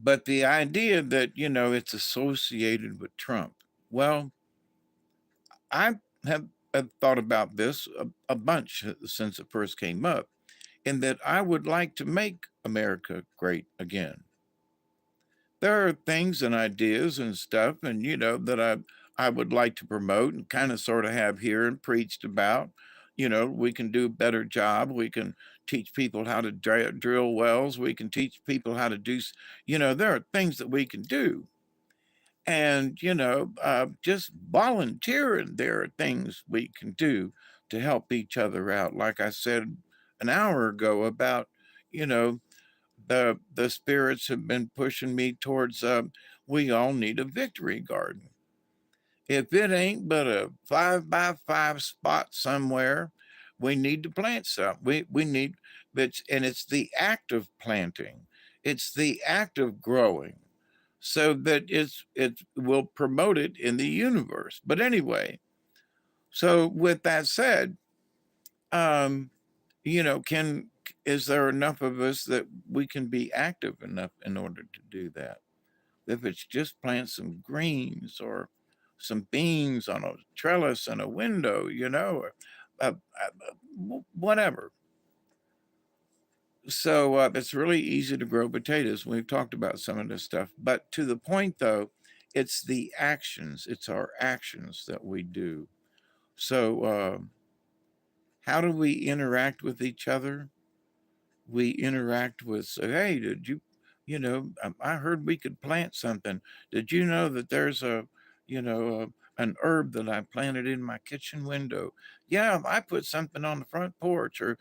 But the idea that, it's associated with Trump, well, I have thought about this a bunch since it first came up, in that I would like to make America great again. There are things and ideas and stuff, and that I would like to promote and kind of sort of have here and preached about. We can do a better job. We can teach people how to drill wells. We can teach people how to do. There are things that we can do, and just volunteering, there are things we can do to help each other out, like I said an hour ago about you know the spirits have been pushing me towards we all need a victory garden. If it ain't but a 5 by 5 spot somewhere, we need to plant some. We need and it's the act of planting, it's the act of growing, so that it will promote it in the universe. But anyway, so with that said, um, can is there enough of us that we can be active enough in order to do that? If it's just plant some greens or some beans on a trellis in a window, or whatever. So it's really easy to grow potatoes. We've talked about some of this stuff, but to the point though, it's the actions, it's our actions that we do. So, how do we interact with each other? We interact with, say, hey, did you, I heard we could plant something. Did you know that there's an herb that I planted in my kitchen window? Yeah, I put something on the front porch. Or,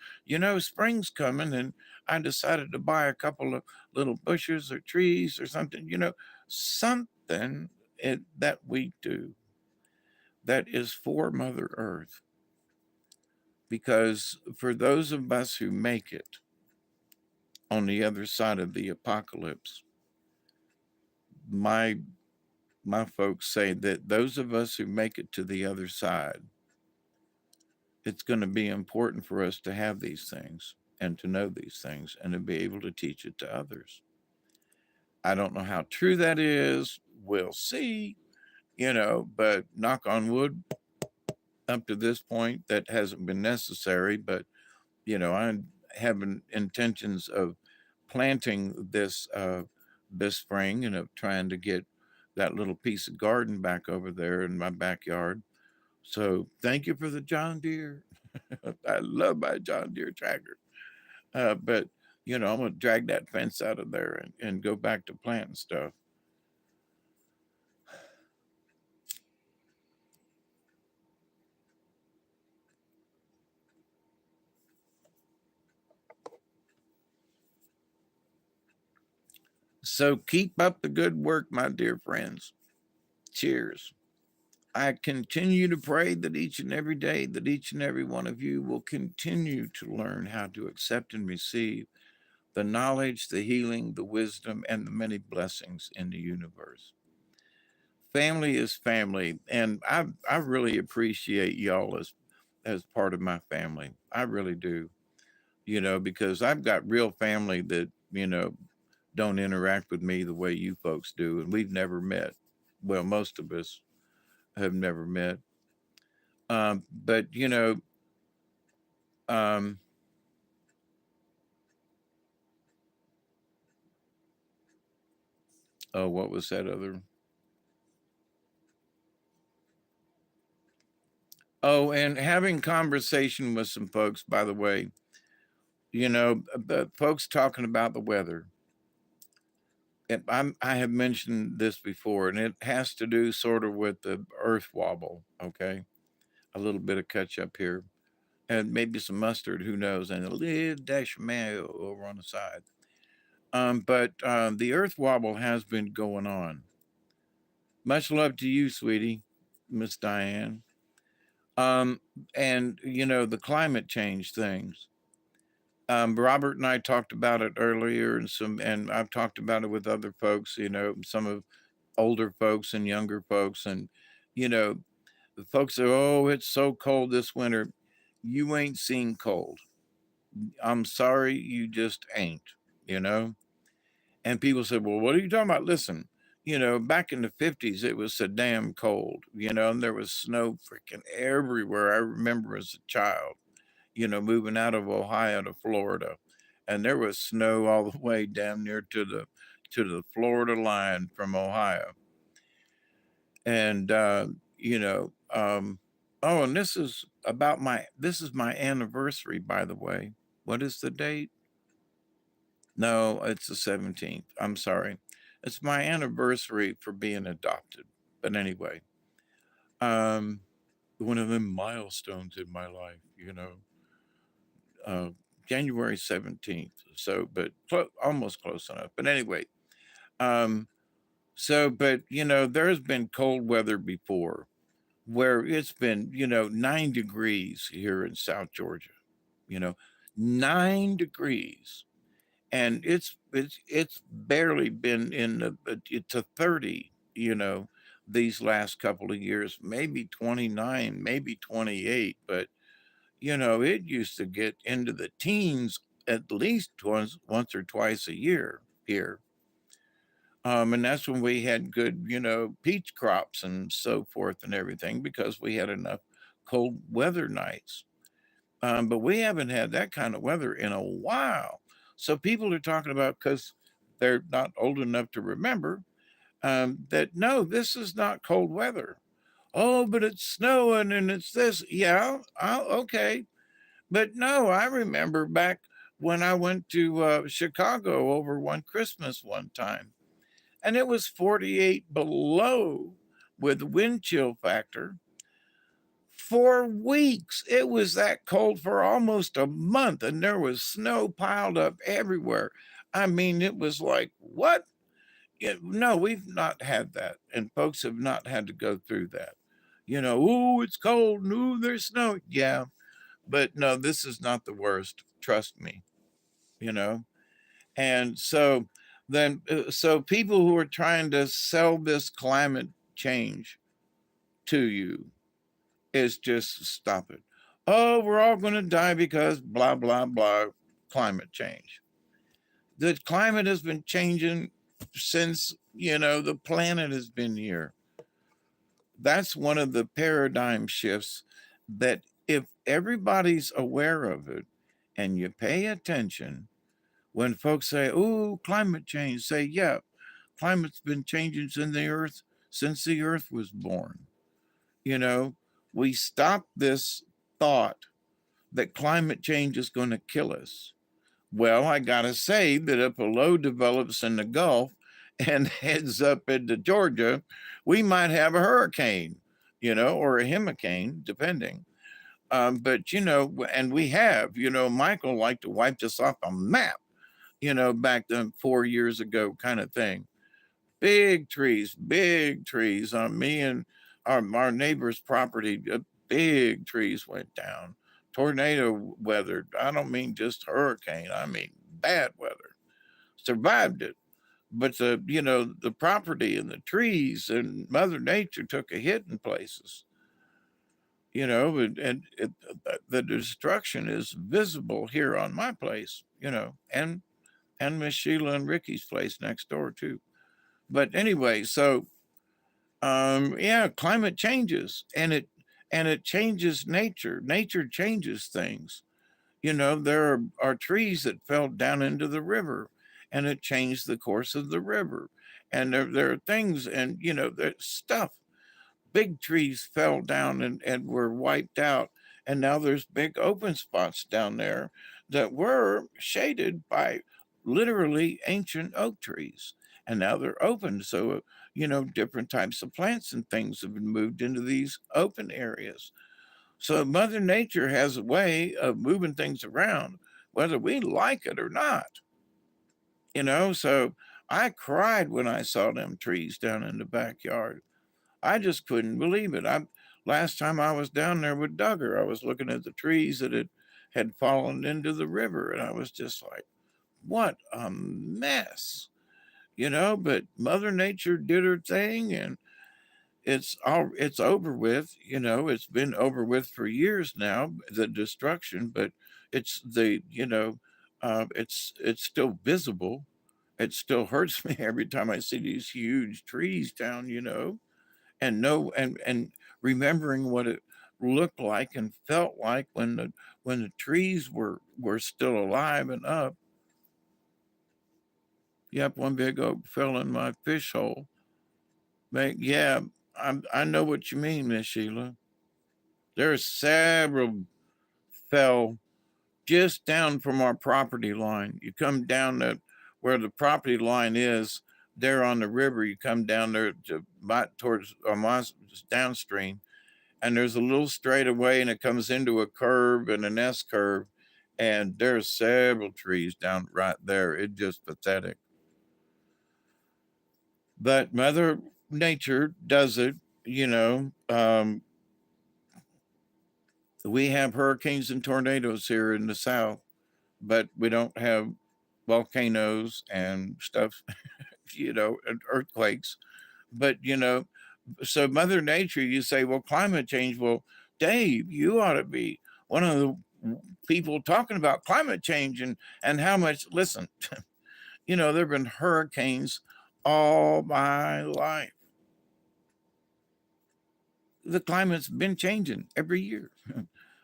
spring's coming and I decided to buy a couple of little bushes or trees or something, something that we do that is for Mother Earth. Because for those of us who make it on the other side of the apocalypse, my my folks say that those of us who make it to the other side, it's going to be important for us to have these things and to know these things and to be able to teach it to others. I don't know how true that is. We'll see, but knock on wood, up to this point, that hasn't been necessary. But, I have intentions of planting this spring and of trying to get that little piece of garden back over there in my backyard. So thank you for the John Deere. I love my John Deere tractor. But I'm gonna drag that fence out of there and go back to planting stuff. So keep up the good work, my dear friends. Cheers. I continue to pray that each and every day that each and every one of you will continue to learn how to accept and receive the knowledge, the healing, the wisdom, and the many blessings in the universe. Family is family, and I really appreciate y'all as part of my family. I really do. because I've got real family that, don't interact with me the way you folks do, and we've never met. Well, most of us have never met. But, um, oh, what was that other? Oh, and having conversation with some folks, by the way, the folks talking about the weather. And I have mentioned this before, and it has to do sort of with the earth wobble. Okay. A little bit of catch up here, and maybe some mustard, who knows, and a little dash of mayo over on the side. But the earth wobble has been going on. Much love to you, sweetie, Miss Diane. Um, and the climate change things. Robert and I talked about it earlier, and I've talked about it with other folks. Some of older folks and younger folks, and you know, the folks say, "Oh, it's so cold this winter." You ain't seen cold. I'm sorry, you just ain't. You know. And people said, "Well, what are you talking about?" Listen, back in the 50s, it was so damn cold. And there was snow freaking everywhere. I remember as a child, moving out of Ohio to Florida, and there was snow all the way down near to the Florida line from Ohio. And oh, and this is my anniversary, by the way. What is the date? No, it's the 17th. I'm sorry. It's my anniversary for being adopted. But anyway, um, one of them milestones in my life, uh, January 17th. So, but almost close enough. But anyway, um, but there's been cold weather before where it's been, 9 degrees here in South Georgia, you know, 9 degrees. And it's barely been in to 30, these last couple of years, maybe 29, maybe 28, but it used to get into the teens at least once or twice a year here. And that's when we had good, peach crops and so forth and everything because we had enough cold weather nights. But we haven't had that kind of weather in a while. So people are talking about, because they're not old enough to remember, that no, this is not cold weather. Oh, but it's snowing and it's this. Yeah, okay. But no, I remember back when I went to Chicago over one Christmas one time, and it was 48 below with wind chill factor for weeks. It was that cold for almost a month, and there was snow piled up everywhere. I mean, it was like, what? No, we've not had that, and folks have not had to go through that. Oh, it's cold. No, there's snow. Yeah, but no, this is not the worst. Trust me, you know. And so people who are trying to sell this climate change to you is just stop it. Oh, we're all going to die because blah, blah, blah, climate change. The climate has been changing since, the planet has been here. That's one of the paradigm shifts that if everybody's aware of it and you pay attention, when folks say, "Oh, climate change," say, "Yeah, climate's been changing since the earth was born." You know, we stop this thought that climate change is going to kill us. Well, I got to say that if a low develops in the Gulf and heads up into Georgia, we might have a hurricane, or a hurricane, depending. But, and we have, Michael liked to wipe this off a map, back then 4 years ago, kind of thing. Big trees on me and our neighbor's property. Big trees went down. Tornado weather. I don't mean just hurricane. I mean bad weather. Survived it, but the property and the trees and Mother Nature took a hit in places. and the destruction is visible here on my place, and Miss Sheila and Ricky's place next door too. But anyway, so yeah, climate changes, and it changes nature. Nature changes things. There are trees that fell down into the river, and it changed the course of the river. And there are things, and there's stuff. Big trees fell down and were wiped out, and now there's big open spots down there that were shaded by literally ancient oak trees, and now they're open. So different types of plants and things have been moved into these open areas. So Mother Nature has a way of moving things around, whether we like it or not. So I cried when I saw them trees down in the backyard. I just couldn't believe it. Last time I was down there with Duggar, I was looking at the trees that had fallen into the river, and I was just like, what a mess. But Mother Nature did her thing, and it's over with. It's been over with for years now, the destruction, but it's the it's still visible. It still hurts me every time I see these huge trees down. And remembering what it looked like and felt like when the trees were still alive and up. Yep, one big oak fell in my fish hole. Yeah, I know what you mean, Miss Sheila. There's several fell just down from our property line. You come down where the property line is, there on the river. You come down there towards downstream, and there's a little straightaway, and it comes into a curve and an S curve, and there's several trees down right there. It's just pathetic. But Mother Nature does it. you know. We have hurricanes and tornadoes here in the South, but we don't have volcanoes and stuff, and earthquakes. But so Mother Nature, you say, well, climate change. Well, Dave, you ought to be one of the people talking about climate change and how much. Listen, there have been hurricanes all my life. The climate's been changing every year.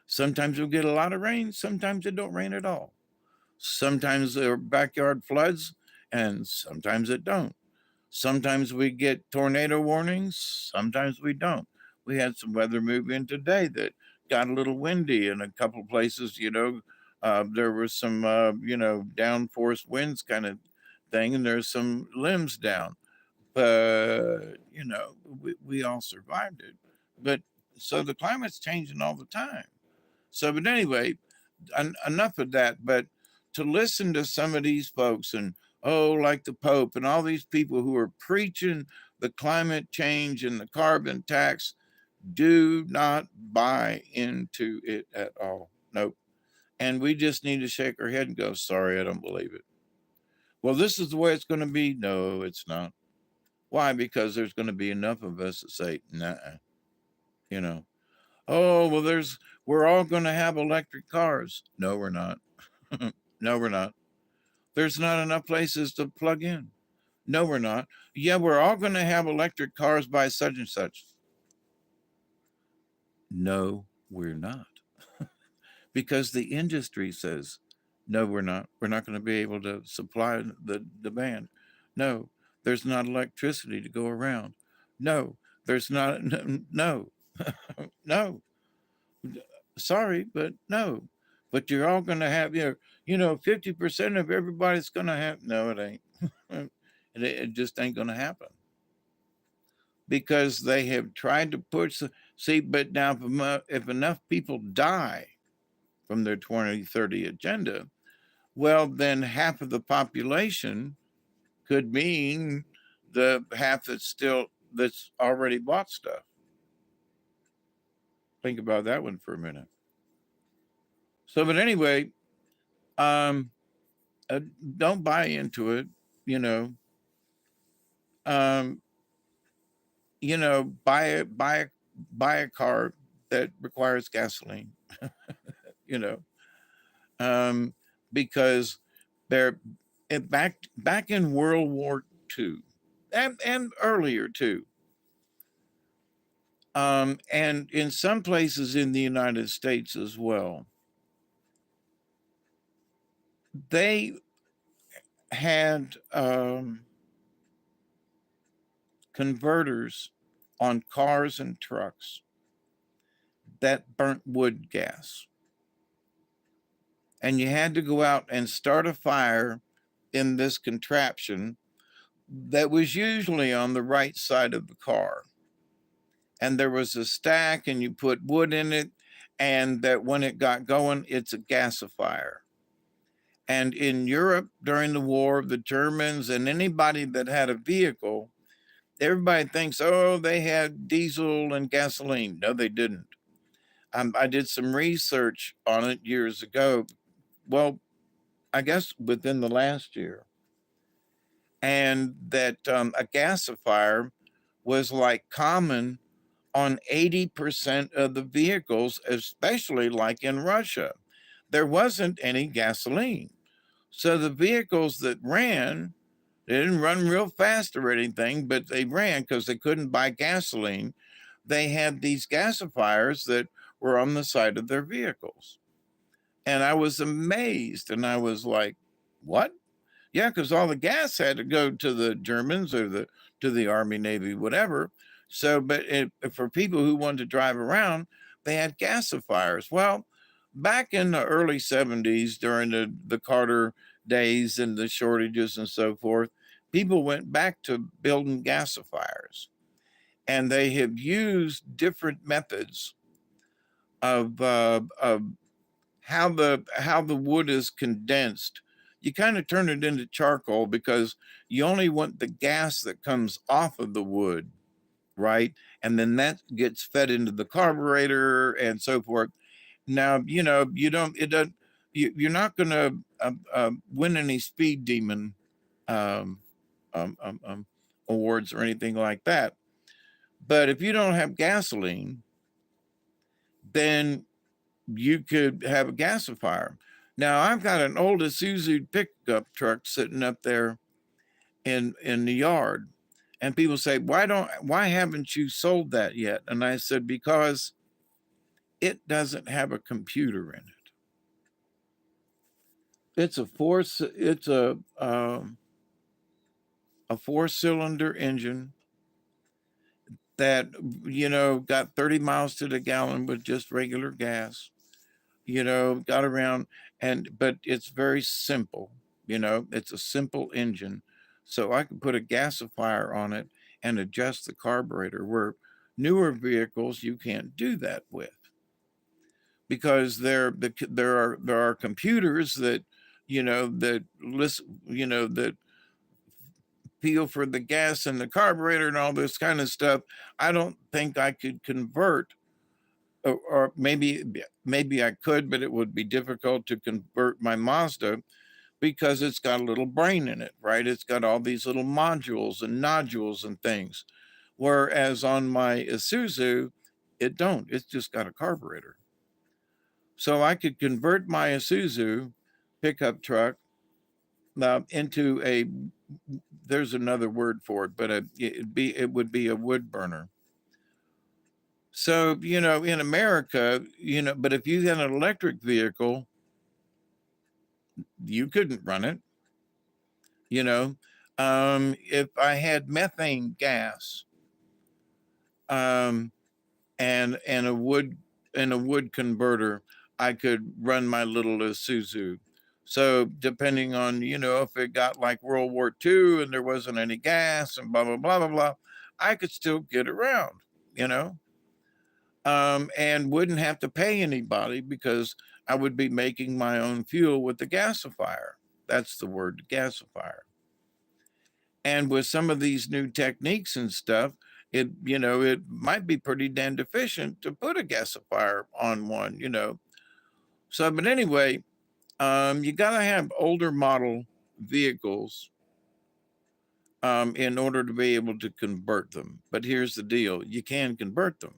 Sometimes we'll get a lot of rain, sometimes it don't rain at all. Sometimes there are backyard floods, and sometimes it don't. Sometimes we get tornado warnings, sometimes we don't. We had some weather move in today that got a little windy in a couple places. There was some downforce winds kind of thing, and there's some limbs down. But we all survived it. But so the climate's changing all the time. So, but anyway, enough of that. But to listen to some of these folks and like the Pope and all these people who are preaching the climate change and the carbon tax, do not buy into it at all. Nope. And we just need to shake our head and go, sorry, I don't believe it. Well, this is the way it's going to be. No, it's not. Why? Because there's going to be enough of us that say, nah, you know. Oh, well, we're all going to have electric cars. No, we're not. No, we're not. There's not enough places to plug in. No, we're not. Yeah, we're all going to have electric cars by such and such. No, we're not. Because the industry says, no, we're not. We're not going to be able to supply the demand. No, there's not electricity to go around. No, there's not. No, no. Sorry, but no. But you're all going to have 50% of everybody's going to have. No, it ain't. It just ain't going to happen because they have tried to push. See, but now if enough people die from their 2030 agenda, well, then half of the population could mean the half that's already bought stuff. Think about that one for a minute. So, but anyway, don't buy into it. You know, um, buy a car, that requires gasoline, you know, um, because they're back in World War II and earlier too. And in some places in the United States as well, they had converters on cars and trucks that burnt wood gas. And you had to go out and start a fire in this contraption that was usually on the right side of the car. And there was a stack, and you put wood in it, and that when it got going, it's a gasifier. And in Europe during the war, the Germans and anybody that had a vehicle, everybody thinks, oh, they had diesel and gasoline. No, they didn't. I did some research on it years ago. Well, I guess within the last year. And that a gasifier was like common on 80% of the vehicles, especially like in Russia. There wasn't any gasoline. So the vehicles that ran, they didn't run real fast or anything, but they ran because they couldn't buy gasoline. They had these gasifiers that were on the side of their vehicles. And I was amazed, and I was like, what? Yeah, because all the gas had to go to the Germans or to the Army, Navy, whatever. So, but for people who wanted to drive around, they had gasifiers. Well, back in the early 70s, during the Carter days and the shortages and so forth, people went back to building gasifiers. And they have used different methods of how the wood is condensed. You kind of turn it into charcoal because you only want the gas that comes off of the wood, right? And then that gets fed into the carburetor and so forth. Now, you don't it doesn't you're not going to win any speed demon um, um, um, um, awards or anything like that. But if you don't have gasoline, then you could have a gasifier. Now I've got an old Isuzu pickup truck sitting up there in the yard, and people say, why haven't you sold that yet? And I said, because it doesn't have a computer in it. It's a 4-cylinder engine that got 30 miles to the gallon with just regular gas. Got around, but it's very simple. It's a simple engine. So I could put a gasifier on it and adjust the carburetor, where newer vehicles you can't do that with, because there are computers that that listen, that feel for the gas and the carburetor and all this kind of stuff. I don't think I could convert, or maybe I could, but it would be difficult to convert my Mazda because it's got a little brain in it, right? It's got all these little modules and nodules and things. Whereas on my Isuzu, it don't. It's just got a carburetor. So I could convert my Isuzu pickup truck into there's another word for it, but it would be a wood burner. So, in America, but if you had an electric vehicle, you couldn't run it. If I had methane gas, um, and a wood converter, I could run my little Isuzu. So depending on, if it got like World War II and there wasn't any gas and blah, blah, blah, blah, blah, I could still get around, you know, and wouldn't have to pay anybody because I would be making my own fuel with the gasifier. That's the word, gasifier. And with some of these new techniques and stuff, it might be pretty damn efficient to put a gasifier on one. So, but anyway, you got to have older model vehicles in order to be able to convert them. But here's the deal: you can convert them.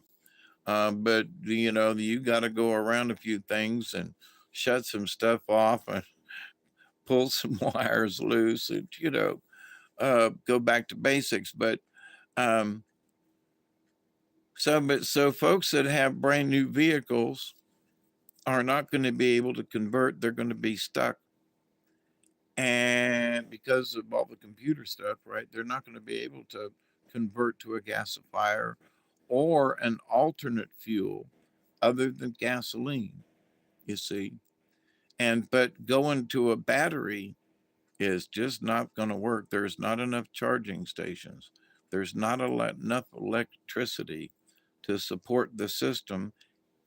But you got to go around a few things and shut some stuff off and pull some wires loose and go back to basics. But um, so folks that have brand new vehicles are not going to be able to convert. They're going to be stuck. And because of all the computer stuff, right, they're not going to be able to convert to a gasifier or an alternate fuel other than gasoline, you see. But going to a battery is just not going to work. There's not enough charging stations. There's not enough electricity to support the system,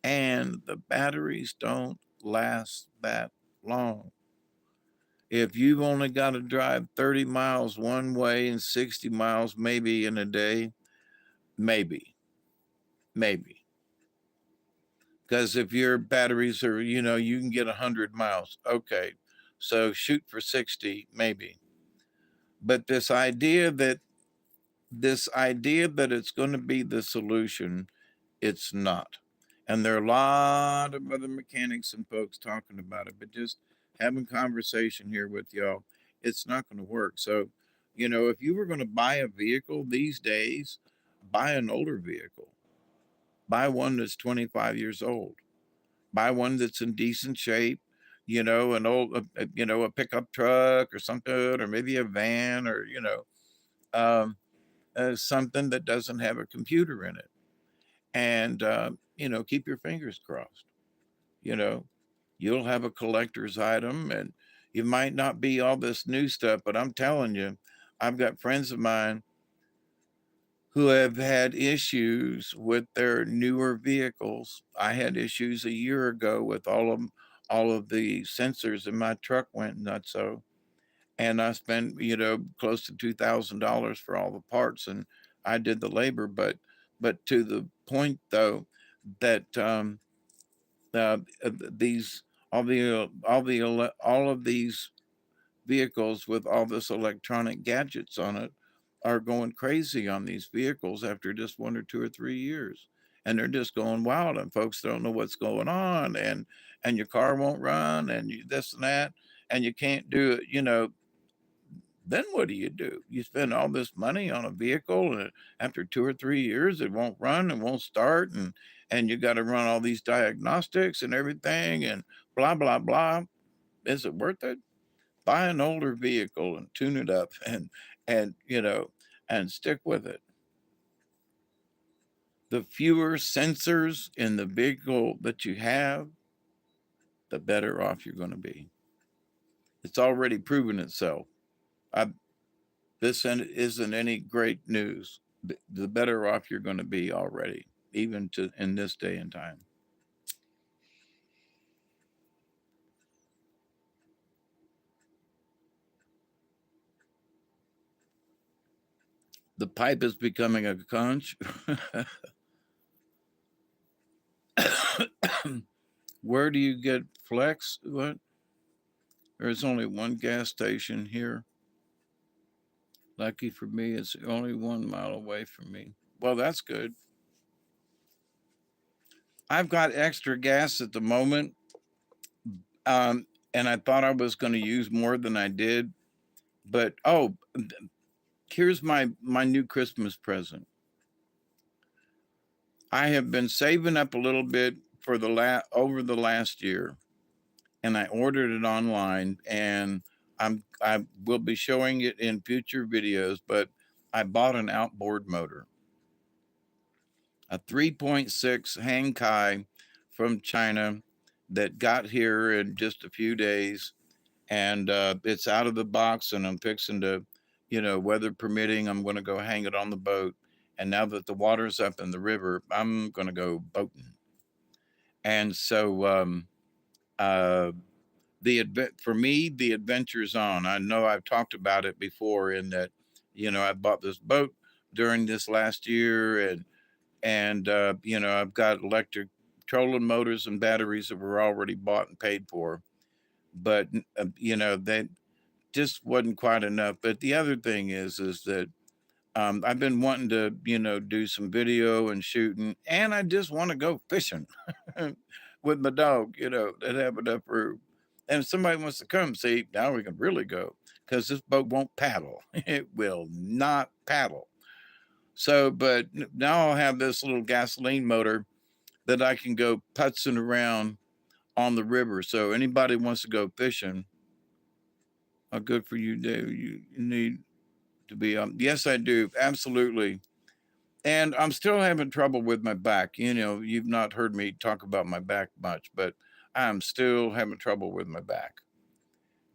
and the batteries don't last that long. If you've only got to drive 30 miles one way and 60 miles maybe in a day, maybe. Because if your batteries are, you can get 100 miles. Okay. So shoot for 60, maybe. But this idea that it's going to be the solution, it's not. And there are a lot of other mechanics and folks talking about it, but just having conversation here with y'all, it's not going to work. So, if you were going to buy a vehicle these days, buy an older vehicle. Buy one that's 25 years old. Buy one that's in decent shape, an old, a pickup truck or something, or maybe a van or, um, something that doesn't have a computer in it. And, keep your fingers crossed. You know, you'll have a collector's item and you might not be all this new stuff, but I'm telling you, I've got friends of mine who have had issues with their newer vehicles. I had issues a year ago with all of the sensors in my truck went nuts. So, and I spent, close to $2,000 for all the parts and I did the labor, but to the point though that these all of these vehicles with all this electronic gadgets on it are going crazy on these vehicles after just 1 or 2 or 3 years, and they're just going wild, and folks don't know what's going on, and your car won't run, and this and that, and you can't do it. Then what do? You spend all this money on a vehicle, and after 2 or 3 years, it won't run and won't start, and you got to run all these diagnostics and everything, and blah blah blah. Is it worth it? Buy an older vehicle and tune it up, and stick with it. The fewer sensors in the vehicle that you have, the better off you're going to be. It's already proven itself. I, this isn't any great news. The better off you're going to be already, even in this day and time. The pipe is becoming a conch. Where do you get flex? What? There's only one gas station here. Lucky for me, it's only 1 mile away from me. Well, that's good. I've got extra gas at the moment, and I thought I was going to use more than I did. But here's my new Christmas present. I have been saving up a little bit for over the last year, and I ordered it online, and I will be showing it in future videos. But I bought an outboard motor, a 3.6 Hangkai from China that got here in just a few days, and it's out of the box, and I'm fixing to, weather permitting, I'm going to go hang it on the boat. And now that the water's up in the river, I'm going to go boating. And so for me, the adventure's on. I know I've talked about it before in that, I bought this boat during this last year, and I've got electric trolling motors and batteries that were already bought and paid for, but that just wasn't quite enough. But the other thing is that I've been wanting to, do some video and shooting, and I just want to go fishing with my dog, that have enough room. And if somebody wants to come, see, now we can really go because this boat won't paddle. It will not paddle. So, but now I'll have this little gasoline motor that I can go putzing around on the river. So anybody wants to go fishing, good for you, Dave. You need to be yes, I do, absolutely. And I'm still having trouble with my back. You've not heard me talk about my back much, but I'm still having trouble with my back.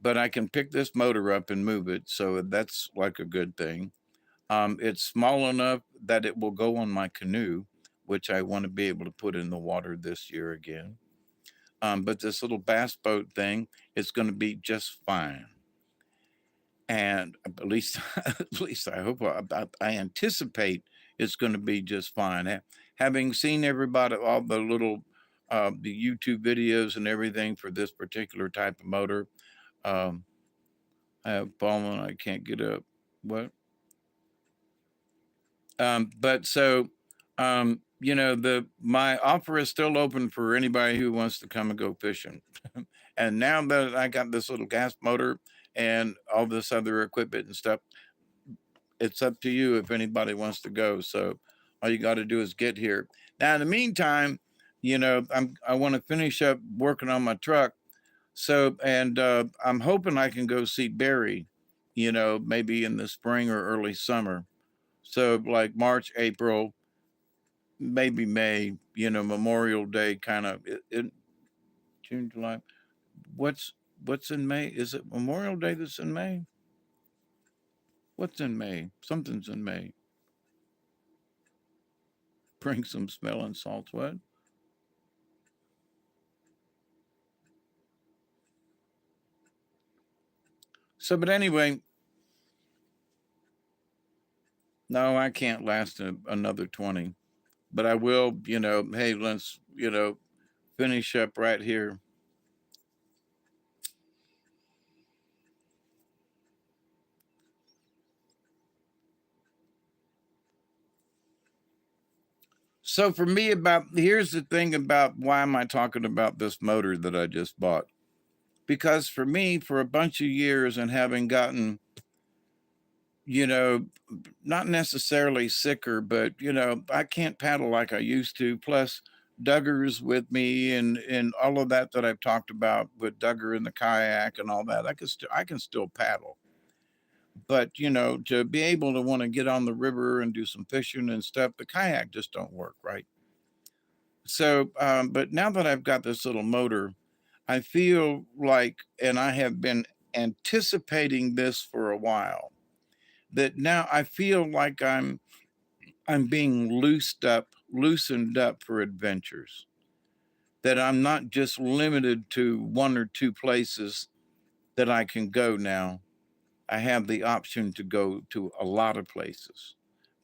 But I can pick this motor up and move it, so that's like a good thing. It's small enough that it will go on my canoe, which I want to be able to put in the water this year again. But this little bass boat thing is going to be just fine. And at least, at least I hope, I anticipate it's going to be just fine. Having seen everybody, all the little, the YouTube videos and everything for this particular type of motor, I have fallen. I can't get up. What? But so, my offer is still open for anybody who wants to come and go fishing. And now that I got this little gas motor and all this other equipment and stuff, it's up to you if anybody wants to go. So all you got to do is get here. Now, in the meantime, I want to finish up working on my truck. So, and I'm hoping I can go see Barry, maybe in the spring or early summer. So like March, April, maybe May, Memorial Day kind of June, July. What's in May? Is it Memorial Day that's in May? What's in May? Something's in May. Bring some smelling salts. What? So, but anyway, no, I can't last another 20, but I will, hey, let's, finish up right here. So for me, here's the thing about why am I talking about this motor that I just bought? Because for me, for a bunch of years and having gotten, not necessarily sicker, but I can't paddle like I used to. Plus, Duggar's with me and all of that I've talked about with Duggar and the kayak and all that. I can still paddle, but to be able to want to get on the river and do some fishing and stuff, the kayak just don't work right. So, but now that I've got this little motor, I feel like, and I have been anticipating this for a while, that now I feel like I'm being loosened up for adventures. That I'm not just limited to one or two places that I can go now. I have the option to go to a lot of places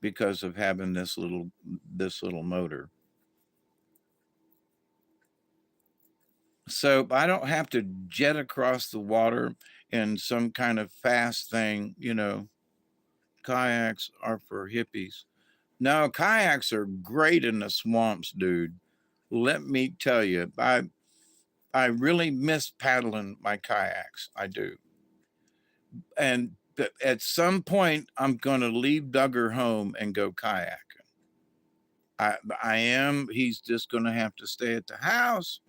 because of having this little motor. So I don't have to jet across the water in some kind of fast thing, kayaks are for hippies. No, kayaks are great in the swamps, dude. Let me tell you, I really miss paddling my kayaks. I do. And at some point, I'm going to leave Duggar home and go kayaking. I am. He's just going to have to stay at the house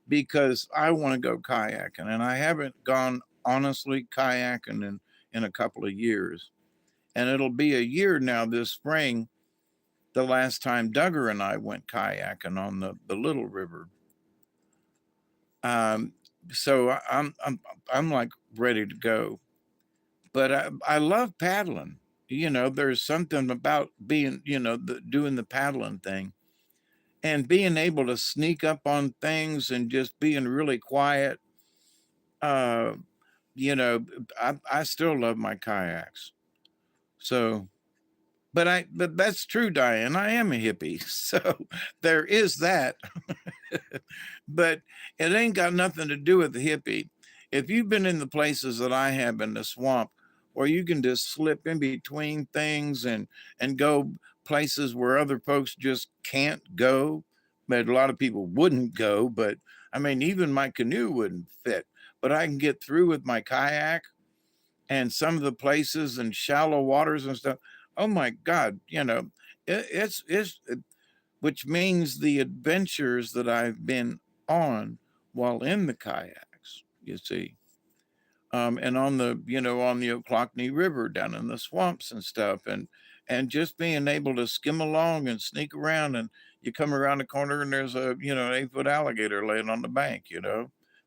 because I want to go kayaking. And I haven't gone, honestly, kayaking in a couple of years. And it'll be a year now this spring, the last time Duggar and I went kayaking on the Little River. So I'm like ready to go, but I love paddling. There's something about being, doing the paddling thing and being able to sneak up on things and just being really quiet. Uh, I still love my kayaks. So, but that's true, Diane. I am a hippie, so there is that. But it ain't got nothing to do with the hippie. If you've been in the places that I have in the swamp or you can just slip in between things and go places where other folks just can't go. But a lot of people wouldn't go. But I mean, even my canoe wouldn't fit. But I can get through with my kayak and some of the places and shallow waters and stuff. Oh my God, it's which means the adventures that I've been on while in the kayaks, you see. And on the Ochlockonee River down in the swamps and stuff, and just being able to skim along and sneak around, and you come around the corner and there's an 8-foot alligator laying on the bank,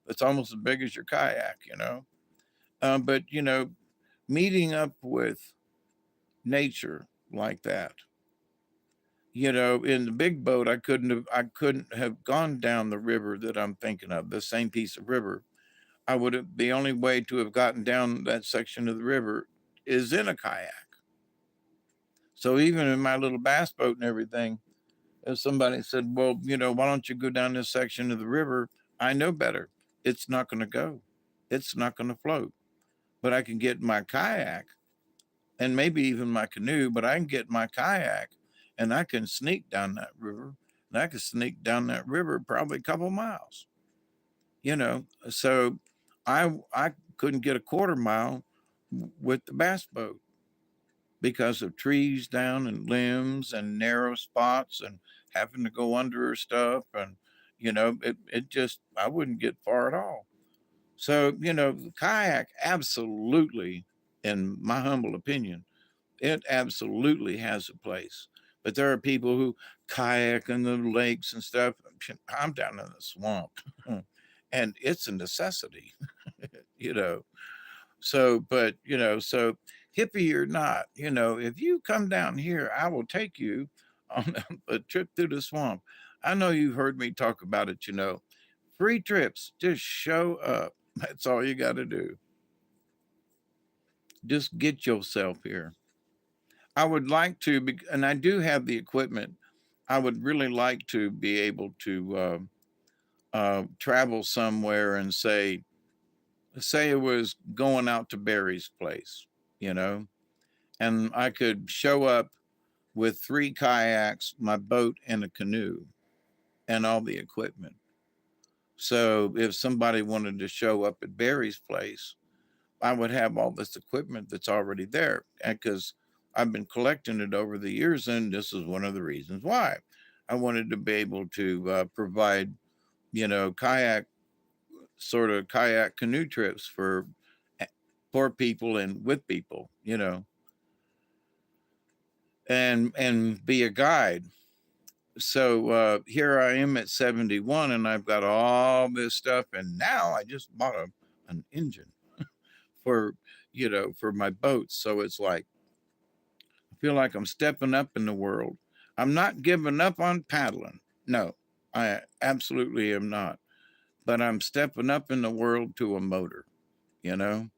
that's almost as big as your kayak. But meeting up with nature like that, in the big boat, I couldn't have gone down the river that I'm thinking of, the same piece of river. I would have The only way to have gotten down that section of the river is in a kayak. So even in my little bass boat and everything, if somebody said, well, why don't you go down this section of the river? I know better. It's not going to go. It's not going to float. But I can get my kayak and maybe even my canoe, but I can get my kayak and I can sneak down that river. And I can sneak down that river probably a couple miles, So I couldn't get a quarter mile with the bass boat because of trees down and limbs and narrow spots and having to go under stuff. And, it just, I wouldn't get far at all. So, the kayak absolutely, in my humble opinion, it absolutely has a place. But there are people who kayak in the lakes and stuff. I'm down in the swamp and it's a necessity, you know. So hippie or not, if you come down here, I will take you on a trip through the swamp. I know you've heard me talk about it. Free trips, just show up. That's all you got to do. Just get yourself here. I would like to, and I do have the equipment. I would really like to be able to travel somewhere and say it was going out to Barry's place, you know, and I could show up with 3 kayaks, my boat, and a canoe, and all the equipment. So if somebody wanted to show up at Barry's place, I would have all this equipment that's already there. And because I've been collecting it over the years, and this is one of the reasons why I wanted to be able to provide, kayak kayak canoe trips for people and with people, and be a guide. So here I am at 71 and I've got all this stuff, and now I just bought an engine for for my boats. So it's like I feel like I'm stepping up in the world. I'm not giving up on paddling. No, I absolutely am not. But I'm stepping up in the world to a motor, you know?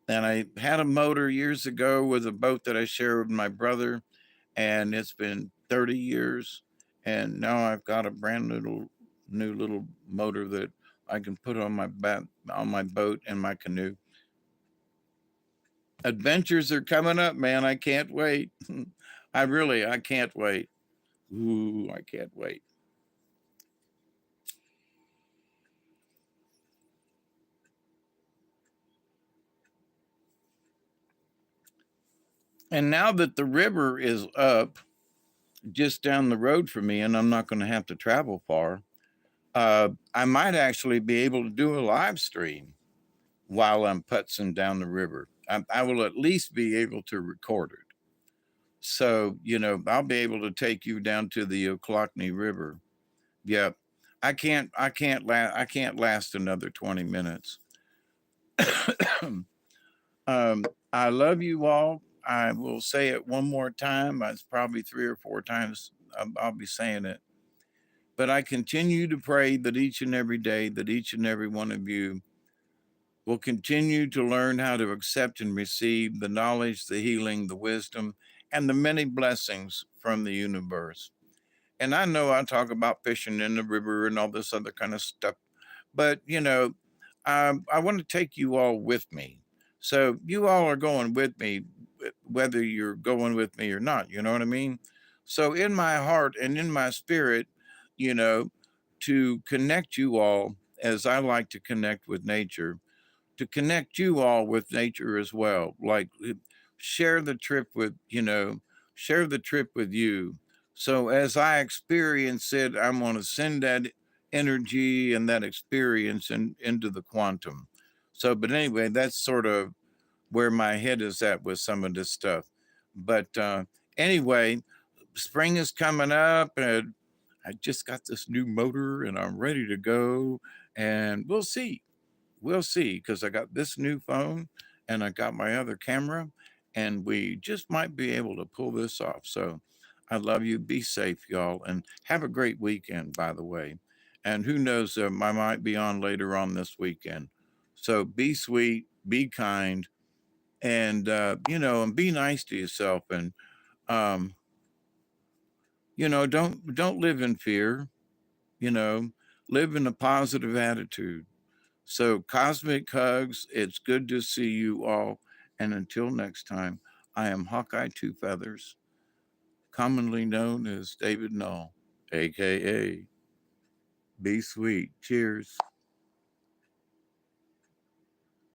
And I had a motor years ago with a boat that I shared with my brother, and it's been 30 years. And now I've got a brand new little motor that I can put on my boat and my canoe. Adventures are coming up, man. I can't wait. I can't wait. Ooh, I can't wait. And now that the river is up just down the road from me and I'm not going to have to travel far, I might actually be able to do a live stream while I'm putzing down the river. I will at least be able to record it. So, I'll be able to take you down to the Ochlockonee River. Yep. I can't last another 20 minutes. I love you all. I will say it one more time. It's probably 3 or 4 times I'll be saying it. But I continue to pray that each and every day, that each and every one of you will continue to learn how to accept and receive the knowledge, the healing, the wisdom, and the many blessings from the universe. And I know I talk about fishing in the river and all this other kind of stuff, but I want to take you all with me. So you all are going with me, whether you're going with me or not. You know what I mean? So in my heart and in my spirit, you know, to connect you all as I like to connect with nature, to connect you all with nature as well. Like share the trip with, share the trip with you. So as I experience it, I'm going to send that energy and that experience into the quantum. So, but anyway, that's sort of where my head is at with some of this stuff. But anyway, spring is coming up and I just got this new motor and I'm ready to go. And we'll see, because I got this new phone and I got my other camera, and we just might be able to pull this off. So I love you. Be safe, y'all, and have a great weekend, by the way. And who knows, I might be on later on this weekend. So be sweet, be kind, and, and be nice to yourself. And, um, don't live in fear, you know, live in a positive attitude. So, cosmic hugs. It's good to see you all. And until next time, I am Hawkeye Two Feathers, commonly known as David Null, AKA Be Sweet. Cheers.